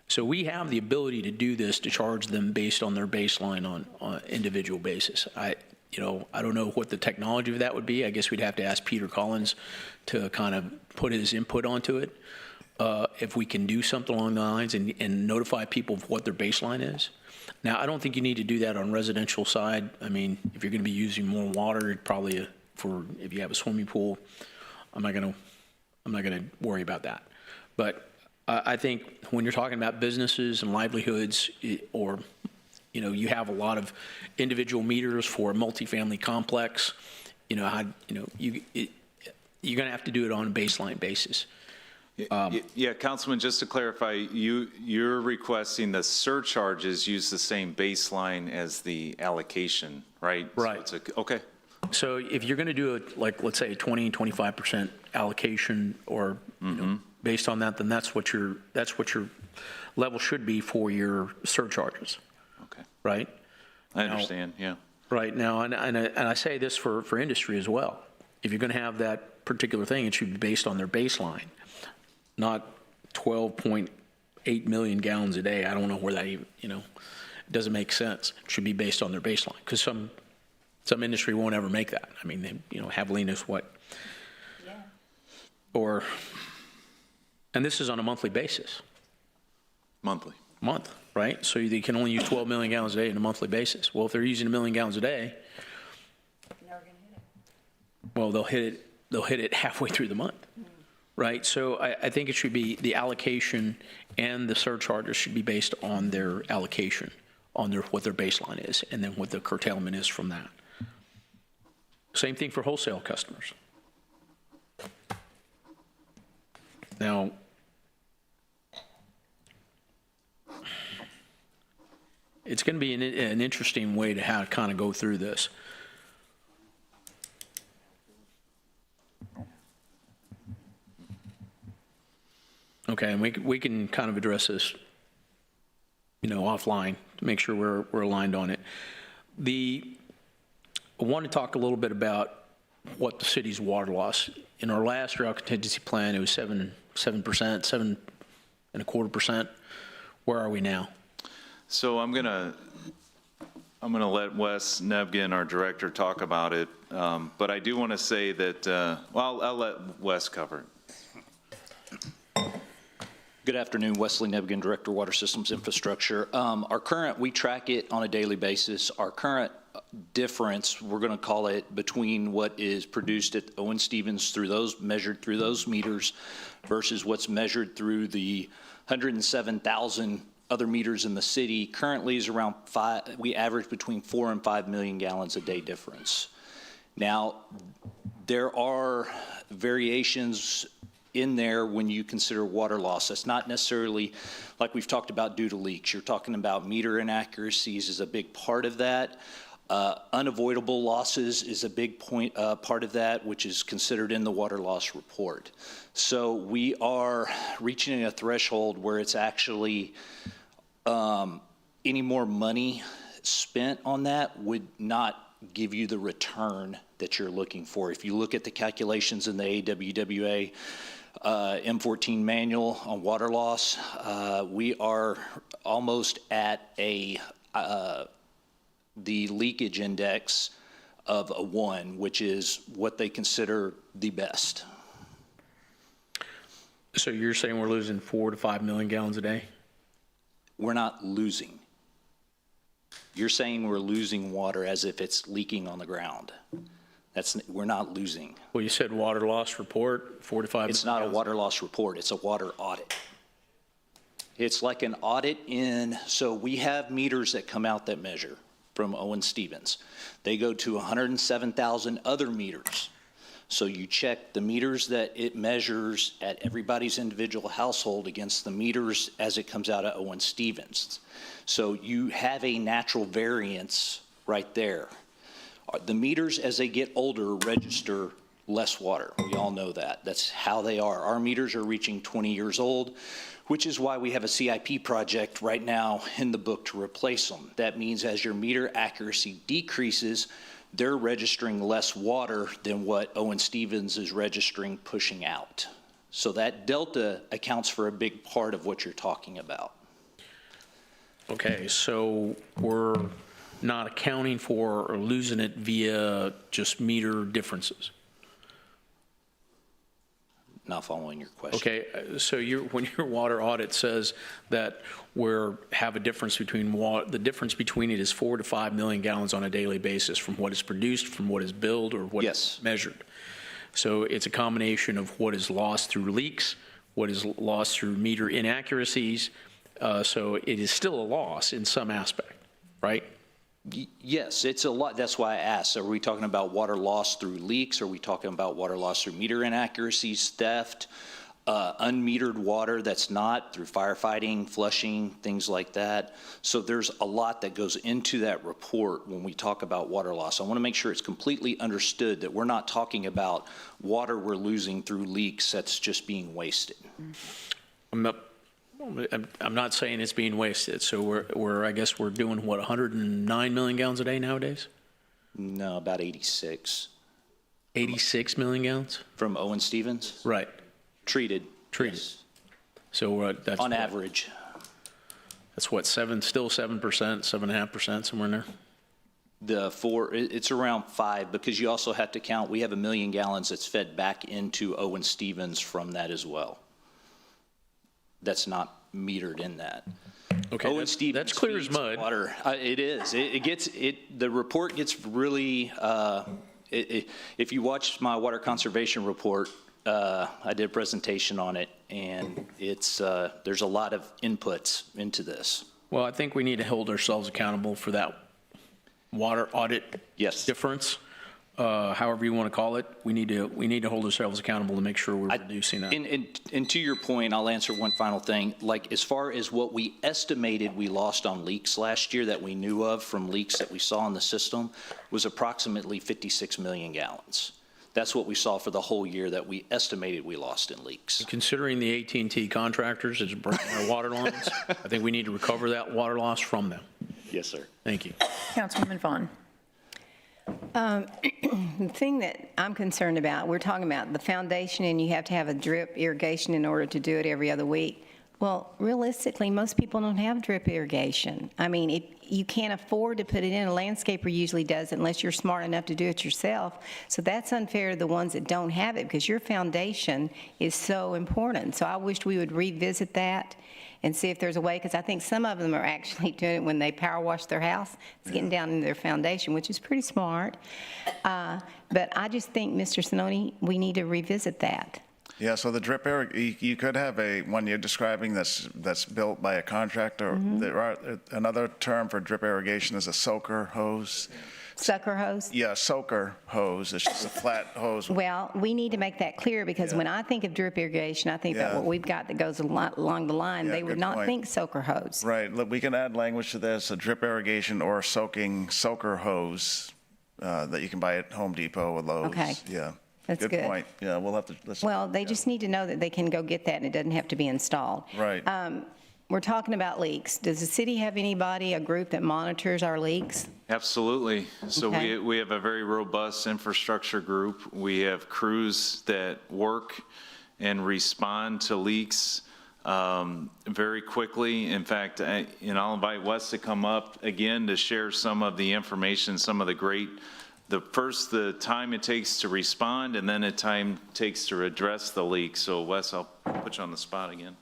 So we have the ability to do this, to charge them based on their baseline on individual basis. I don't know what the technology of that would be. I guess we'd have to ask Peter Collins to kind of put his input onto it. If we can do something along the lines and notify people of what their baseline is. Now, I don't think you need to do that on residential side. I mean, if you're going to be using more water, probably if you have a swimming pool, I'm not going to worry about that. But I think when you're talking about businesses and livelihoods, or you have a lot of individual meters for a multifamily complex, you're going to have to do it on a baseline basis. Yeah, Councilman, just to clarify, you're requesting the surcharges use the same baseline as the allocation, right? Right. So okay. So if you're going to do it, like, let's say 20, 25% allocation, or based on that, then that's what your level should be for your surcharges. Okay. Right? I understand, yeah. Right. Now, and I say this for industry as well. If you're going to have that particular thing, it should be based on their baseline, not 12.8 million gallons a day. I don't know where that even, it doesn't make sense. It should be based on their baseline, because some industry won't ever make that. I mean, Javelina is what? Yeah. And this is on a monthly basis. Month, right? So they can only use 12 million gallons a day on a monthly basis. Well, if they're using 1 million gallons a day, well, they'll hit it halfway through the month. Right, so I think it should be the allocation, and the surcharges should be based on their allocation, on what their baseline is, and then what the curtailment is from that. Same thing for wholesale customers. Now, it's going to be an interesting way to kind of go through this. Okay, and we can kind of address this, offline to make sure we're aligned on it. I want to talk a little bit about what the city's water loss. In our last drought contingency plan, it was 7%, 7.25%. Where are we now? So I'm gonna let Wes Nevgen, our director, talk about it. But I do want to say that, I'll let Wes cover it. Good afternoon, Wesley Nevgen, Director, Water Systems Infrastructure. We track it on a daily basis. Our current difference, we're going to call it, between what is produced at Owen Stevens measured through those meters versus what's measured through the 107,000 other meters in the city, currently is around we average between 4 and 5 million gallons a day difference. Now, there are variations in there when you consider water loss. That's not necessarily like we've talked about due to leaks. You're talking about meter inaccuracies is a big part of that. Unavoidable losses is a big part of that, which is considered in the water loss report. So we are reaching a threshold where it's actually any more money spent on that would not give you the return that you're looking for. If you look at the calculations in the AWWA M14 manual on water loss, we are almost at the leakage index of a 1, which is what they consider the best. So you're saying we're losing 4 to 5 million gallons a day? We're not losing. You're saying we're losing water as if it's leaking on the ground. We're not losing. Well, you said water loss report, 4 to 5. It's not a water loss report, it's a water audit. It's like an audit so we have meters that come out that measure from Owen Stevens. They go to 107,000 other meters. So you check the meters that it measures at everybody's individual household against the meters as it comes out of Owen Stevens. So you have a natural variance right there. The meters, as they get older, register less water. We all know that. That's how they are. Our meters are reaching 20 years old, which is why we have a CIP project right now in the book to replace them. That means as your meter accuracy decreases, they're registering less water than what Owen Stevens is registering pushing out. So that delta accounts for a big part of what you're talking about. Okay, so we're not accounting for or losing it via just meter differences. Not following your question. Okay, so when your water audit says that have a difference between the difference between it is 4 to 5 million gallons on a daily basis from what is produced, from what is billed, or what is measured. So it's a combination of what is lost through leaks, what is lost through meter inaccuracies. So it is still a loss in some aspect, right? Yes, it's a lot. That's why I asked. Are we talking about water loss through leaks? Are we talking about water loss through meter inaccuracies, theft, unmetered water that's not through firefighting, flushing, things like that? So there's a lot that goes into that report when we talk about water loss. I want to make sure it's completely understood that we're not talking about water we're losing through leaks that's just being wasted. I'm not saying it's being wasted. So I guess we're doing, what, 109 million gallons a day nowadays? No, about 86. 86 million gallons? From Owen Stevens? Right. Treated. Yes. So that's on average. That's what, still 7%, 7.5%, somewhere in there? It's around 5, because you also have to count, we have 1 million gallons that's fed back into Owen Stevens from that as well. That's not metered in that. Okay, Owen Stevens that's clear as mud. Water. It is. The report gets really, if you watch my water conservation report, I did a presentation on it, and there's a lot of inputs into this. Well, I think we need to hold ourselves accountable for that water audit difference. However you want to call it, we need to hold ourselves accountable to make sure we're reducing that. And to your point, I'll answer one final thing. Like, as far as what we estimated we lost on leaks last year that we knew of from leaks that we saw in the system was approximately 56 million gallons. That's what we saw for the whole year that we estimated we lost in leaks. Considering the AT&T contractors that's breaking our water lines, I think we need to recover that water loss from them. Yes, sir. Thank you. Councilwoman Vaughn. The thing that I'm concerned about, we're talking about the foundation, and you have to have a drip irrigation in order to do it every other week. Well, realistically, most people don't have drip irrigation. I mean, you can't afford to put it in. A landscaper usually does it unless you're smart enough to do it yourself. So that's unfair to the ones that don't have it, because your foundation is so important. So I wish we would revisit that and see if there's a way, because I think some of them are actually doing it when they power wash their house. It's getting down into their foundation, which is pretty smart. But I just think, Mr. Sinoni, we need to revisit that. Yeah, so the drip you could have one you're describing that's built by a contractor. Another term for drip irrigation is a soaker hose. Sucker hose? Yeah, soaker hose. It's just a flat hose. Well, we need to make that clear, because when I think of drip irrigation, I think about what we've got that goes along the line. They would not think soaker hose. Right. Look, we can add language to this, a drip irrigation or soaker hose that you can buy at Home Depot or Lowe's. Okay. Yeah. That's good. Good point. Yeah, we'll have to. Well, they just need to know that they can go get that and it doesn't have to be installed. Right. We're talking about leaks. Does the city have a group that monitors our leaks? Absolutely. So Okay. we have a very robust infrastructure group. We have crews that work and respond to leaks very quickly. In fact, I'll invite Wes to come up again to share some of the information, some of the time it takes to respond, and then the time it takes to address the leak. So Wes, I'll put you on the spot again.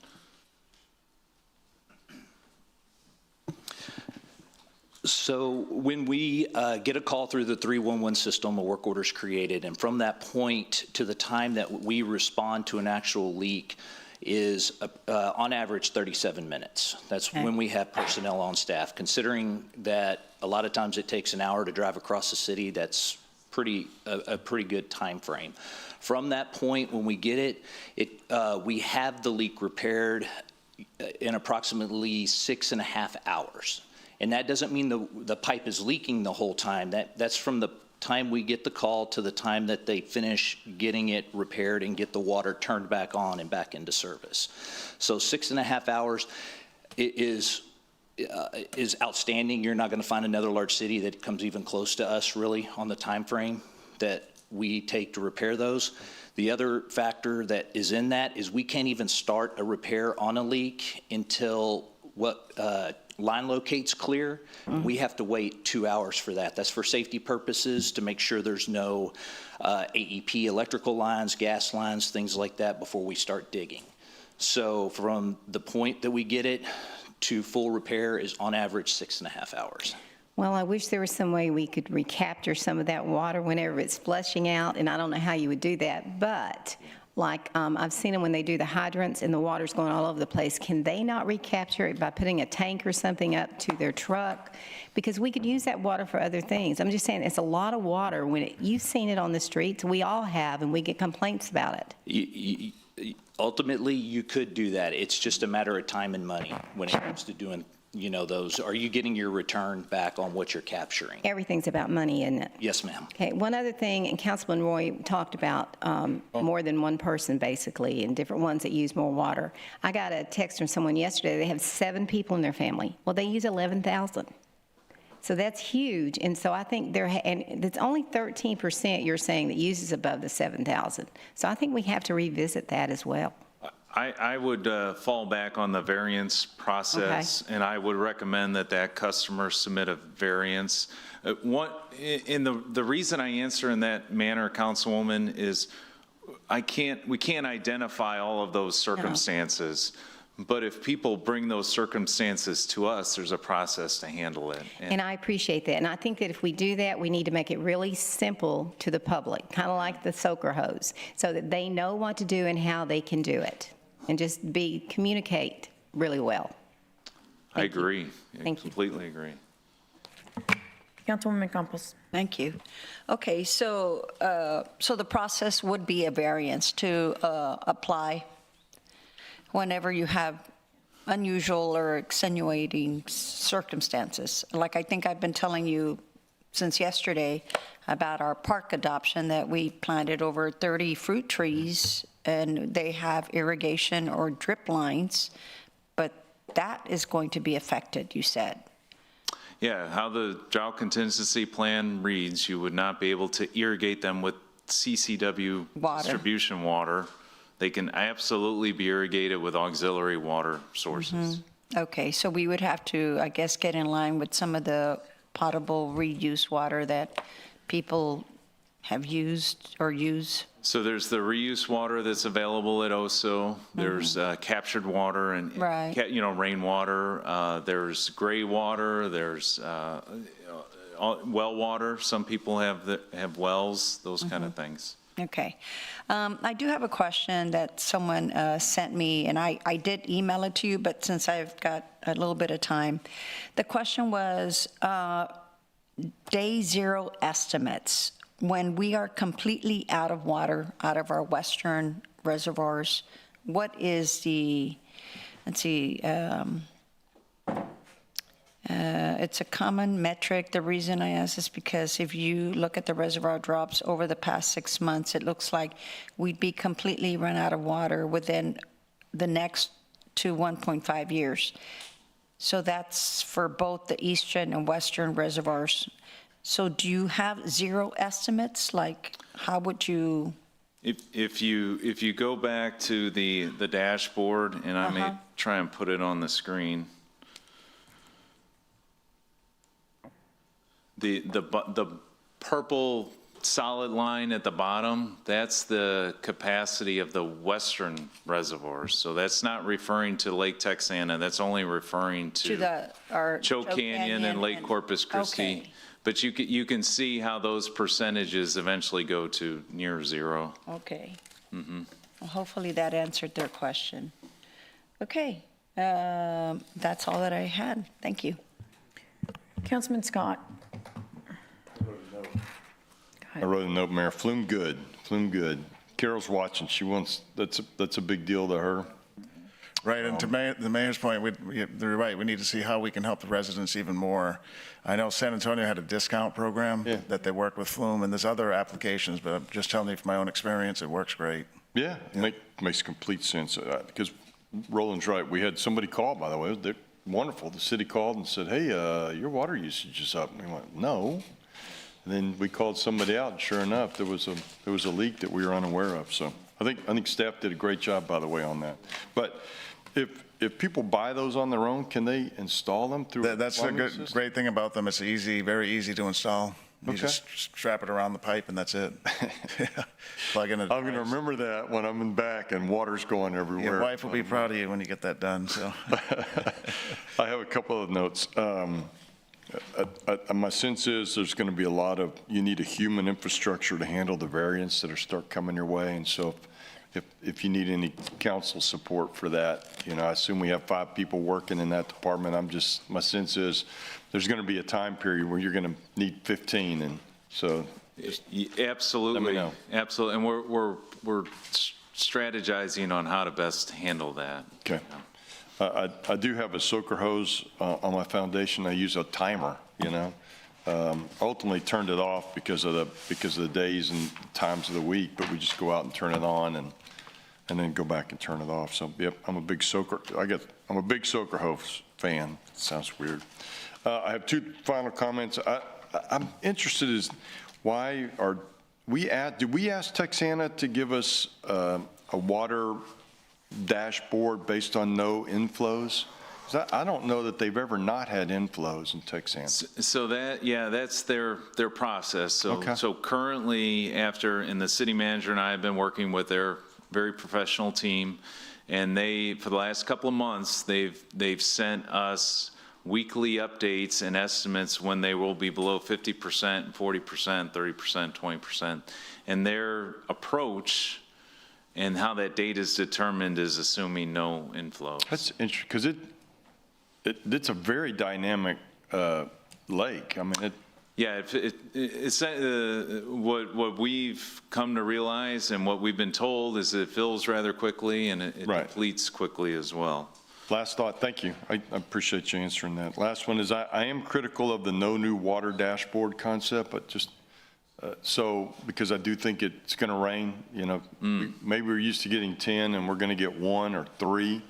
So when we get a call through the 311 system, a work order is created, and from that point to the time that we respond to an actual leak is on average 37 minutes. That's when we have personnel on staff. Considering that a lot of times it takes an hour to drive across the city, that's a pretty good time frame. From that point, when we get it, we have the leak repaired in approximately 6.5 hours. And that doesn't mean the pipe is leaking the whole time. That's from the time we get the call to the time that they finish getting it repaired and get the water turned back on and back into service. So 6.5 hours is outstanding. You're not going to find another large city that comes even close to us really on the time frame that we take to repair those. The other factor that is in that is we can't even start a repair on a leak until line locate's clear. We have to wait 2 hours for that. That's for safety purposes, to make sure there's no AEP electrical lines, gas lines, things like that before we start digging. So from the point that we get it to full repair is on average 6.5 hours. Well, I wish there was some way we could recapture some of that water whenever it's flushing out, and I don't know how you would do that, but like I've seen them when they do the hydrants and the water's going all over the place. Can they not recapture it by putting a tank or something up to their truck? Because we could use that water for other things. I'm just saying it's a lot of water. You've seen it on the streets, we all have, and we get complaints about it. Ultimately, you could do that. It's just a matter of time and money when it comes to doing those. Are you getting your return back on what you're capturing? Everything's about money, isn't it? Yes, ma'am. Okay, one other thing, and Councilman Roy talked about more than one person, basically, and different ones that use more water. I got a text from someone yesterday. They have 7 people in their family. Well, they use 11,000. So that's huge, and so I think and it's only 13% you're saying that uses above the 7,000. So I think we have to revisit that as well. I would fall back on the variance process, and I would recommend that customer submit a variance. The reason I answer in that manner, Councilwoman, is we can't identify all of those circumstances. But if people bring those circumstances to us, there's a process to handle it. And I appreciate that. And I think that if we do that, we need to make it really simple to the public, kind of like the soaker hose, so that they know what to do and how they can do it, and just communicate really well. I agree. Thank you. Completely agree. Councilwoman Campos. Thank you. Okay, so the process would be a variance to apply whenever you have unusual or extenuating circumstances. Like I think I've been telling you since yesterday about our park adoption, that we planted over 30 fruit trees and they have irrigation or drip lines, but that is going to be affected, you said. Yeah, how the drought contingency plan reads, you would not be able to irrigate them with CCW distribution water. They can absolutely be irrigated with auxiliary water sources. Okay, so we would have to, I guess, get in line with some of the potable reuse water that people have used or use. So there's the reuse water that's available at OSO. There's captured water and rainwater. There's gray water. There's well water. Some people have wells. Those kind of things. Okay. I do have a question that someone sent me, and I did email it to you, but since I've got a little bit of time. The question was day zero estimates. When we are completely out of water, out of our western reservoirs, what is the, let's see, it's a common metric. The reason I ask is because if you look at the reservoir drops over the past 6 months, it looks like we'd be completely run out of water within the next 1.5 years. So that's for both the eastern and western reservoirs. So do you have zero estimates? Like, how would you? If you go back to the dashboard, and I may try and put it on the screen. The purple solid line at the bottom, that's the capacity of the western reservoirs. So that's not referring to Lake Texana, that's only referring to our Choke Canyon and Lake Corpus Christi. Okay. But you can see how those percentages eventually go to near zero. Okay. Well, hopefully that answered their question. Okay, that's all that I had. Thank you. Councilman Scott. I wrote a note, Mayor. Flume good. Carol's watching. She wants, that's a big deal to her. Right, and to the mayor's point, they're right, we need to see how we can help the residents even more. I know San Antonio had a discount program that they worked with Flume, and there's other applications, but I'm just telling you from my own experience, it works great. Yeah, makes complete sense, because Roland's right. We had somebody call, by the way. They're wonderful. The city called and said, hey, your water usage is up. And we went, no. And then we called somebody out, and sure enough, there was a leak that we were unaware of. So I think staff did a great job, by the way, on that. But if people buy those on their own, can they install them through? That's a great thing about them. It's very easy to install. You just strap it around the pipe and that's it. Plug in a device. I'm going to remember that when I'm in back and water's going everywhere. Your wife will be proud of you when you get that done. So I have a couple of notes. My sense is there's going to be you need a human infrastructure to handle the variants that start coming your way. And so if you need any council support for that, I assume we have 5 people working in that department. My sense is there's going to be a time period where you're going to need 15. And so absolutely. Let me know. Absolutely. And we're strategizing on how to best handle that. Okay. I do have a soaker hose on my foundation. I use a timer, ultimately turned it off because of the days and times of the week, but we just go out and turn it on and then go back and turn it off. So, yep, I'm a big soaker hose fan. Sounds weird. I have 2 final comments. I'm interested is why did we ask Texana to give us a water dashboard based on no inflows? I don't know that they've ever not had inflows in Texana. So that's their process. So currently, and the city manager and I have been working with their very professional team, and for the last couple of months, they've sent us weekly updates and estimates when they will be below 50%, 40%, 30%, 20%. And their approach and how that data is determined is assuming no inflows. That's interesting, because it's a very dynamic lake. I mean, it's what we've come to realize and what we've been told is that it fills rather quickly and it depletes quickly as well. Last thought, thank you. I appreciate you answering that. Last one is I am critical of the no new water dashboard concept, but just because I do think it's going to rain. Maybe we're used to getting 10 and we're going to get 1 or 3,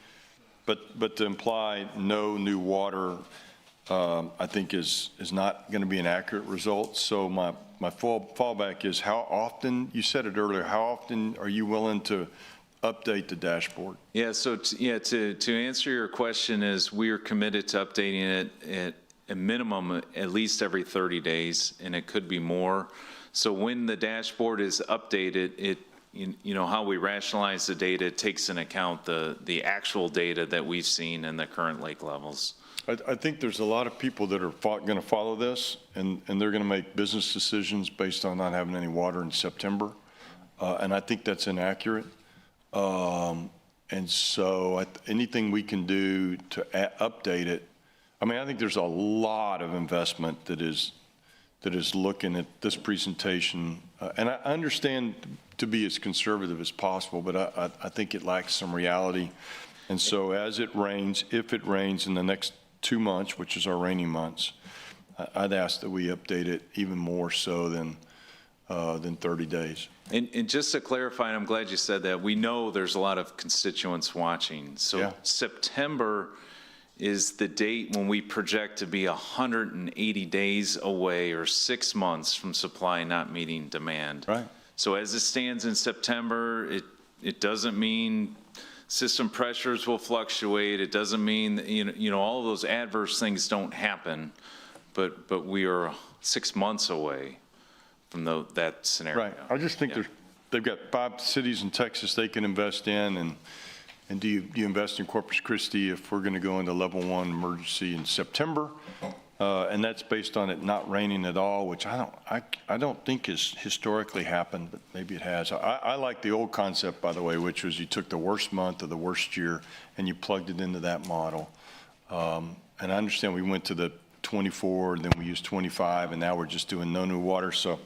but to imply no new water, I think is not going to be an accurate result. So my fallback is how often, you said it earlier, how often are you willing to update the dashboard? To answer your question is we are committed to updating it at a minimum at least every 30 days, and it could be more. So when the dashboard is updated, how we rationalize the data takes into account the actual data that we've seen in the current lake levels. I think there's a lot of people that are going to follow this, and they're going to make business decisions based on not having any water in September, and I think that's inaccurate. And so anything we can do to update it, I think there's a lot of investment that is looking at this presentation, and I understand to be as conservative as possible, but I think it lacks some reality. And so as it rains, if it rains in the next 2 months, which is our rainy months, I'd ask that we update it even more so than 30 days. And just to clarify, and I'm glad you said that, we know there's a lot of constituents watching. So September is the date when we project to be 180 days away or 6 months from supply not meeting demand. Right. So as it stands in September, it doesn't mean system pressures will fluctuate. It doesn't mean, all of those adverse things don't happen, but we are 6 months away that scenario. Right. I just think Yeah. they've got 5 cities in Texas they can invest in, and do you invest in Corpus Christi if we're going to go into level 1 emergency in September? And that's based on it not raining at all, which I don't think has historically happened, but maybe it has. I like the old concept, by the way, which was you took the worst month of the worst year and you plugged it into that model. And I understand we went to the 24, then we used 25, and now we're just doing no new water. So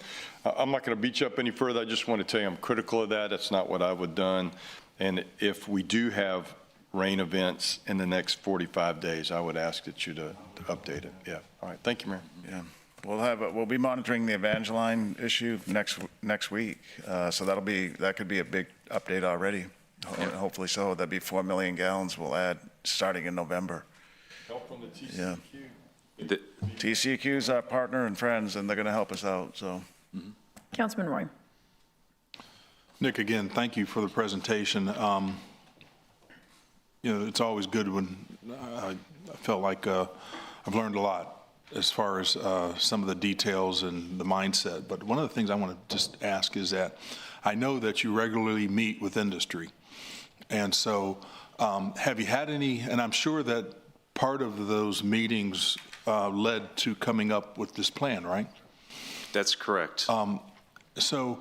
I'm not going to beat you up any further. I just want to tell you I'm critical of that. That's not what I would have done. And if we do have rain events in the next 45 days, I would ask that you to update it. Yeah. All right. Thank you, Mayor. Yeah. We'll be monitoring the Evangeline issue next week. So that could be a big update already. Hopefully so. That'd be 4 million gallons we'll add starting in November. Help from the TCEQ. Yeah. TCEQ is our partner and friends, and they're going to help us out, so. Councilman Roy. Nick, again, thank you for the presentation. It's always good when I felt like I've learned a lot as far as some of the details and the mindset. But one of the things I want to just ask is that I know that you regularly meet with industry. And so have you had any, and I'm sure that part of those meetings led to coming up with this plan, right? That's correct. So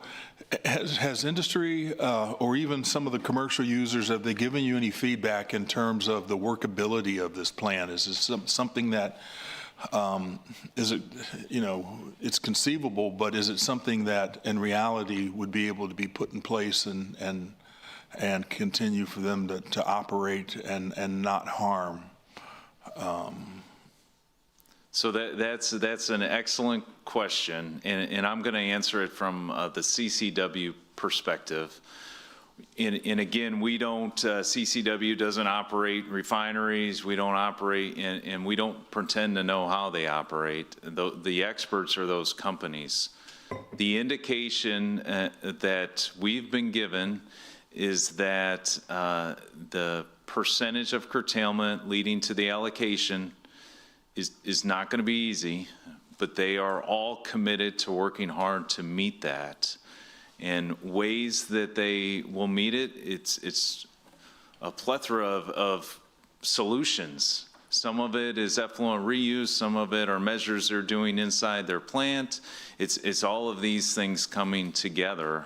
has industry or even some of the commercial users, have they given you any feedback in terms of the workability of this plan? Is this something that, is it, it's conceivable, but is it something that in reality would be able to be put in place and continue for them to operate and not harm? So that's an excellent question, and I'm going to answer it from the CCW perspective. And again, we don't, CCW doesn't operate refineries, we don't operate, and we don't pretend to know how they operate. The experts are those companies. The indication that we've been given is that the percentage of curtailment leading to the allocation is not going to be easy, but they are all committed to working hard to meet that. And ways that they will meet it, it's a plethora of solutions. Some of it is effluent reuse, some of it are measures they're doing inside their plant. It's all of these things coming together.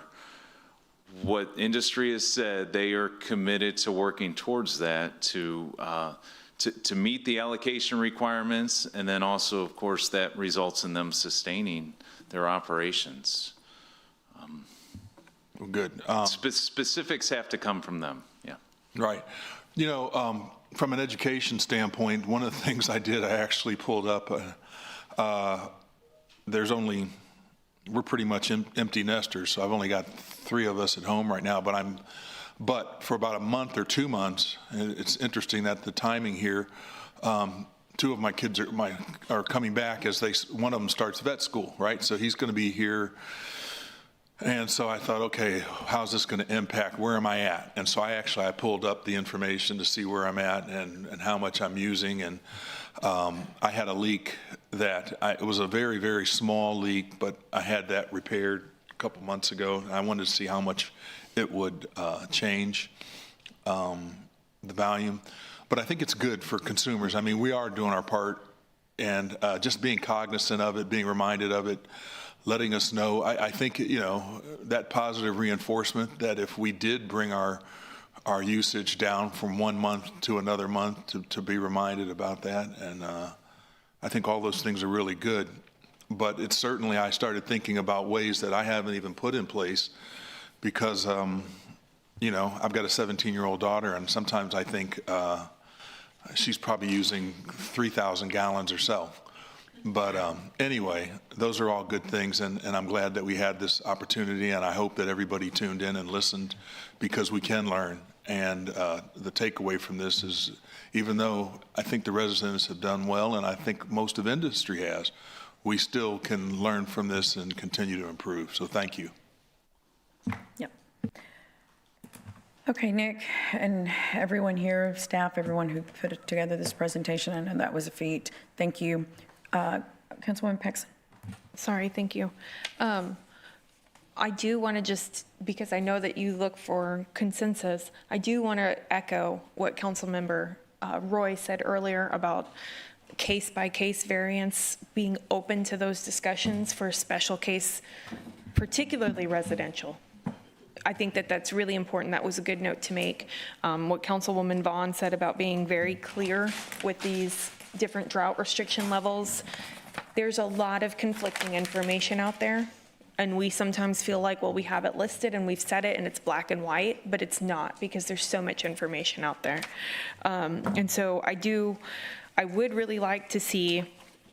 What industry has said, they are committed to working towards that to meet the allocation requirements, and then also, of course, that results in them sustaining their operations. Well, good. Specifics have to come from them, yeah. Right. From an education standpoint, one of the things I actually pulled up, we're pretty much empty nesters, so I've only got 3 of us at home right now, but for about a month or 2 months, it's interesting that the timing here, 2 of my kids are coming back as one of them starts vet school, right? So he's going to be here. And so I thought, okay, how's this going to impact? Where am I at? And so I pulled up the information to see where I'm at and how much I'm using. And I had a leak it was a very, very small leak, but I had that repaired a couple months ago. And I wanted to see how much it would change the volume. But I think it's good for consumers. I mean, we are doing our part, and just being cognizant of it, being reminded of it, letting us know. I think, that positive reinforcement that if we did bring our usage down from 1 month to another month, to be reminded about that. And I think all those things are really good. But it's certainly, I started thinking about ways that I haven't even put in place because, I've got a 17-year-old daughter, and sometimes I think she's probably using 3,000 gallons herself. But anyway, those are all good things, and I'm glad that we had this opportunity, and I hope that everybody tuned in and listened because we can learn. And the takeaway from this is, even though I think the residents have done well, and I think most of industry has, we still can learn from this and continue to improve. So thank you. Yep. Okay, Nick, and everyone here, staff, everyone who put together this presentation, I know that was a feat. Thank you. Councilwoman Paxson. Sorry, thank you. I do want to just, because I know that you look for consensus, I do want to echo what Councilmember Roy said earlier about case-by-case variance, being open to those discussions for special case, particularly residential. I think that that's really important. That was a good note to make. What Councilwoman Vaughn said about being very clear with these different drought restriction levels. There's a lot of conflicting information out there, and we sometimes feel like, well, we have it listed and we've said it and it's black and white, but it's not, because there's so much information out there. And so I would really like to see,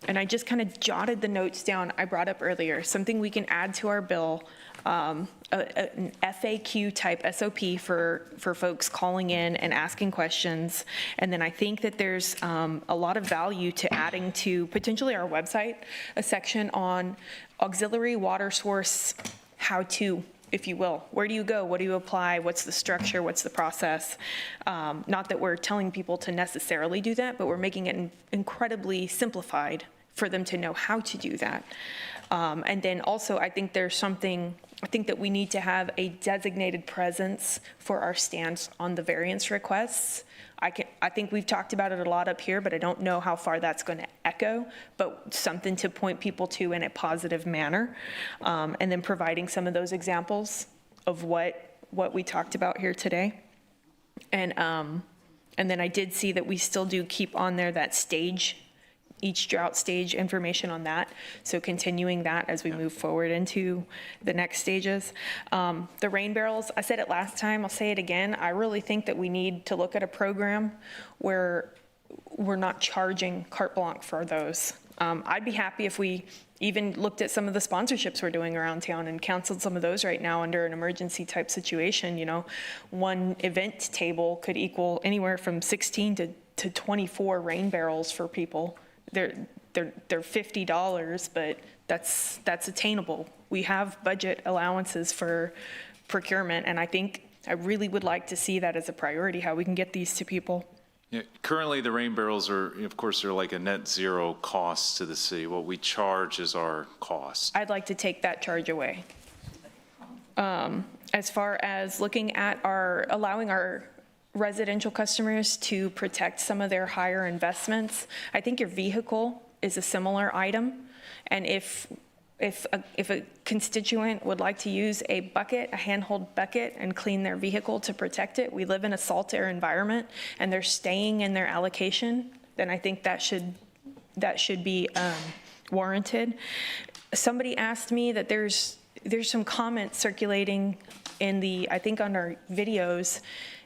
and I just kind of jotted the notes down I brought up earlier, something we can add to our bill, an FAQ type SOP for folks calling in and asking questions. And then I think that there's a lot of value to adding to potentially our website, a section on auxiliary water source how-to, if you will. Where do you go? What do you apply? What's the structure? What's the process? Not that we're telling people to necessarily do that, but we're making it incredibly simplified for them to know how to do that. And then also, I think that we need to have a designated presence for our stance on the variance requests. I think we've talked about it a lot up here, but I don't know how far that's going to echo, but something to point people to in a positive manner. And then providing some of those examples of what we talked about here today. And then I did see that we still do keep on there that stage, each drought stage information on that. So continuing that as we move forward into the next stages. The rain barrels, I said it last time, I'll say it again. I really think that we need to look at a program where we're not charging carte blanche for those. I'd be happy if we even looked at some of the sponsorships we're doing around town and canceled some of those right now under an emergency type situation. You know, one event table could equal anywhere from 16 to 24 rain barrels for people. They're $50, but that's attainable. We have budget allowances for procurement, and I really would like to see that as a priority, how we can get these to people. Yeah, currently, the rain barrels are, of course, they're like a net zero cost to the city. What we charge is our cost. I'd like to take that charge away. As far as looking at allowing our residential customers to protect some of their higher investments, I think your vehicle is a similar item. And if a constituent would like to use a bucket, a handhold bucket, and clean their vehicle to protect it, we live in a salt air environment, and they're staying in their allocation, then I think that should be warranted. Somebody asked me that there's some comments circulating I think on our videos,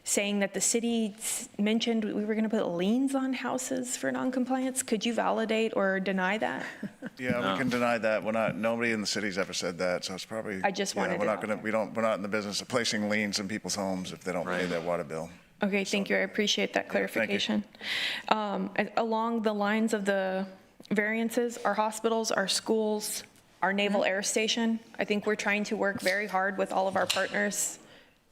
saying that the city mentioned we were going to put liens on houses for noncompliance. Could you validate or deny that? Yeah, we can deny that. Nobody in the city's ever said that, so it's probably. I just wanted to. We're not in the business of placing liens in people's homes if they don't pay their water bill. Okay, thank you. I appreciate that clarification. Along the lines of the variances, our hospitals, our schools, our Naval Air Station, I think we're trying to work very hard with all of our partners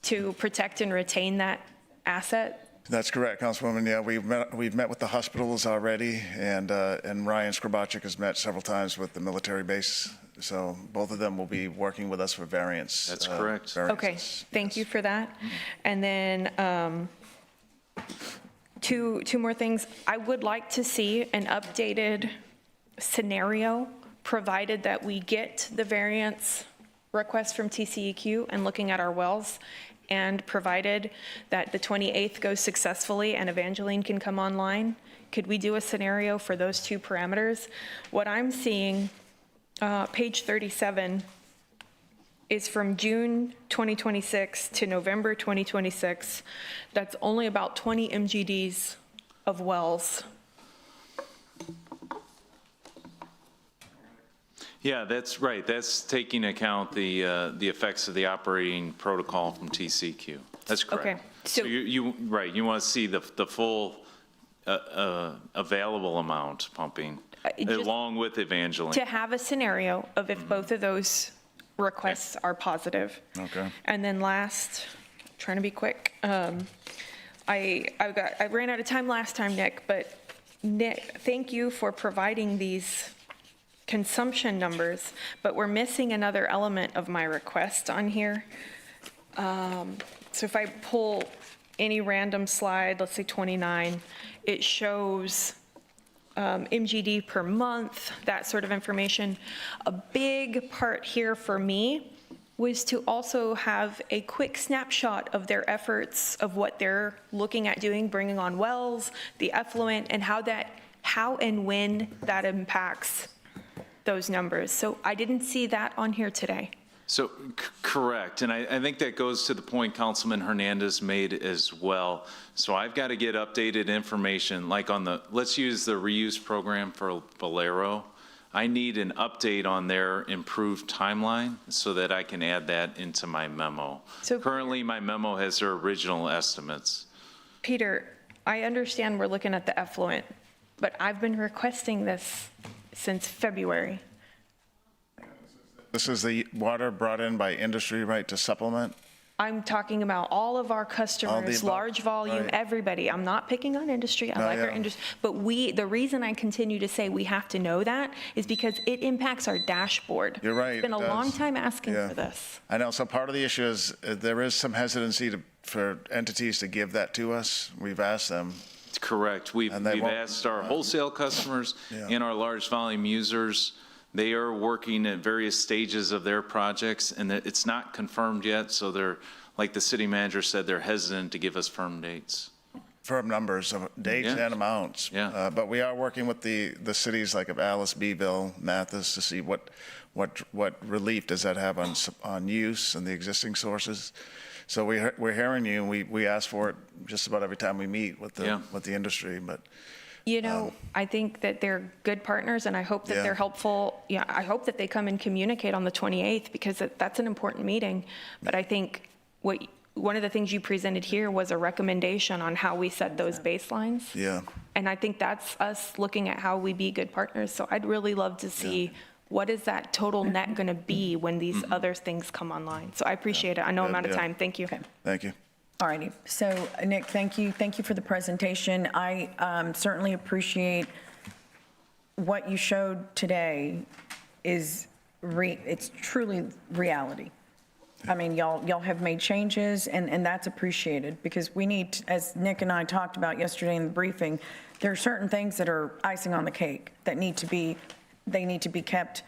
to protect and retain that asset. That's correct, Councilwoman. Yeah, we've met with the hospitals already, and Ryan Skrabacek has met several times with the military base. So both of them will be working with us for variance. That's correct. Okay, variances. thank you for that. And then two more things. I would like to see an updated scenario, provided that we get the variance request from TCEQ and looking at our wells, and provided that the 28th goes successfully and Evangeline can come online. Could we do a scenario for those two parameters? What I'm seeing, page 37, is from June 2026 to November 2026. That's only about 20 MGDs of wells. Yeah, that's right. That's taking account the effects of the operating protocol from TCQ. That's correct. Okay. So you want to see the full available amount pumping along with Evangeline. To have a scenario of if both of those requests are positive. Okay. And then last, trying to be quick, I ran out of time last time, Nick, but Nick, thank you for providing these consumption numbers, but we're missing another element of my request on here. So if I pull any random slide, let's say 29, it shows MGD per month, that sort of information. A big part here for me was to also have a quick snapshot of their efforts, of what they're looking at doing, bringing on wells, the effluent, and how and when that impacts those numbers. So I didn't see that on here today. So, correct, and I think that goes to the point Councilman Hernandez made as well. So I've got to get updated information, like on let's use the reuse program for Valero. I need an update on their improved timeline so that I can add that into my memo. So currently, my memo has their original estimates. Peter, I understand we're looking at the effluent, but I've been requesting this since February. This is the water brought in by industry, right, to supplement? I'm talking about all of our customers, above, large volume, right. everybody. I'm not picking on industry. I like our industry. But the reason I continue to say we have to know that is because it impacts our dashboard. You're right. It's been a long time asking Yeah. for this. I know, so part of the issue is there is some hesitancy for entities to give that to us. We've asked them. Correct. We've And they won't- asked our wholesale customers and our large volume users. They are working at various stages of their projects, and it's not confirmed yet, so they're, like the city manager said, they're hesitant to give us firm dates. Firm numbers of dates Yeah. and amounts. Yeah. But we are working with the cities like of Alice, Beeville, Mathis to see what relief does that have on use and the existing sources. So we're hearing you, and we ask for it just about every time we meet with the industry, but. You know, I think that they're good partners, and I hope that they're helpful. Yeah, I hope that they come and communicate on the 28th, because that's an important meeting. But I think one of the things you presented here was a recommendation on how we set those baselines. Yeah. And I think that's us looking at how we be good partners. So I'd really love to see what is that total net going to be when these other things come online. So I appreciate it. I know I'm out of time. Thank you. Thank you. All righty. So, Nick, thank you. Thank you for the presentation. I certainly appreciate what you showed today it's truly reality. I mean, y'all have made changes, and that's appreciated, because we need, as Nick and I talked about yesterday in the briefing, there are certain things that are icing on the cake that need to be kept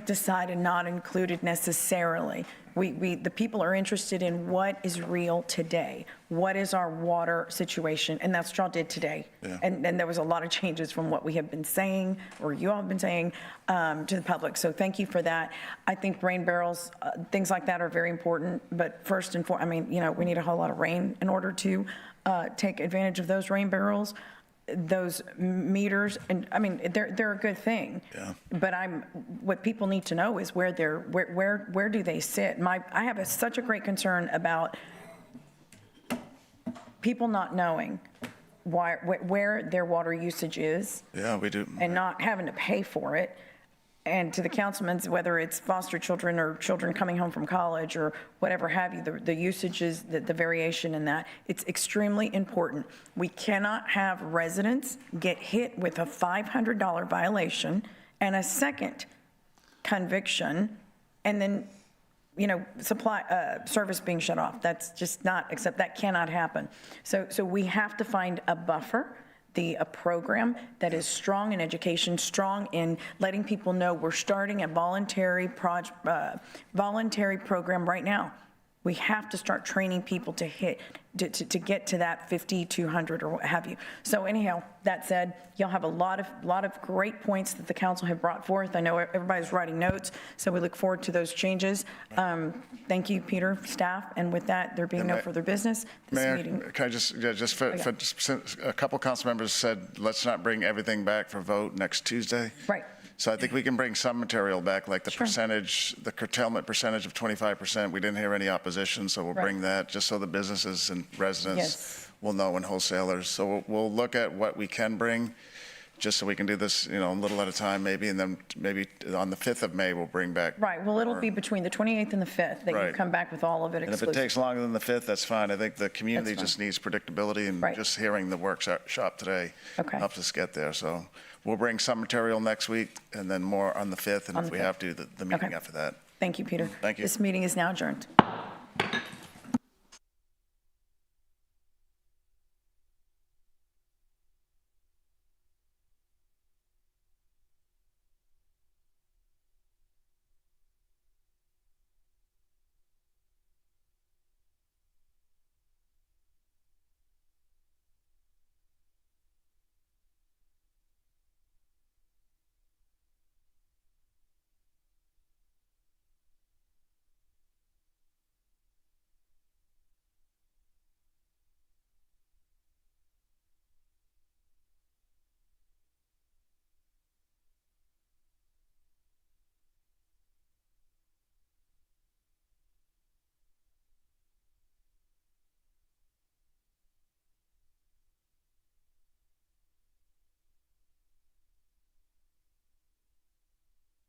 aside and not included necessarily. The people are interested in what is real today. What is our water situation? And that's what y'all did today. Yeah. And there was a lot of changes from what we have been saying, or you all have been saying, to the public. So thank you for that. I think rain barrels, things like that are very important. But first and foremost, we need a whole lot of rain in order to take advantage of those rain barrels. Those meters, and they're a good thing. Yeah. But what people need to know is where do they sit? I have such a great concern about people not knowing where their water usage is. Yeah, we do. And not having to pay for it. And to the councilmen's, whether it's foster children or children coming home from college or whatever have you, the usages, the variation in that, it's extremely important. We cannot have residents get hit with a $500 violation and a second conviction, and then, service being shut off. That's just not, that cannot happen. So we have to find a buffer, a program that is strong in education, strong in letting people know we're starting a voluntary program right now. We have to start training people to get to that 50, 200, or what have you. So anyhow, that said, you'll have a lot of great points that the council have brought forth. I know everybody's writing notes, so we look forward to those changes. Thank you, Peter, staff, and with that, there being no further business, this meeting. Mayor, can I just since a couple council members said, let's not bring everything back for vote next Tuesday. Right. So I think we can bring some material back, like the percentage, the curtailment percentage of 25%. We didn't hear any opposition, so we'll bring that just so the businesses and residents will know, and wholesalers. So we'll look at what we can bring, just so we can do this, a little at a time maybe, and then maybe on the 5th of May, we'll bring back. Right, well, it'll be between the 28th and the 5th that you come back with all of it And if exclusive. it takes longer than the 5th, that's fine. I think the community That's fine. just needs predictability, and just hearing the workshop today helps us get there. So We'll bring some material next week and then more on the 5th, and On if the we 5th. have to, the meeting Okay. after that. Thank you, Peter. Thank you. This meeting is now adjourned.